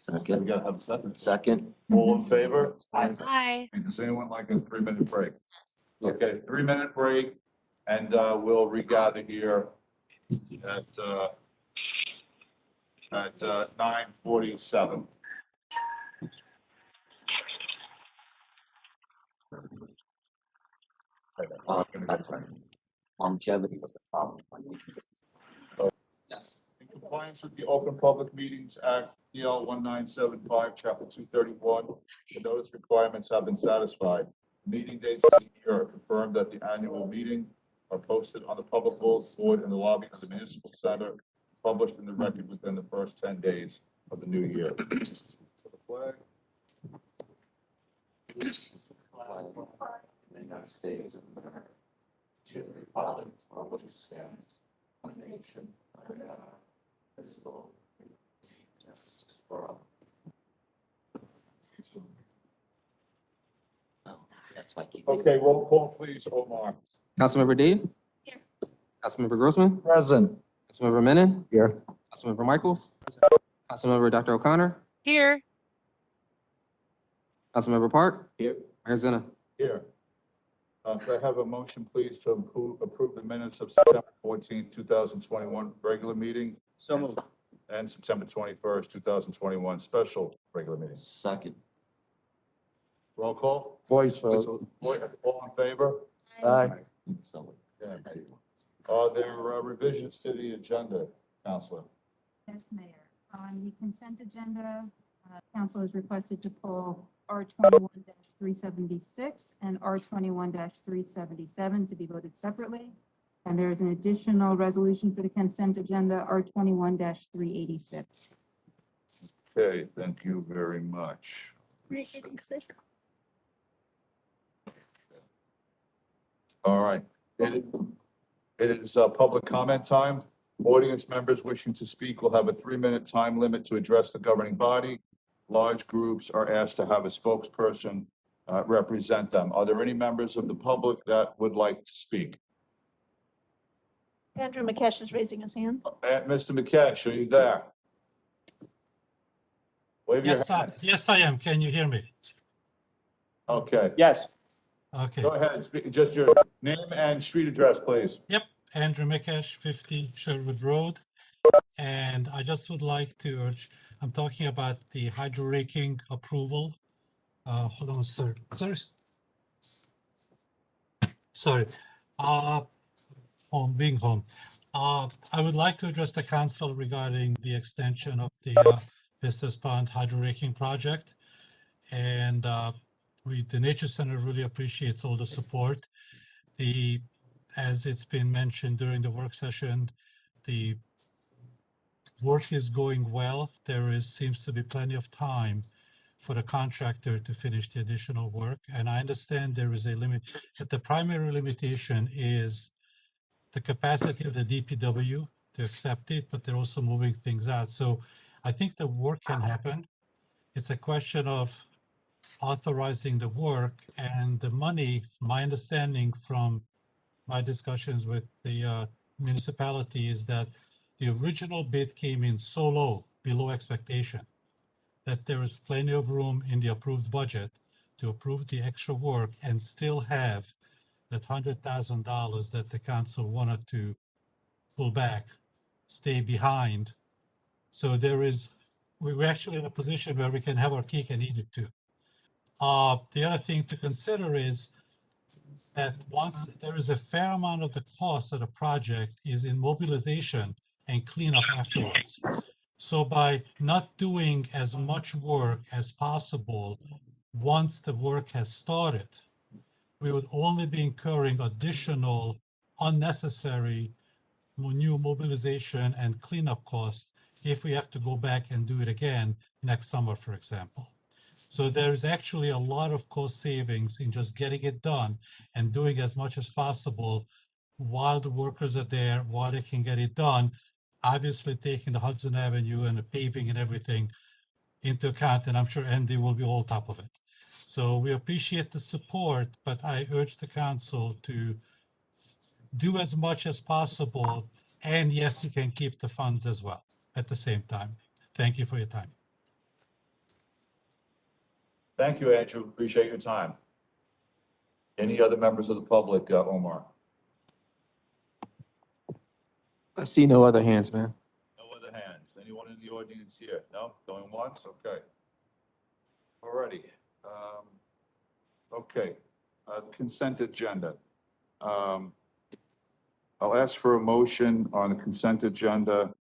We Second. gotta have a second. Second. All in favor? Hi. Does anyone like a 3-minute break? Okay, 3-minute break, and we'll regather here at 9:47. Longevity was the problem. Yes. In compliance with the Open Public Meetings Act, PL 1975, Chapter 231, the notice requirements have been satisfied. Meeting dates of the year are confirmed at the annual meeting are posted on the public bulletin board in the lobby of the municipal center, published in the record within the first 10 days of the new year. To the flag. United States of America, to the republic for which it stands, one nation, under God, indivisible, with justice for all. Oh, that's why. Okay, roll call, please, Omar. Councilmember Dean? Here. Councilmember Grossman? Present. Councilmember Menon? Here. Councilmember Michaels? Councilmember Dr. O'Connor? Here. Councilmember Park? Here. Mayor Zinna? Here. Could I have a motion, please, to approve the minutes of September 14th, 2021 regular meeting? So moved. And September 21st, 2021 special regular meeting. Second. Roll call? Voice vote. All in favor? Aye. So. Are there revisions to the agenda, Counselor? Yes, Mayor. On the consent agenda, council is requested to pull R21-376 and R21-377 to be voted separately. And there is an additional resolution for the consent agenda, R21-386. Okay, thank you very much. All right. It is public comment time. Audience members wishing to speak will have a 3-minute time limit to address the governing body. Large groups are asked to have a spokesperson represent them. Are there any members of the public that would like to speak? Andrew McKesh is raising his hand. Mr. McKesh, are you there? Wave your hand. Yes, I am. Can you hear me? Okay, Yes. Okay. go ahead. Speak, just your name and street address, please. Yep, Andrew McKesh, 50 Sherwood Road. And I just would like to urge, I'm talking about the hydro raking approval. Hold on, sir. Sorry. Being home. I would like to address the council regarding the extension of the Vistas Pond hydro raking project. And the Nature Center really appreciates all the support. As it's been mentioned during the work session, the work is going well. Seems to be plenty of time for the contractor to finish the additional work. And I understand there is a limit, that the primary limitation is the capacity of the DPW to accept it, but they're also moving things out. So I think the work can happen. It's a question of authorizing the work and the money. My understanding from my discussions with the municipality is that the original bid came in so low, below expectation, that there is plenty of room in the approved budget to approve the extra work and still have that $100,000 that the council wanted to pull back, stay behind. So we're actually in a position where we can have our cake and eat it too. The other thing to consider is that once there is a fair amount of the cost of the project is in mobilization and cleanup afterwards. So by not doing as much work as possible, once the work has started, we would only be incurring additional unnecessary new mobilization and cleanup costs if we have to go back and do it again next summer, for example. So there's actually a lot of cost savings in just getting it done and doing as much as possible while the workers are there, while they can get it done. Obviously taking the Hudson Avenue and the paving and everything into account, and I'm sure Andy will be all top of it. So we appreciate the support, but I urge the council to do as much as possible. And yes, you can keep the funds as well at the same time. Thank you for your time. Thank you, Andrew. Appreciate your time. Any other members of the public, Omar? I see no other hands, man. No other hands. Anyone in the audience here? No? Going once? Okay. Alrighty. Okay. Consent agenda. I'll ask for a motion on the consent agenda.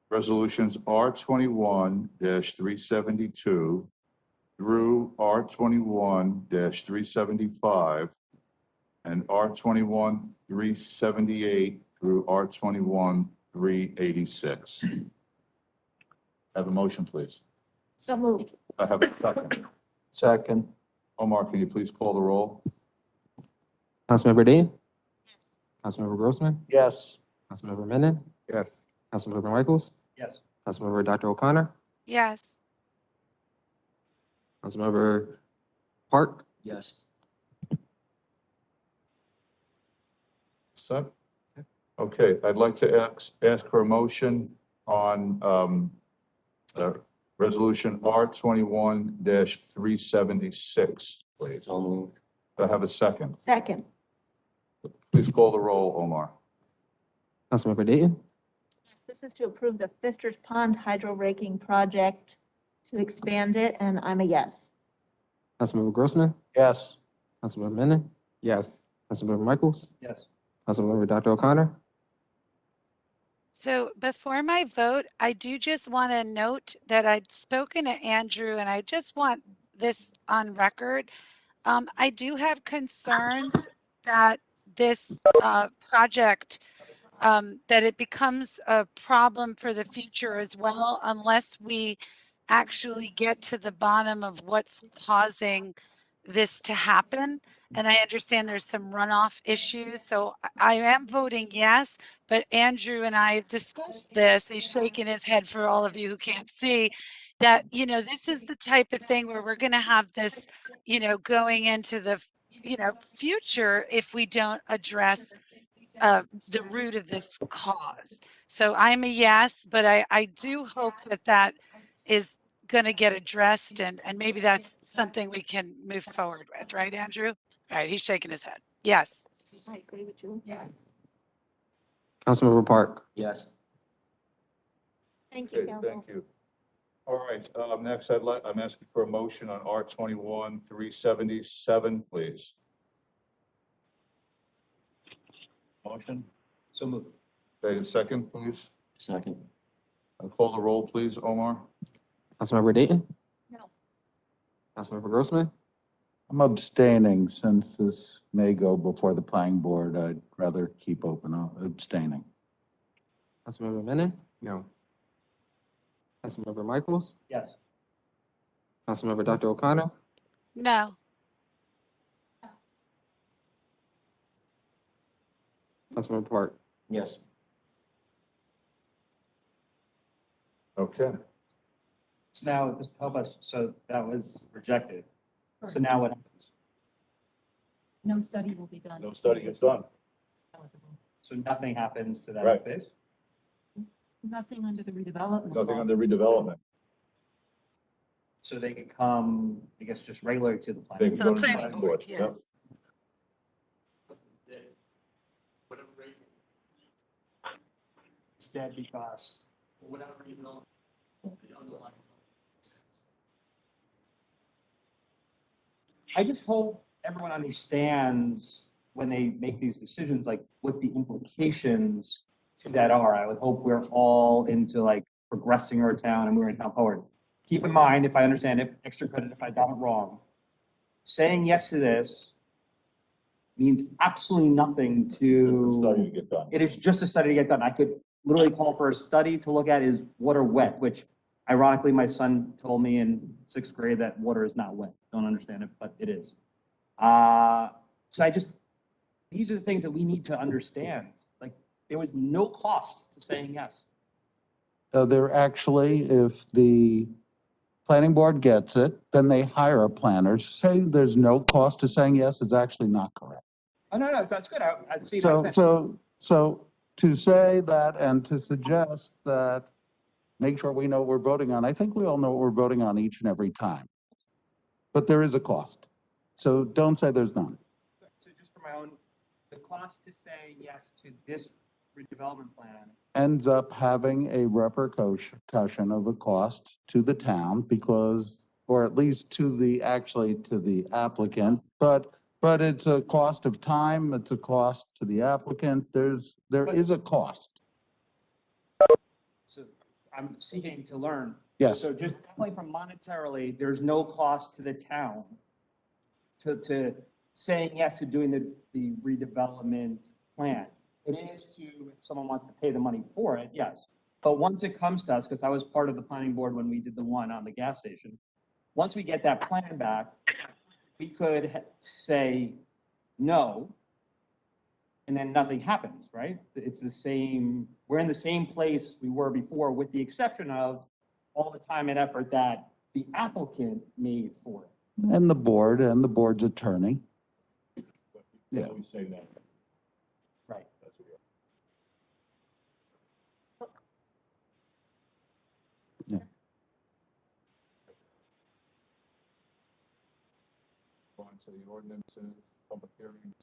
Resolutions R21-372 through R21-375 and R21-378 through R21-386. Have a motion, please. So moved. I have a second. Second. Omar, can you please call the roll? Councilmember Dean? Councilmember Grossman? Yes. Councilmember Menon? Yes. Councilmember Michaels? Yes. Councilmember Dr. O'Connor? Yes. Councilmember Park? Yes. Set. Okay, I'd like to ask for a motion on resolution R21-376, please. So moved. Do I have a second? Second. Please call the roll, Omar. Councilmember Dayton? This is to approve the Fisters Pond hydro raking project to expand it, and I'm a yes. Councilmember Grossman? Yes. Councilmember Menon? Yes. Councilmember Michaels? Yes. Councilmember Dr. O'Connor? So before my vote, I do just want to note that I'd spoken to Andrew and I just want this on record. I do have concerns that this project, that it becomes a problem for the future as well, unless we actually get to the bottom of what's causing this to happen. And I understand there's some runoff issues, so I am voting yes, but Andrew and I have discussed this. He's shaking his head for all of you who can't see that, this is the type of thing where we're going to have this, going into the, future if we don't address the root of this cause. So I'm a yes, but I do hope that that is going to get addressed and maybe that's something we can move forward with, right, Andrew? All right, he's shaking his head. Yes. I agree with you. Yeah. Councilmember Park. Yes. Thank you, Okay, council. thank you. All right, next I'm asking for a motion on R21-377, please. Motion, So moved. okay, a second, please. Second. Call the roll, please, Omar. Councilmember Dayton. No. Councilmember Grossman. I'm abstaining since this may go before the planning board. I'd rather keep open, abstaining. Councilmember Menon. No. Councilmember Michaels. Yes. Councilmember Dr. O'Connor. No. Councilmember Park. Yes. Okay. So now, just to help us, so that was rejected. So now what happens? No study will be done. No study gets done. So nothing happens to that Right. space? Nothing under the redevelopment. Nothing law. on the redevelopment. So they could come, I guess, just regular to the They planning. can So go the to the planning planning board, board. Yep. yes. It's dead because for whatever reason, the underlying. I just hope everyone understands when they make these decisions, like what the implications to that are. I would hope we're all into like progressing our town and moving town forward. Keep in mind, if I understand it, extra credit if I got it wrong. Saying yes to this means absolutely nothing Just a study to to, get done. it is just a study to get done. I could literally call for a study to look at is water wet, which ironically, my son told me in sixth grade that water is not wet. Don't understand it, but it is. So these are the things that we need to understand. Like, there was no cost to saying yes. There actually, if the planning board gets it, then they hire a planner. Say there's no cost to saying yes, it's actually not correct. Oh, no, that's good. I see. So to say that and to suggest that, make sure we know what we're voting on, I think we all know what we're voting on each and every time. But there is a cost. So don't say there's none. So just for my own, the cost to say yes to this redevelopment plan. Ends up having a repercussion of a cost to the town because, or at least to the applicant, but it's a cost of time, it's a cost to the applicant, there is a cost. So I'm seeking to learn. Yes. So just definitely from monetarily, there's no cost to the town to saying yes to doing the redevelopment plan. It is to, if someone wants to pay the money for it, yes. But once it comes to us, because I was part of the planning board when we did the one on the gas station, once we get that plan back, we could say no, and then nothing happens, right? It's the same, we're in the same place we were before, with the exception of all the time and effort that the applicant made for it. And the board's attorney. Yeah. We say no. Right. That's what we are. Yeah. On to the ordinances, public hearings.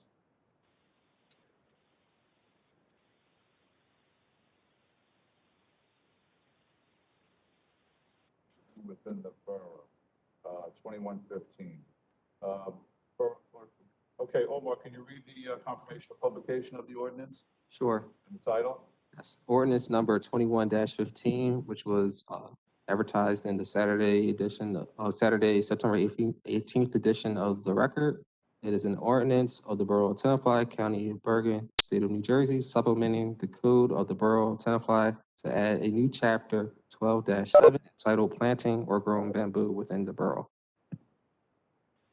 Within the borough, 2115. Okay, Omar, can you read the confirmation of publication of the ordinance Sure. and the title? Yes. Ordinance number 21-15, which was advertised in the Saturday edition, Saturday, September 18th edition of the Record. It is an ordinance of the Borough of Tenafly, County of Bergen, State of New Jersey, supplementing the code of the Borough of Tenafly to add a new chapter 12-7 entitled Planting or Growing Bamboo within the borough.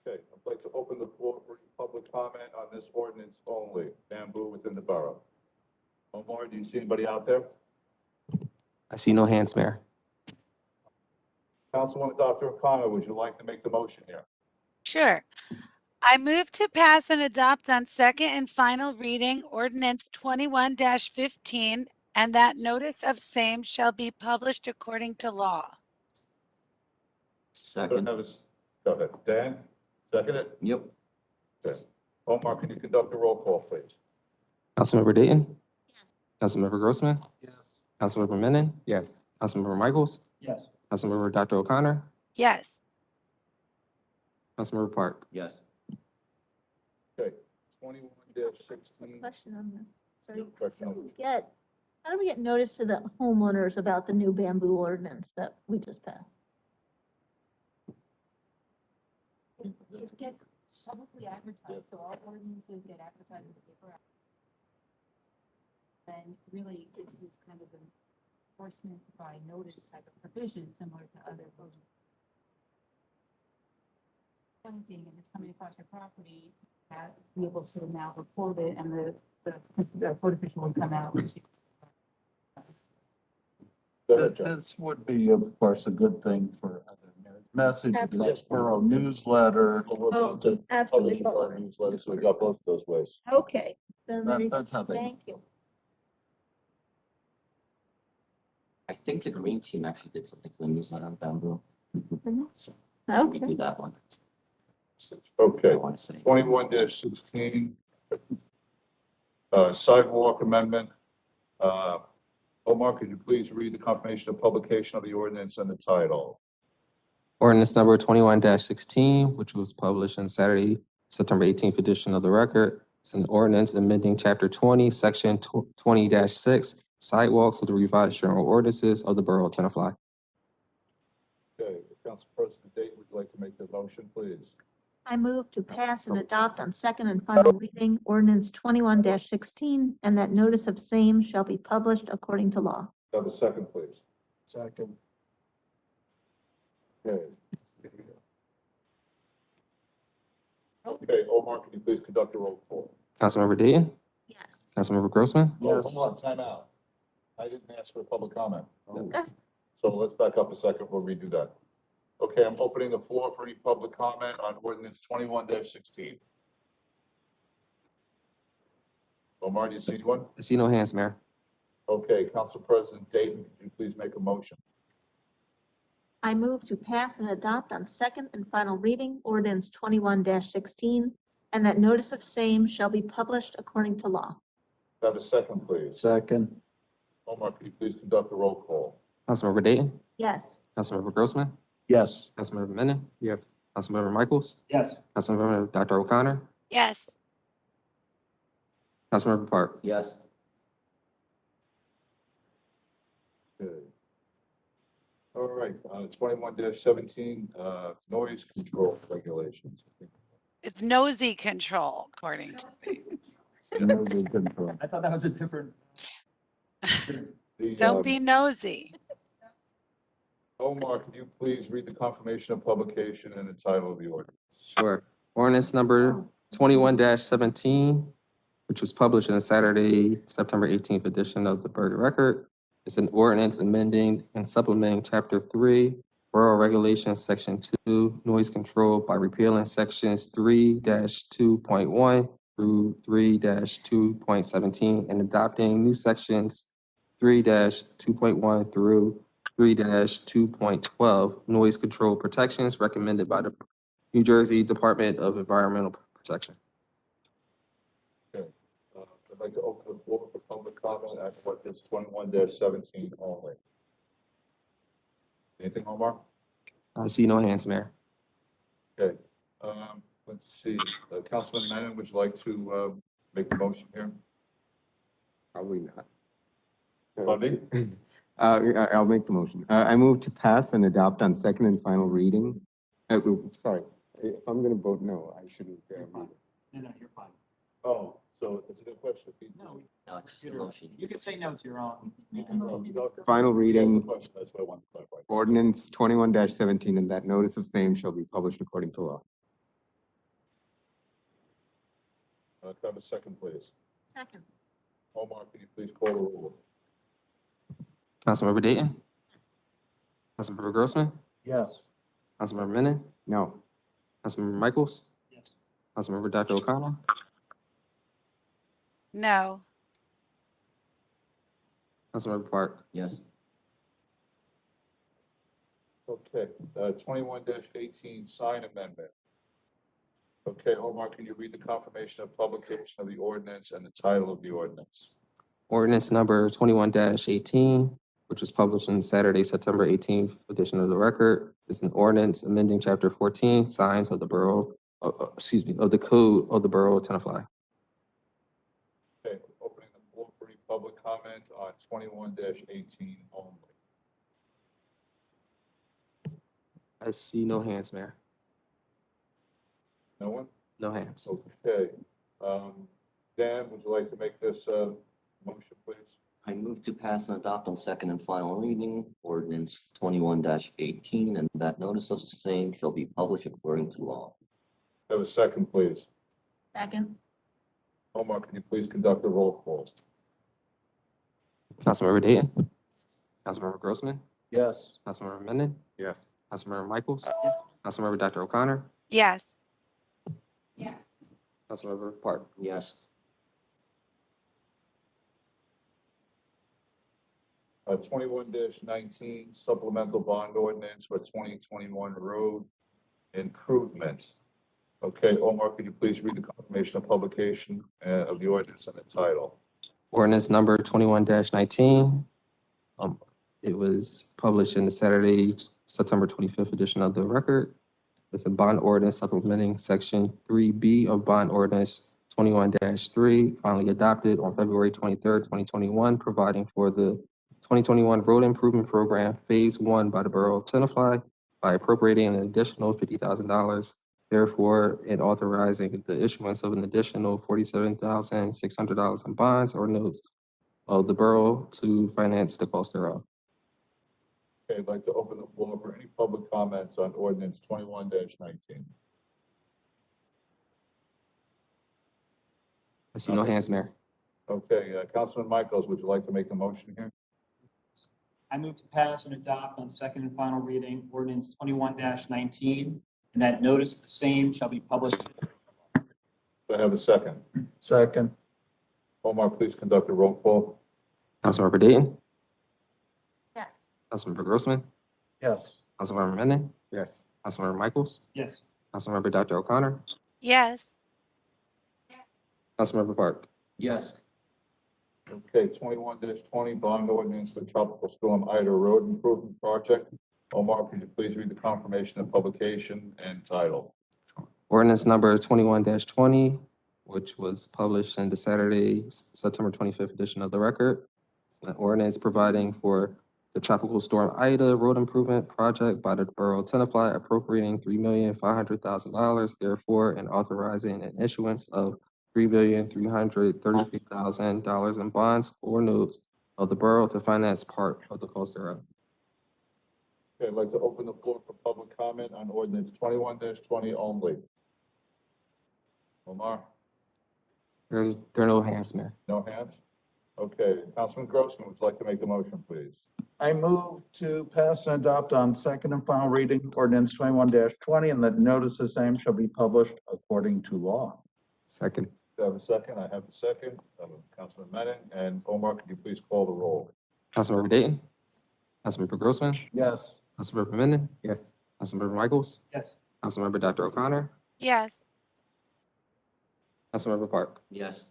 Okay, I'd like to open the floor for public comment on this ordinance only, bamboo within the borough. Omar, do you see anybody out there? I see no hands, Mayor. Councilwoman Dr. O'Connor, would you like to make the motion here? Sure. I move to pass and adopt on second and final reading ordinance 21-15, and that notice of same shall be published according to law. Second. Go ahead. Dan, second it? Yep. Okay. Omar, can you conduct a roll call, please? Councilmember Dayton? Councilmember Grossman? Yes. Councilmember Menon? Yes. Councilmember Michaels? Yes. Councilmember Dr. O'Connor? Yes. Councilmember Park? Yes. Okay, 21-16. Question on this. Sorry. Question on which- How do we get notice to the homeowners about the new bamboo ordinance that we just passed? It gets publicly advertised, so all ordinances get advertised in the paper. And really, it's this kind of enforcement by notice type of provision, similar to other codes. Something, and it's coming across your property, be able to now report it, and the code official will come out. Go ahead, Joe. This would be, of course, a good thing for messages, like borough newsletter. Absolutely. Publishing our newsletter, so we got both of those ways. Okay. Then That's how they. thank you. I think the green team actually did something for the newsletter on bamboo. So we Okay. do that one. Okay, I want to say. 21-16. Sidewalk amendment. Omar, could you please read the confirmation of publication of the ordinance and the title? Ordinance number 21-16, which was published in Saturday, September 18th edition of the Record. It's an ordinance amending chapter 20, section 20-6, sidewalks of the revised general ordinances of the Borough of Tenafly. Okay, Council President Dayton, would you like to make the motion, please? I move to pass and adopt on second and final reading ordinance 21-16, and that notice of same shall be published according to law. Have a second, please. Second. Okay. Okay, Omar, can you please conduct a roll call? Councilmember Dayton? Yes. Councilmember Grossman? Oh, hold on, time out. I didn't ask for public comment. Okay. So let's back up a second, we'll redo that. Okay, I'm opening the floor for any public comment on ordinance 21-16. Omar, do you see anyone? I see no hands, Mayor. Okay, Council President Dayton, could you please make a motion? I move to pass and adopt on second and final reading ordinance 21-16, and that notice of same shall be published according to law. Have a second, please. Second. Omar, could you please conduct a roll call? Councilmember Dayton? Yes. Councilmember Grossman? Yes. Councilmember Menon? Yes. Councilmember Michaels? Yes. Councilmember Dr. O'Connor? Yes. Councilmember Park? Yes. Okay. All right, 21-17, noise control regulations. It's nosy control, according to me. I thought that was a different. The, Don't be nosy. Omar, can you please read the confirmation of publication and the title of the ordinance? Sure. Ordinance number 21-17, which was published in the Saturday, September 18th edition of the Bergen Record. It's an ordinance amending and supplementing Chapter 3, Borough Regulations, Section 2, Noise Control by repealing Sections 3-2.1 through 3-2.17 and adopting new Sections 3-2.1 through 3-2.12 noise control protections recommended by the New Jersey Department of Environmental Protection. Okay, I'd like to open the floor for public comment at ordinance 21-17 only. Anything, Omar? I see no hands, Mayor. Okay, let's see, Councilman Menon, would you like to make the motion here? Probably not. Funding? I'll make the motion. I move to pass and adopt on second and final reading. Sorry, if I'm gonna vote no, I shouldn't. No, you're fine. Oh, so it's a good question. No, No, it's just a motion. you can say no to your own. Final reading, That's what I wanted to clarify. ordinance 21-17, and that notice of same shall be published according to law. Can I have a second, please? Second. Omar, can you please call the roll? Councilmember Dayton? Councilmember Grossman? Yes. Councilmember Menon? No. Councilmember Michaels? Yes. Councilmember Dr. O'Connell? No. Councilmember Park? Yes. Okay, 21-18 sign amendment. Okay, Omar, can you read the confirmation of publication of the ordinance and the title of the ordinance? Ordinance number 21-18, which was published in Saturday, September 18th edition of the record, is an ordinance amending chapter 14, signs of the borough, of the code of the borough of Tenafly. Okay, opening the floor for any public comment on 21-18 only. I see no hands, Mayor. No one? No hands. Okay. Dan, would you like to make this motion, please? I move to pass and adopt on second and final reading ordinance 21-18, and that notice of same shall be published according to law. Have a second, please. Second. Omar, can you please conduct a roll call? Councilmember Dayton? Councilmember Grossman? Yes. Councilmember Menon? Yes. Councilmember Michaels? Yes. Councilmember Dr. O'Connor? Yes. Councilmember Park? Yes. 21-19 supplemental bond ordinance for 2021 road improvements. Okay, Omar, could you please read the confirmation of publication of the ordinance and the title? Ordinance number 21-19. It was published in the Saturday, September 25th edition of the record. It's a bond ordinance supplementing section 3B of bond ordinance 21-3, finally adopted on February 23rd, 2021, providing for the 2021 road improvement program phase 1 by the borough of Tenafly by appropriating an additional $50,000. Therefore, and authorizing the issuance of an additional $47,600 in bonds or notes of the borough to finance the cost thereof. Okay, I'd like to open the floor for any public comments on ordinance 21-19. I see no hands, Mayor. Okay, Councilman Michaels, would you like to make the motion here? I move to pass and adopt on second and final reading ordinance 21-19, and that notice the same shall be published. Do I have a second? Second. Omar, please conduct a roll call. Councilmember Dayton? Yes. Councilmember Grossman? Yes. Councilmember Menon? Yes. Councilmember Michaels? Yes. Councilmember Dr. O'Connor? Yes. Councilmember Park? Yes. Okay, 21-20 bond ordinance for Tropical Storm Ida Road Improvement Project. Omar, could you please read the confirmation of publication and title? Ordinance number 21-20, which was published in the Saturday, September 25th edition of the record. It's an ordinance providing for the Tropical Storm Ida Road Improvement Project by the Borough of Tenafly, appropriating $3,500,000, therefore, and authorizing an issuance of $3,333,000 in bonds or notes of the borough to finance part of the cost thereof. Okay, I'd like to open the floor for public comment on ordinance 21-20 only. Omar, There are no hands, Mayor. no hands? Okay, Councilman Grossman, would you like to make the motion, please? I move to pass and adopt on second and final reading ordinance 21-20, and that notice the same shall be published according to law. Second. Do I have a second? I have a second. Councilman Menon and Omar, could you please call the roll? Councilmember Dayton? Councilmember Grossman? Yes. Councilmember Menon? Yes. Councilmember Michaels? Yes. Councilmember Dr. O'Connor? Yes. Councilmember Park? Yes.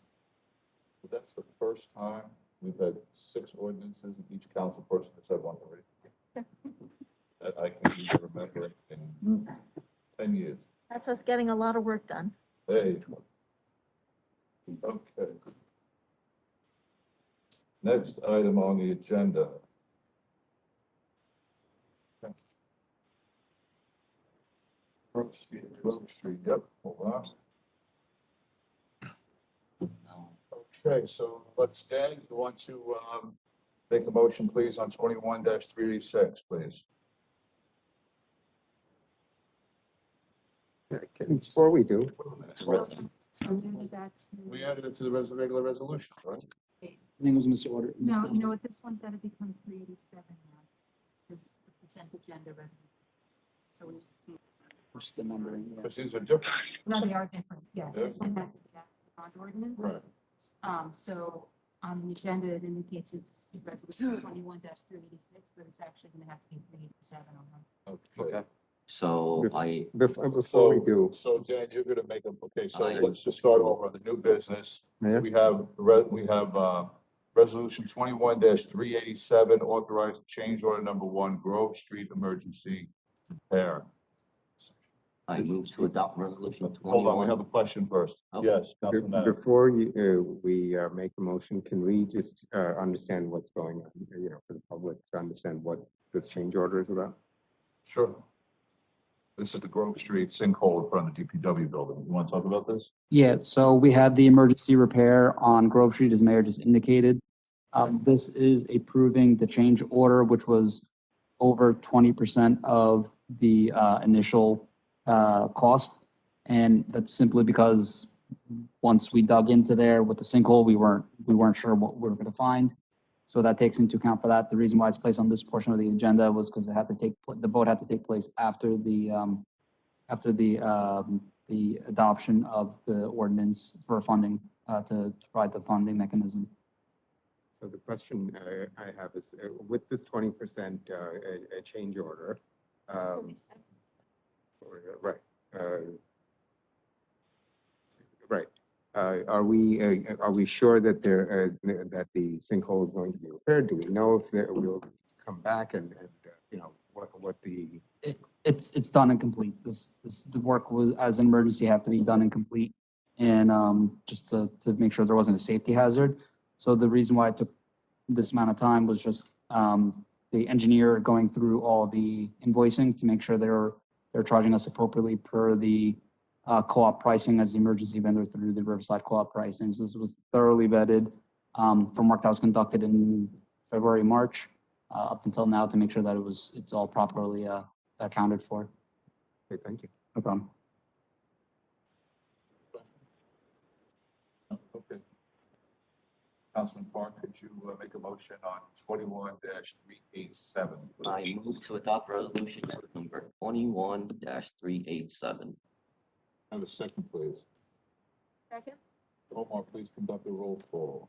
That's the first time we've had 6 ordinances, and each council person has had one already. That I can even remember in 10 years. That's us getting a lot of work done. Hey. Okay. Next item on the agenda. Grove Street, yep, hold on. Okay, so let's, Dan, you want to, make a motion, please, on 21-386, please? Before we do, It's a resolution. So maybe that's. We added it to the regular resolution, right? I think it was Mr. Order. No, you know what, this one's gotta become 387 now. Because the consent agenda resolution. So we, First amendment, yeah. Because these are different. no, they are different, yes, this one has a bond ordinance. Right. So on the agenda, it indicates it's resolution 21-386, but it's actually gonna have to be 387 on them. Okay. So I, before we do, So Dan, you're gonna make a, okay, so Aye. let's just start over on the new business. Mayor? We have, resolution 21-387, authorized change order number 1, Grove Street Emergency Repair. I move to adopt resolution Hold on, we 21. have a question first. Oh. Yes, Councilman Bennett. before we make a motion, can we just understand what's going on, for the public to understand what this change order is about? Sure. This is the Grove Street sinkhole in front of the DPW building. You want to talk about this? Yeah, so we had the emergency repair on Grove Street, as Mayor just indicated. This is approving the change order, which was over 20% of the initial cost. And that's simply because once we dug into there with the sinkhole, we weren't sure what we were going to find. So that takes into account for that. The reason why it's placed on this portion of the agenda was because the vote had to take place after the adoption of the ordinance for funding, to provide the funding mechanism. So the question I have is, with this 20% change order, right, right. Are we sure that that the sinkhole is going to be repaired? Do we know if we'll come back and what the? It's done and complete. The work was, as an emergency, had to be done and complete. And just to make sure there wasn't a safety hazard. So the reason why it took this amount of time was just the engineer going through all the invoicing to make sure they're charging us appropriately per the co-op pricing as the emergency vendor through the Riverside co-op pricing. So this was thoroughly vetted from work that was conducted in February, March, up until now, to make sure that it's all properly accounted for. Okay, thank you. No problem. Okay. Councilman Park, could you make a motion on 21-387? I move to adopt resolution number 21-387. Have a second, please. Second? Omar, please conduct a roll call.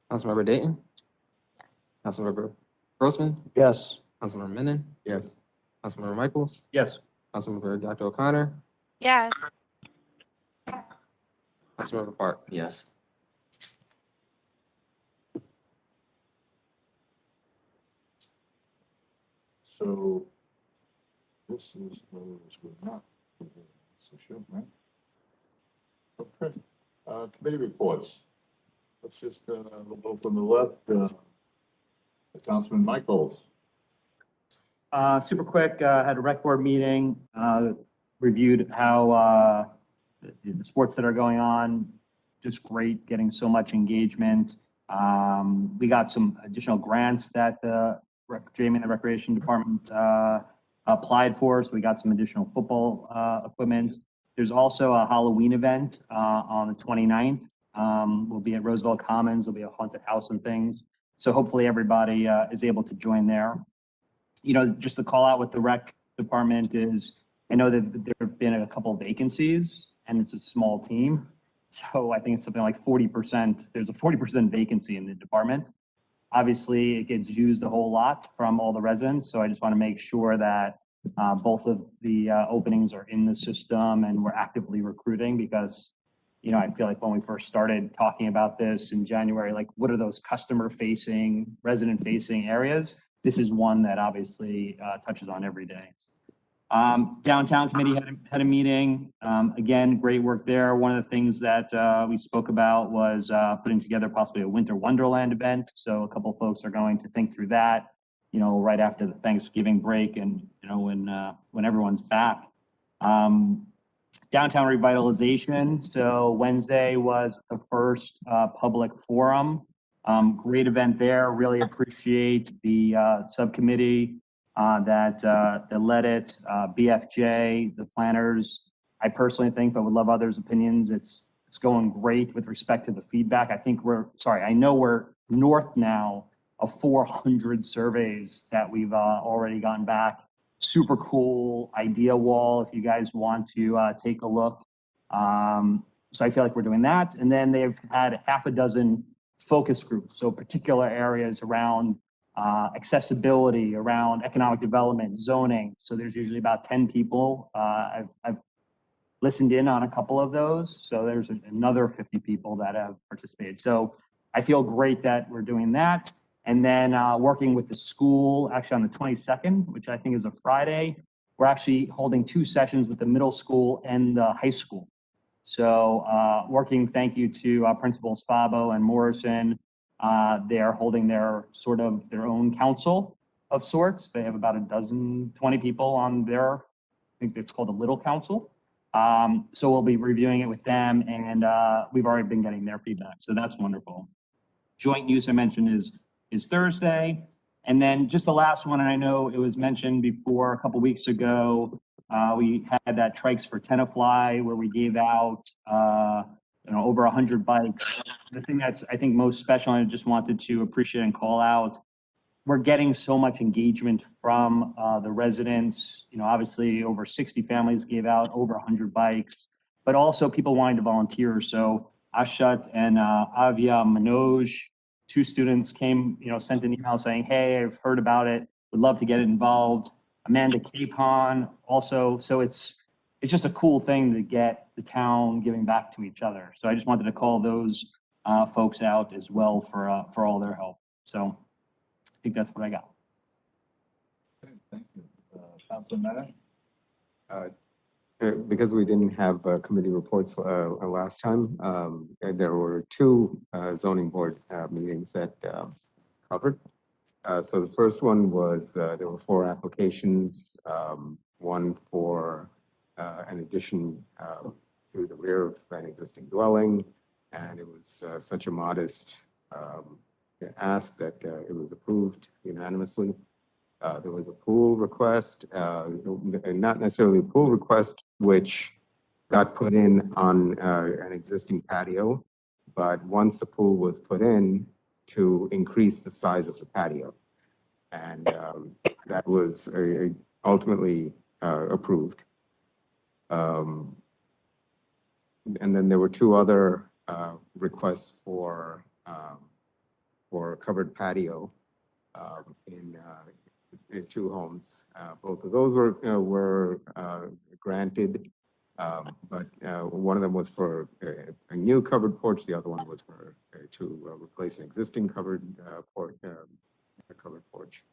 Councilmember Dayton? Yes. Councilmember Grossman? Yes. Councilmember Menon? Yes. Councilmember Michaels? Yes. Councilmember Dr. O'Connor? Yes, Councilmember Park? Yes. So this is those we're not. So sure, right? Okay. Committee reports. Let's just we'll go from the left. Councilman Michaels. Super quick, had a rec board meeting, reviewed how the sports that are going on, just great, getting so much engagement. We got some additional grants that Jamie and the Recreation Department applied for, so we got some additional football equipment. There's also a Halloween event on the 29th. We'll be at Roosevelt Commons, there'll be a haunted house and things. So hopefully everybody is able to join there. Just to call out with the rec department is, I know that there have been a couple of vacancies and it's a small team. So I think it's something like 40%, there's a 40% vacancy in the department. Obviously, it gets used a whole lot from all the residents. So I just want to make sure that both of the openings are in the system and we're actively recruiting because, I feel like when we first started talking about this in January, like what are those customer facing, resident facing areas? This is one that obviously touches on every day. Downtown committee had a meeting. Again, great work there. One of the things that we spoke about was putting together possibly a winter wonderland event. So a couple of folks are going to think through that, right after the Thanksgiving break and, when everyone's back. Downtown revitalization. So Wednesday was the first public forum. Great event there. Really appreciate the subcommittee that led it, BFJ, the planners. I personally think, but would love others' opinions. It's going great with respect to the feedback. I know we're north now of 400 surveys that we've already gotten back. Super cool idea wall if you guys want to take a look. So I feel like we're doing that. And then they've had half a dozen focus groups, so particular areas around accessibility, around economic development, zoning. So there's usually about 10 people. I've listened in on a couple of those. So there's another 50 people that have participated. So I feel great that we're doing that. And then working with the school, actually on the 22nd, which I think is a Friday, we're actually holding 2 sessions with the middle school and the high school. So thank you to Principals Fabo and Morrison. They're holding their own council of sorts. They have about 20 people on their, I think it's called a little council. So we'll be reviewing it with them, and we've already been getting their feedback. So that's wonderful. Joint use I mentioned is Thursday. And then just the last one, and I know it was mentioned before a couple weeks ago, we had that Trikes for Tenafly where we gave out over 100 bikes. The thing that's I think most special, and I just wanted to appreciate and call out, we're getting so much engagement from the residents. Obviously over 60 families gave out over 100 bikes, but also people wanting to volunteer. So Ashat and Avia Manoj, 2 students came, sent an email saying, hey, I've heard about it, would love to get involved. Amanda Capon also. So it's just a cool thing to get the town giving back to each other. So I just wanted to call those folks out as well for all their help. So I think that's what I got. Okay, thank you. Councilor Meta? Because we didn't have committee reports last time, there were 2 zoning board meetings that covered. So the first one was, there were 4 applications, one for an addition to the rear of an existing dwelling. And it was such a modest ask that it was approved unanimously. There was a pool request, not necessarily a pool request, which got put in on an existing patio. But once the pool was put in, to increase the size of the patio. And that was ultimately approved. And then there were 2 other requests for a covered patio in 2 homes. Both of those were granted, but one of them was for a new covered porch. The other one was for to replace an existing covered porch, covered porch,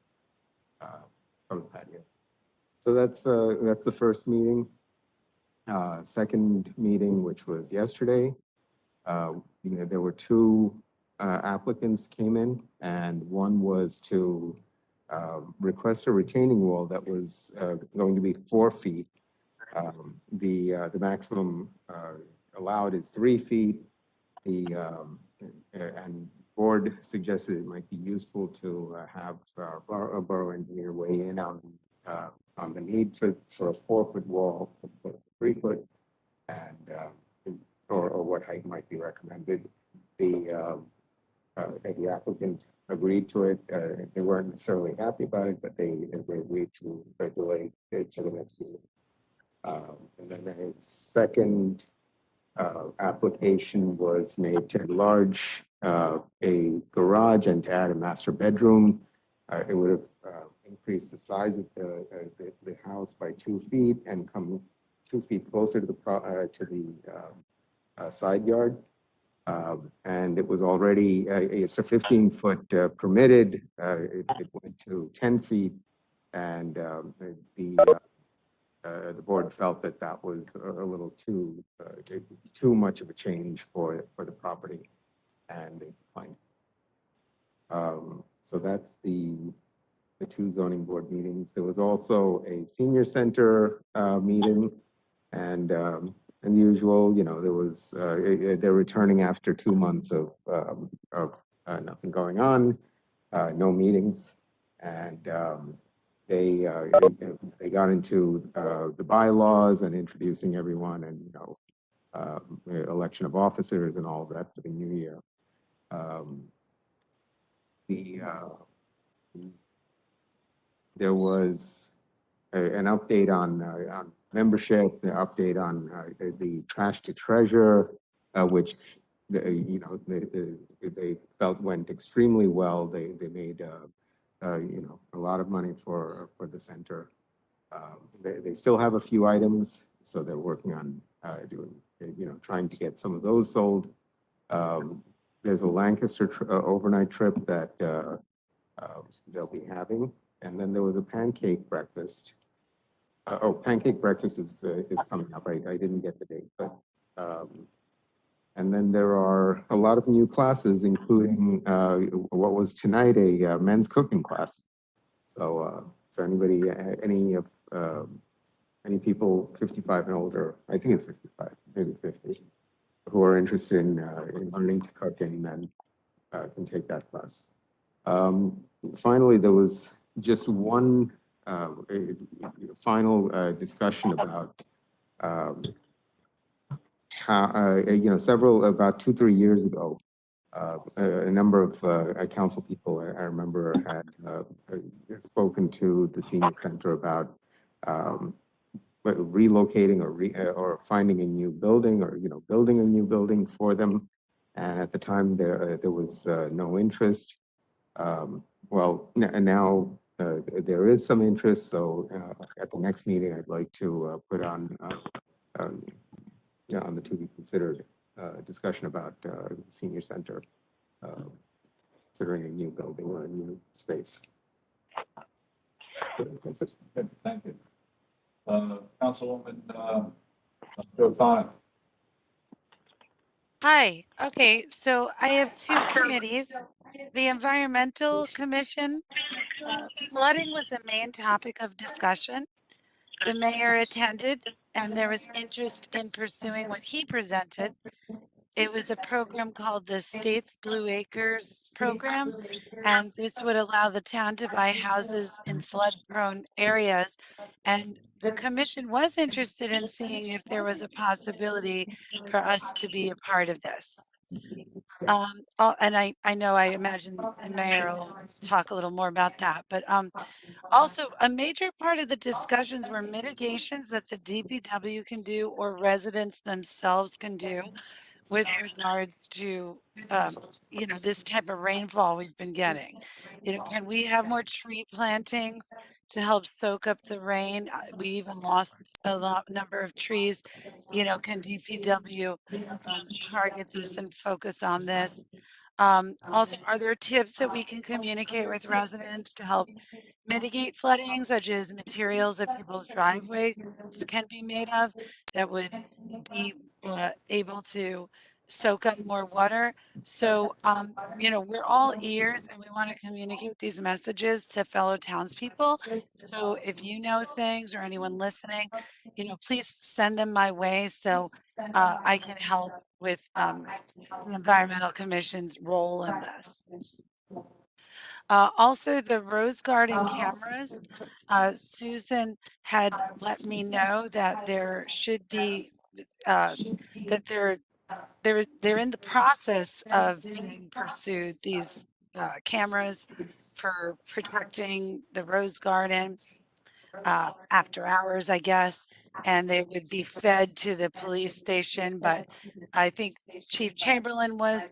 covered patio. So that's the first meeting. Second meeting, which was yesterday, there were 2 applicants came in, and one was to request a retaining wall that was going to be 4 feet. The maximum allowed is 3 feet. And board suggested it might be useful to have a borough engineer weigh in on the need for a 4-foot wall, 3 foot, and or what height might be recommended. The applicant agreed to it. They weren't necessarily happy about it, but they agreed to delay it to the next meeting. And then the second application was made to enlarge a garage and to add a master bedroom. It would have increased the size of the house by 2 feet and come 2 feet closer to the side yard. And it was already, it's a 15-foot permitted. It went to 10 feet. And the board felt that that was a little too much of a change for the property, and they declined. So that's the two zoning board meetings. There was also a senior center meeting, and unusual, you know, there was they're returning after 2 months of nothing going on, no meetings, and they got into the bylaws and introducing everyone, and you know, election of officers and all of that for the new year. There was an update on membership, the update on the trash to treasure, which you know they felt went extremely well. They made you know, a lot of money for the center. They still have a few items, so they're working on doing, you know, trying to get some of those sold. There's a Lancaster overnight trip that they'll be having, and then there was a pancake breakfast. Pancake breakfast is coming up. I didn't get the date, but and then there are a lot of new classes, including what was tonight a men's cooking class. So so anybody, any people 55 and older, I think it's 55, maybe 50, who are interested in learning to cook and men can take that class. Finally, there was just one final discussion about how, you know, about 2-3 years ago, a number of council people I remember had spoken to the senior center about relocating or finding a new building, or you know, building a new building for them. And at the time, there was no interest. Well, now there is some interest. So at the next meeting, I'd like to put on on the to be considered discussion about the senior center, considering a new building or a new space. That's it. Good, thank you. Councilwoman Joe Fine. Hi, okay, so I have two committees. The Environmental Commission, flooding was the main topic of discussion. The mayor attended and there was interest in pursuing what he presented. It was a program called the State's Blue Acres Program, and this would allow the town to buy houses in flood-prone areas. And the commission was interested in seeing if there was a possibility for us to be a part of this. And I know, I imagine the mayor will talk a little more about that, but also a major part of the discussions were mitigations that the DPW can do or residents themselves can do with regards to, you know, this type of rainfall we've been getting. You know, can we have more tree plantings to help soak up the rain? We even lost a number of trees. You know, can DPW target this and focus on this? Also, are there tips that we can communicate with residents to help mitigate flooding, such as materials that people's driveways can be made of that would be able to soak up more water? So, you know, we're all ears and we want to communicate these messages to fellow townspeople. So if you know things or anyone listening, you know, please send them my way so I can help with the Environmental Commission's role in this. Also, the Rose Garden cameras, Susan had let me know that there should be, that they're in the process of being pursued, these cameras for protecting the Rose Garden after hours, I guess, and they would be fed to the police station. But I think Chief Chamberlain was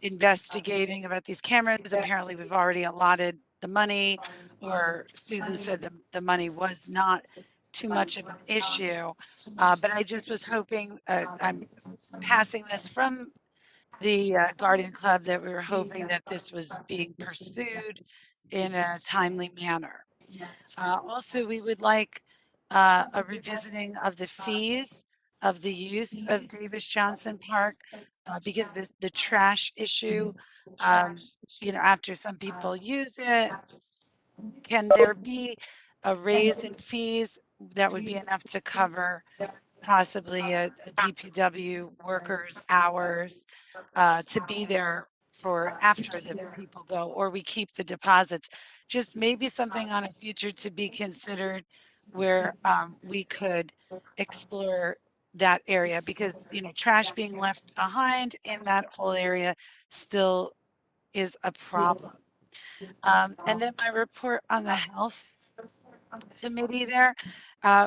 investigating about these cameras. Apparently, we've already allotted the money, or Susan said the money was not too much of an issue. But I just was hoping, I'm passing this from the Garden Club, that we were hoping that this was being pursued in a timely manner. Also, we would like a revisiting of the fees of the use of Davis Johnson Park, because the trash issue, after some people use it, can there be a raise in fees that would be enough to cover possibly a DPW worker's hours to be there for after the people go, or we keep the deposits? Just maybe something on a future to be considered where we could explore that area, because trash being left behind in that whole area still is a problem. And then my report on the health committee there.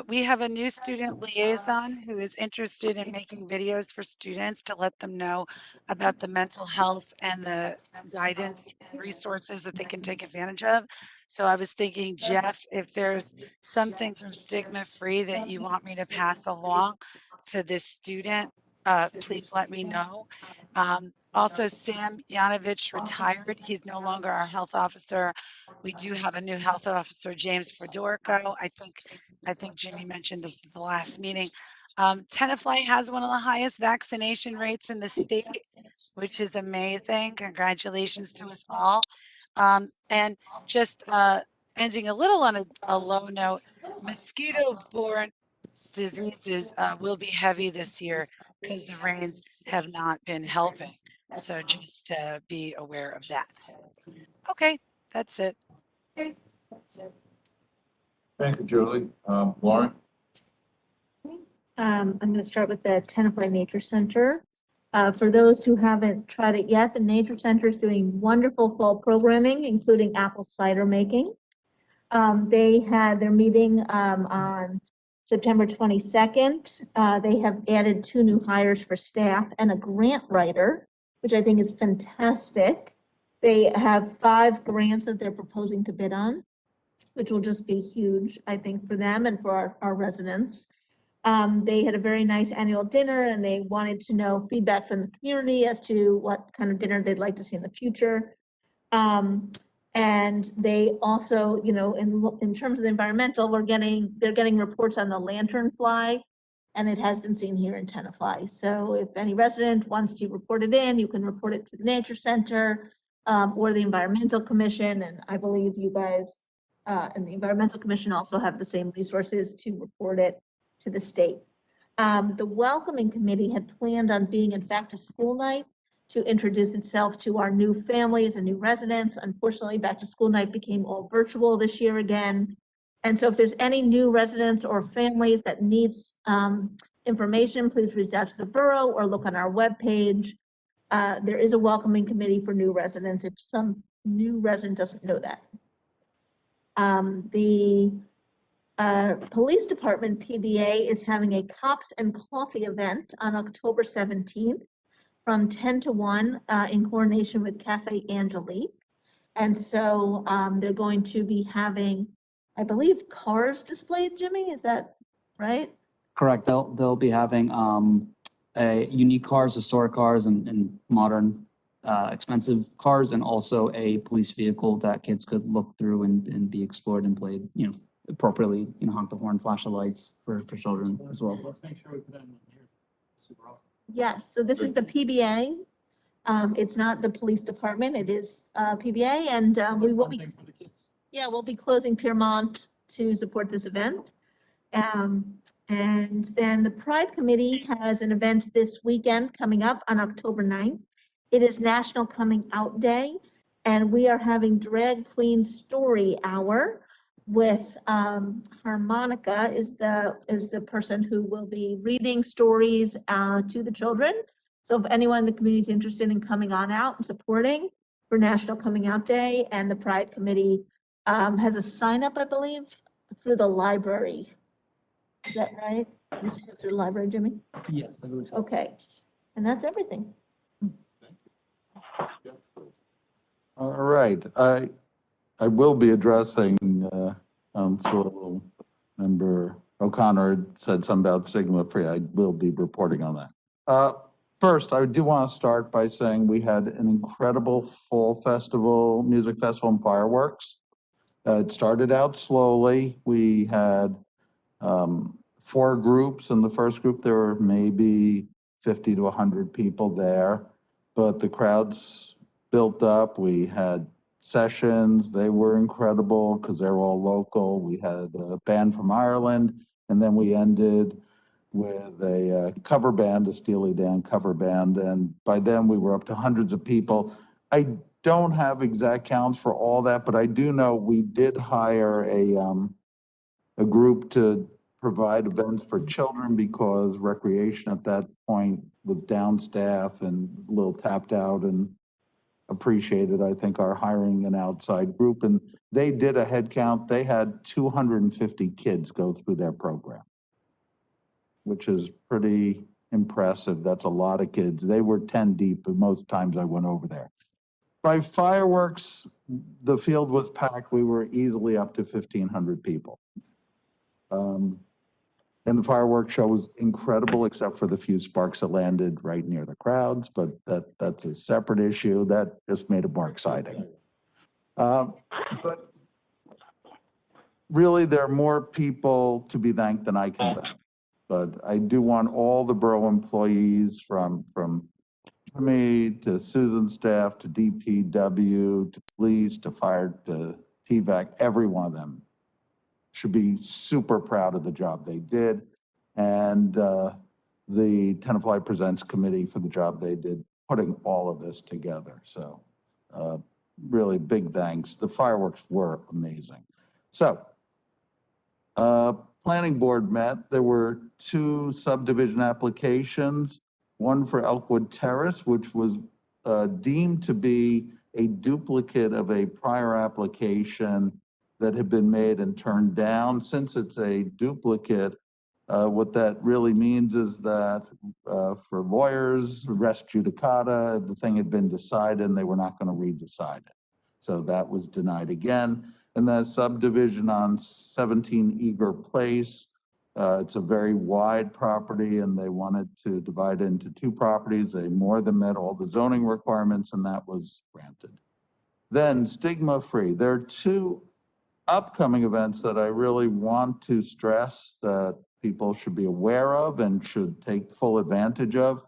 We have a new student liaison who is interested in making videos for students to let them know about the mental health and the guidance resources that they can take advantage of. So I was thinking, Jeff, if there's something from Stigma Free that you want me to pass along to this student, please let me know. Also, Sam Yanovich retired. He's no longer our health officer. We do have a new health officer, James Fedorko. I think Jimmy mentioned this at the last meeting. Tenafly has one of the highest vaccination rates in the state, which is amazing. Congratulations to us all. And just ending a little on a low note, mosquito-borne diseases will be heavy this year because the rains have not been helping. So just be aware of that. Okay, that's it. Thank you, Julie. Lauren? I'm going to start with the Tenafly Nature Center. For those who haven't tried it yet, the Nature Center is doing wonderful fall programming, including apple cider making. They had their meeting on September 22nd. They have added 2 new hires for staff and a grant writer, which I think is fantastic. They have 5 grants that they're proposing to bid on, which will just be huge, I think, for them and for our residents. They had a very nice annual dinner, and they wanted to know feedback from the community as to what kind of dinner they'd like to see in the future. And they also, in terms of the environmental, they're getting reports on the lanternfly, and it has been seen here in Tenafly. So if any resident wants to report it in, you can report it to the Nature Center or the Environmental Commission, and I believe you guys and the Environmental Commission also have the same resources to report it to the state. The Welcoming Committee had planned on being a back to school night to introduce itself to our new families and new residents. Unfortunately, back to school night became all virtual this year again. And so if there's any new residents or families that needs information, please reach out to the borough or look on our webpage. There is a welcoming committee for new residents if some new resident doesn't know that. The Police Department PBA is having a Cops and Coffee event on October 17th from 10 to 1 in coordination with Cafe Angelique. And so they're going to be having, I believe, cars displayed, Jimmy, is that right? Correct. They'll be having unique cars, historic cars, and modern expensive cars, and also a police vehicle that kids could look through and be explored and played, appropriately, honk the horn, flash the lights for children as well. Let's make sure we put that in here. Super awesome. Yes, so this is the PBA. It's not the police department, it is PBA, and we will be, we'll be closing Piermont to support this event. And then the Pride Committee has an event this weekend coming up on October 9th. It is National Coming Out Day, and we are having Drag Queen Story Hour with Harmonica is the person who will be reading stories to the children. So if anyone in the community is interested in coming on out and supporting for National Coming Out Day, and the Pride Committee has a sign up, I believe, through the library. Is that right? You signed up through the library, Jimmy? Yes, I believe so. Okay, and that's everything. All right, I will be addressing, so Member O'Connor said something about Stigma Free. I will be reporting on that. First, I do want to start by saying we had an incredible fall festival, music festival and fireworks. It started out slowly. We had 4 groups. In the first group, there were maybe 50 to 100 people there, but the crowds built up. We had sessions. They were incredible because they're all local. We had a band from Ireland, and then we ended with a cover band, a Steely Dan cover band. And by then we were up to hundreds of people. I don't have exact counts for all that, but I do know we did hire a group to provide events for children because recreation at that point was down staff and a little tapped out, and appreciated, I think, our hiring an outside group. And they did a head count. They had 250 kids go through their program, which is pretty impressive. That's a lot of kids. They were 10 deep, but most times I went over there. By fireworks, the field was packed. We were easily up to 1,500 people. And the fireworks show was incredible, except for the few sparks that landed right near the crowds, but that's a separate issue. That just made it more exciting. But really, there are more people to be thanked than I can thank. But I do want all the borough employees from me to Susan's staff to DPW to police to fire to TVAC, every one of them should be super proud of the job they did. And the Tenafly Presents committee for the job they did putting all of this together. So really big thanks. The fireworks were amazing. So planning board met. There were 2 subdivision applications, one for Elkwood Terrace, which was deemed to be a duplicate of a prior application that had been made and turned down. Since it's a duplicate, what that really means is that for lawyers, res judicata, the thing had been decided and they were not going to re-decide it. So that was denied again. And that subdivision on 17 Eager Place, it's a very wide property and they wanted to divide it into 2 properties. They more than met all the zoning requirements and that was granted. Then stigma free. There are 2 upcoming events that I really want to stress that people should be aware of and should take full advantage of.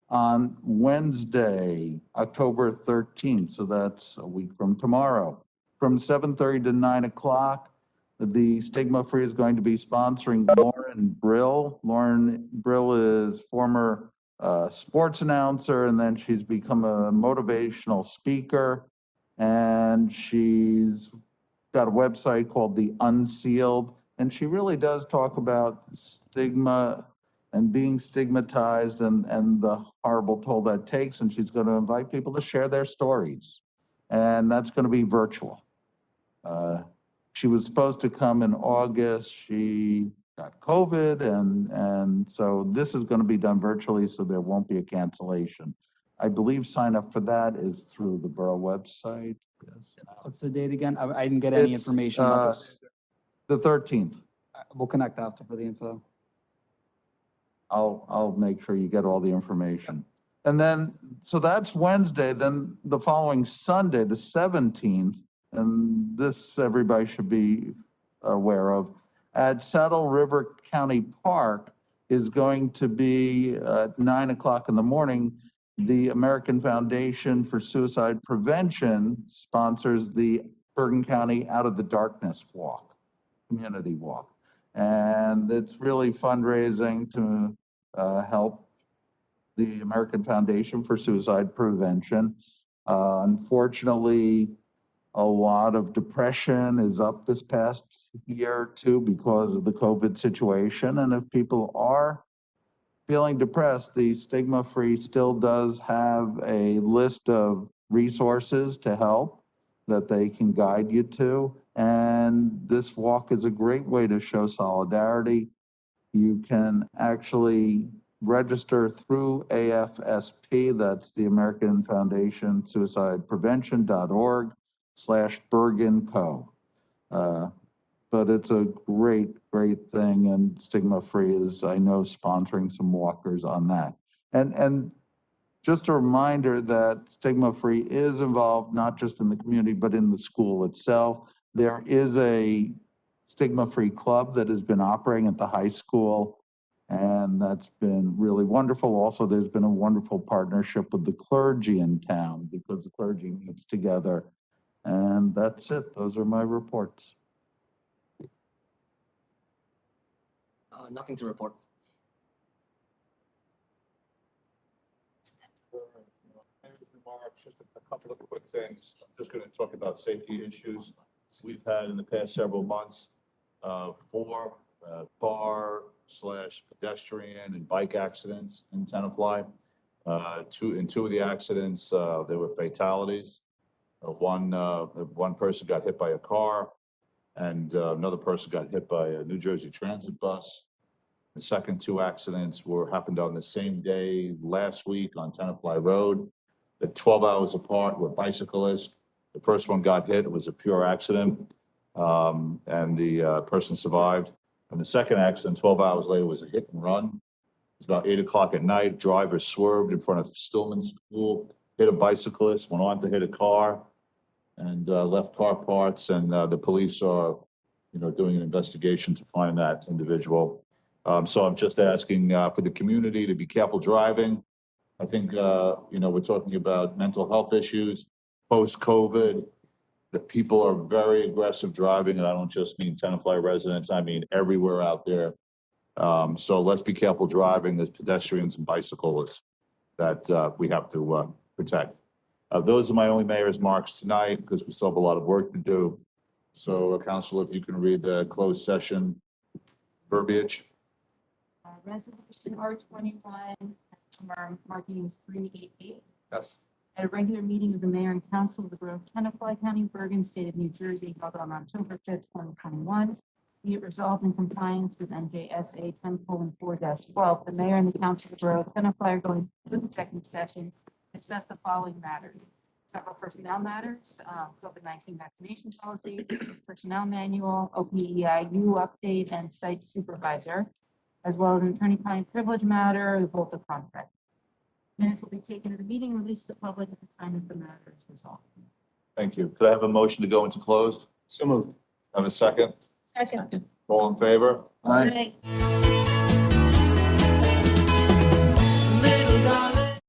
On Wednesday, October 13th, so that's a week from tomorrow, from 7:30 to 9 o'clock, the Stigma Free is going to be sponsoring Lauren Brill. Lauren Brill is former sports announcer, and then she's become a motivational speaker, and she's got a website called The Unsealed, and she really does talk about stigma and being stigmatized and the horrible toll that takes, and she's going to invite people to share their stories, and that's going to be virtual. She was supposed to come in August. She got COVID, and so this is going to be done virtually, so there won't be a cancellation. I believe sign up for that is through the borough website. Yes. What's the date again? I didn't get any information about this. The 13th. We'll connect after for the info. I'll make sure you get all the information. And then, so that's Wednesday. Then the following Sunday, the 17th, and this everybody should be aware of, at Saddle River County Park is going to be at 9 o'clock in the morning. The American Foundation for Suicide Prevention sponsors the Bergen County Out of the Darkness Walk, community walk. And it's really fundraising to help the American Foundation for Suicide Prevention. Unfortunately, a lot of depression is up this past year or 2 because of the COVID situation. And if people are feeling depressed, the Stigma Free still does have a list of resources to help that they can guide you to. And this walk is a great way to show solidarity. You can actually register through AFSP, that's the American Foundation Suicide Prevention.org/BergenCo. But it's a great thing, and Stigma Free is, I know, sponsoring some walkers on that. And just a reminder that Stigma Free is involved not just in the community, but in the school itself. There is a stigma-free club that has been operating at the high school. And that's been really wonderful. Also, there's been a wonderful partnership with the clergy in town because the clergy meets together. And that's it. Those are my reports. Nothing to report. Just a couple of quick things. I'm just going to talk about safety issues. We've had in the past several months, 4 car/pedestrian and bike accidents in Tenafly. In two of the accidents, there were fatalities. One person got hit by a car, and another person got hit by a New Jersey Transit bus. The second 2 accidents happened on the same day last week on Tenafly Road. They're 12 hours apart with bicyclists. The first one got hit. It was a pure accident, and the person survived. And the second accident, 12 hours later, was a hit and run. It was about 8 o'clock at night. Driver swerved in front of Stillman School, hit a bicyclist, went on to hit a car, and left car parts. And the police are, doing an investigation to find that individual. So I'm just asking for the community to be careful driving. I think, we're talking about mental health issues, post-COVID. The people are very aggressive driving, and I don't just mean Tenafly residents, I mean everywhere out there. So let's be careful driving. There's pedestrians and bicyclists that we have to protect. Those are my only mayor's marks tonight because we still have a lot of work to do. So, Council, if you can read the closed session verbiage. Resolution R21, marking is 388. Yes. At a regular meeting of the mayor and council of the Borough of Tenafly County, Bergen, State of New Jersey, held on October 5th, 2021. Be it resolved in compliance with NJSA 10:4-12, the mayor and the council of the Borough of Tenafly are going to executive session, discuss the following matters. Several personnel matters, COVID-19 vaccination policy, personnel manual, OPEIU update, and site supervisor, as well as an attorney-client privilege matter, the Volta contract. Minutes will be taken at the meeting, released to the public at the time that the matter is resolved. Thank you. Could I have a motion to go into closed? So moved. Have a second? Second. All in favor? Aye. Aye.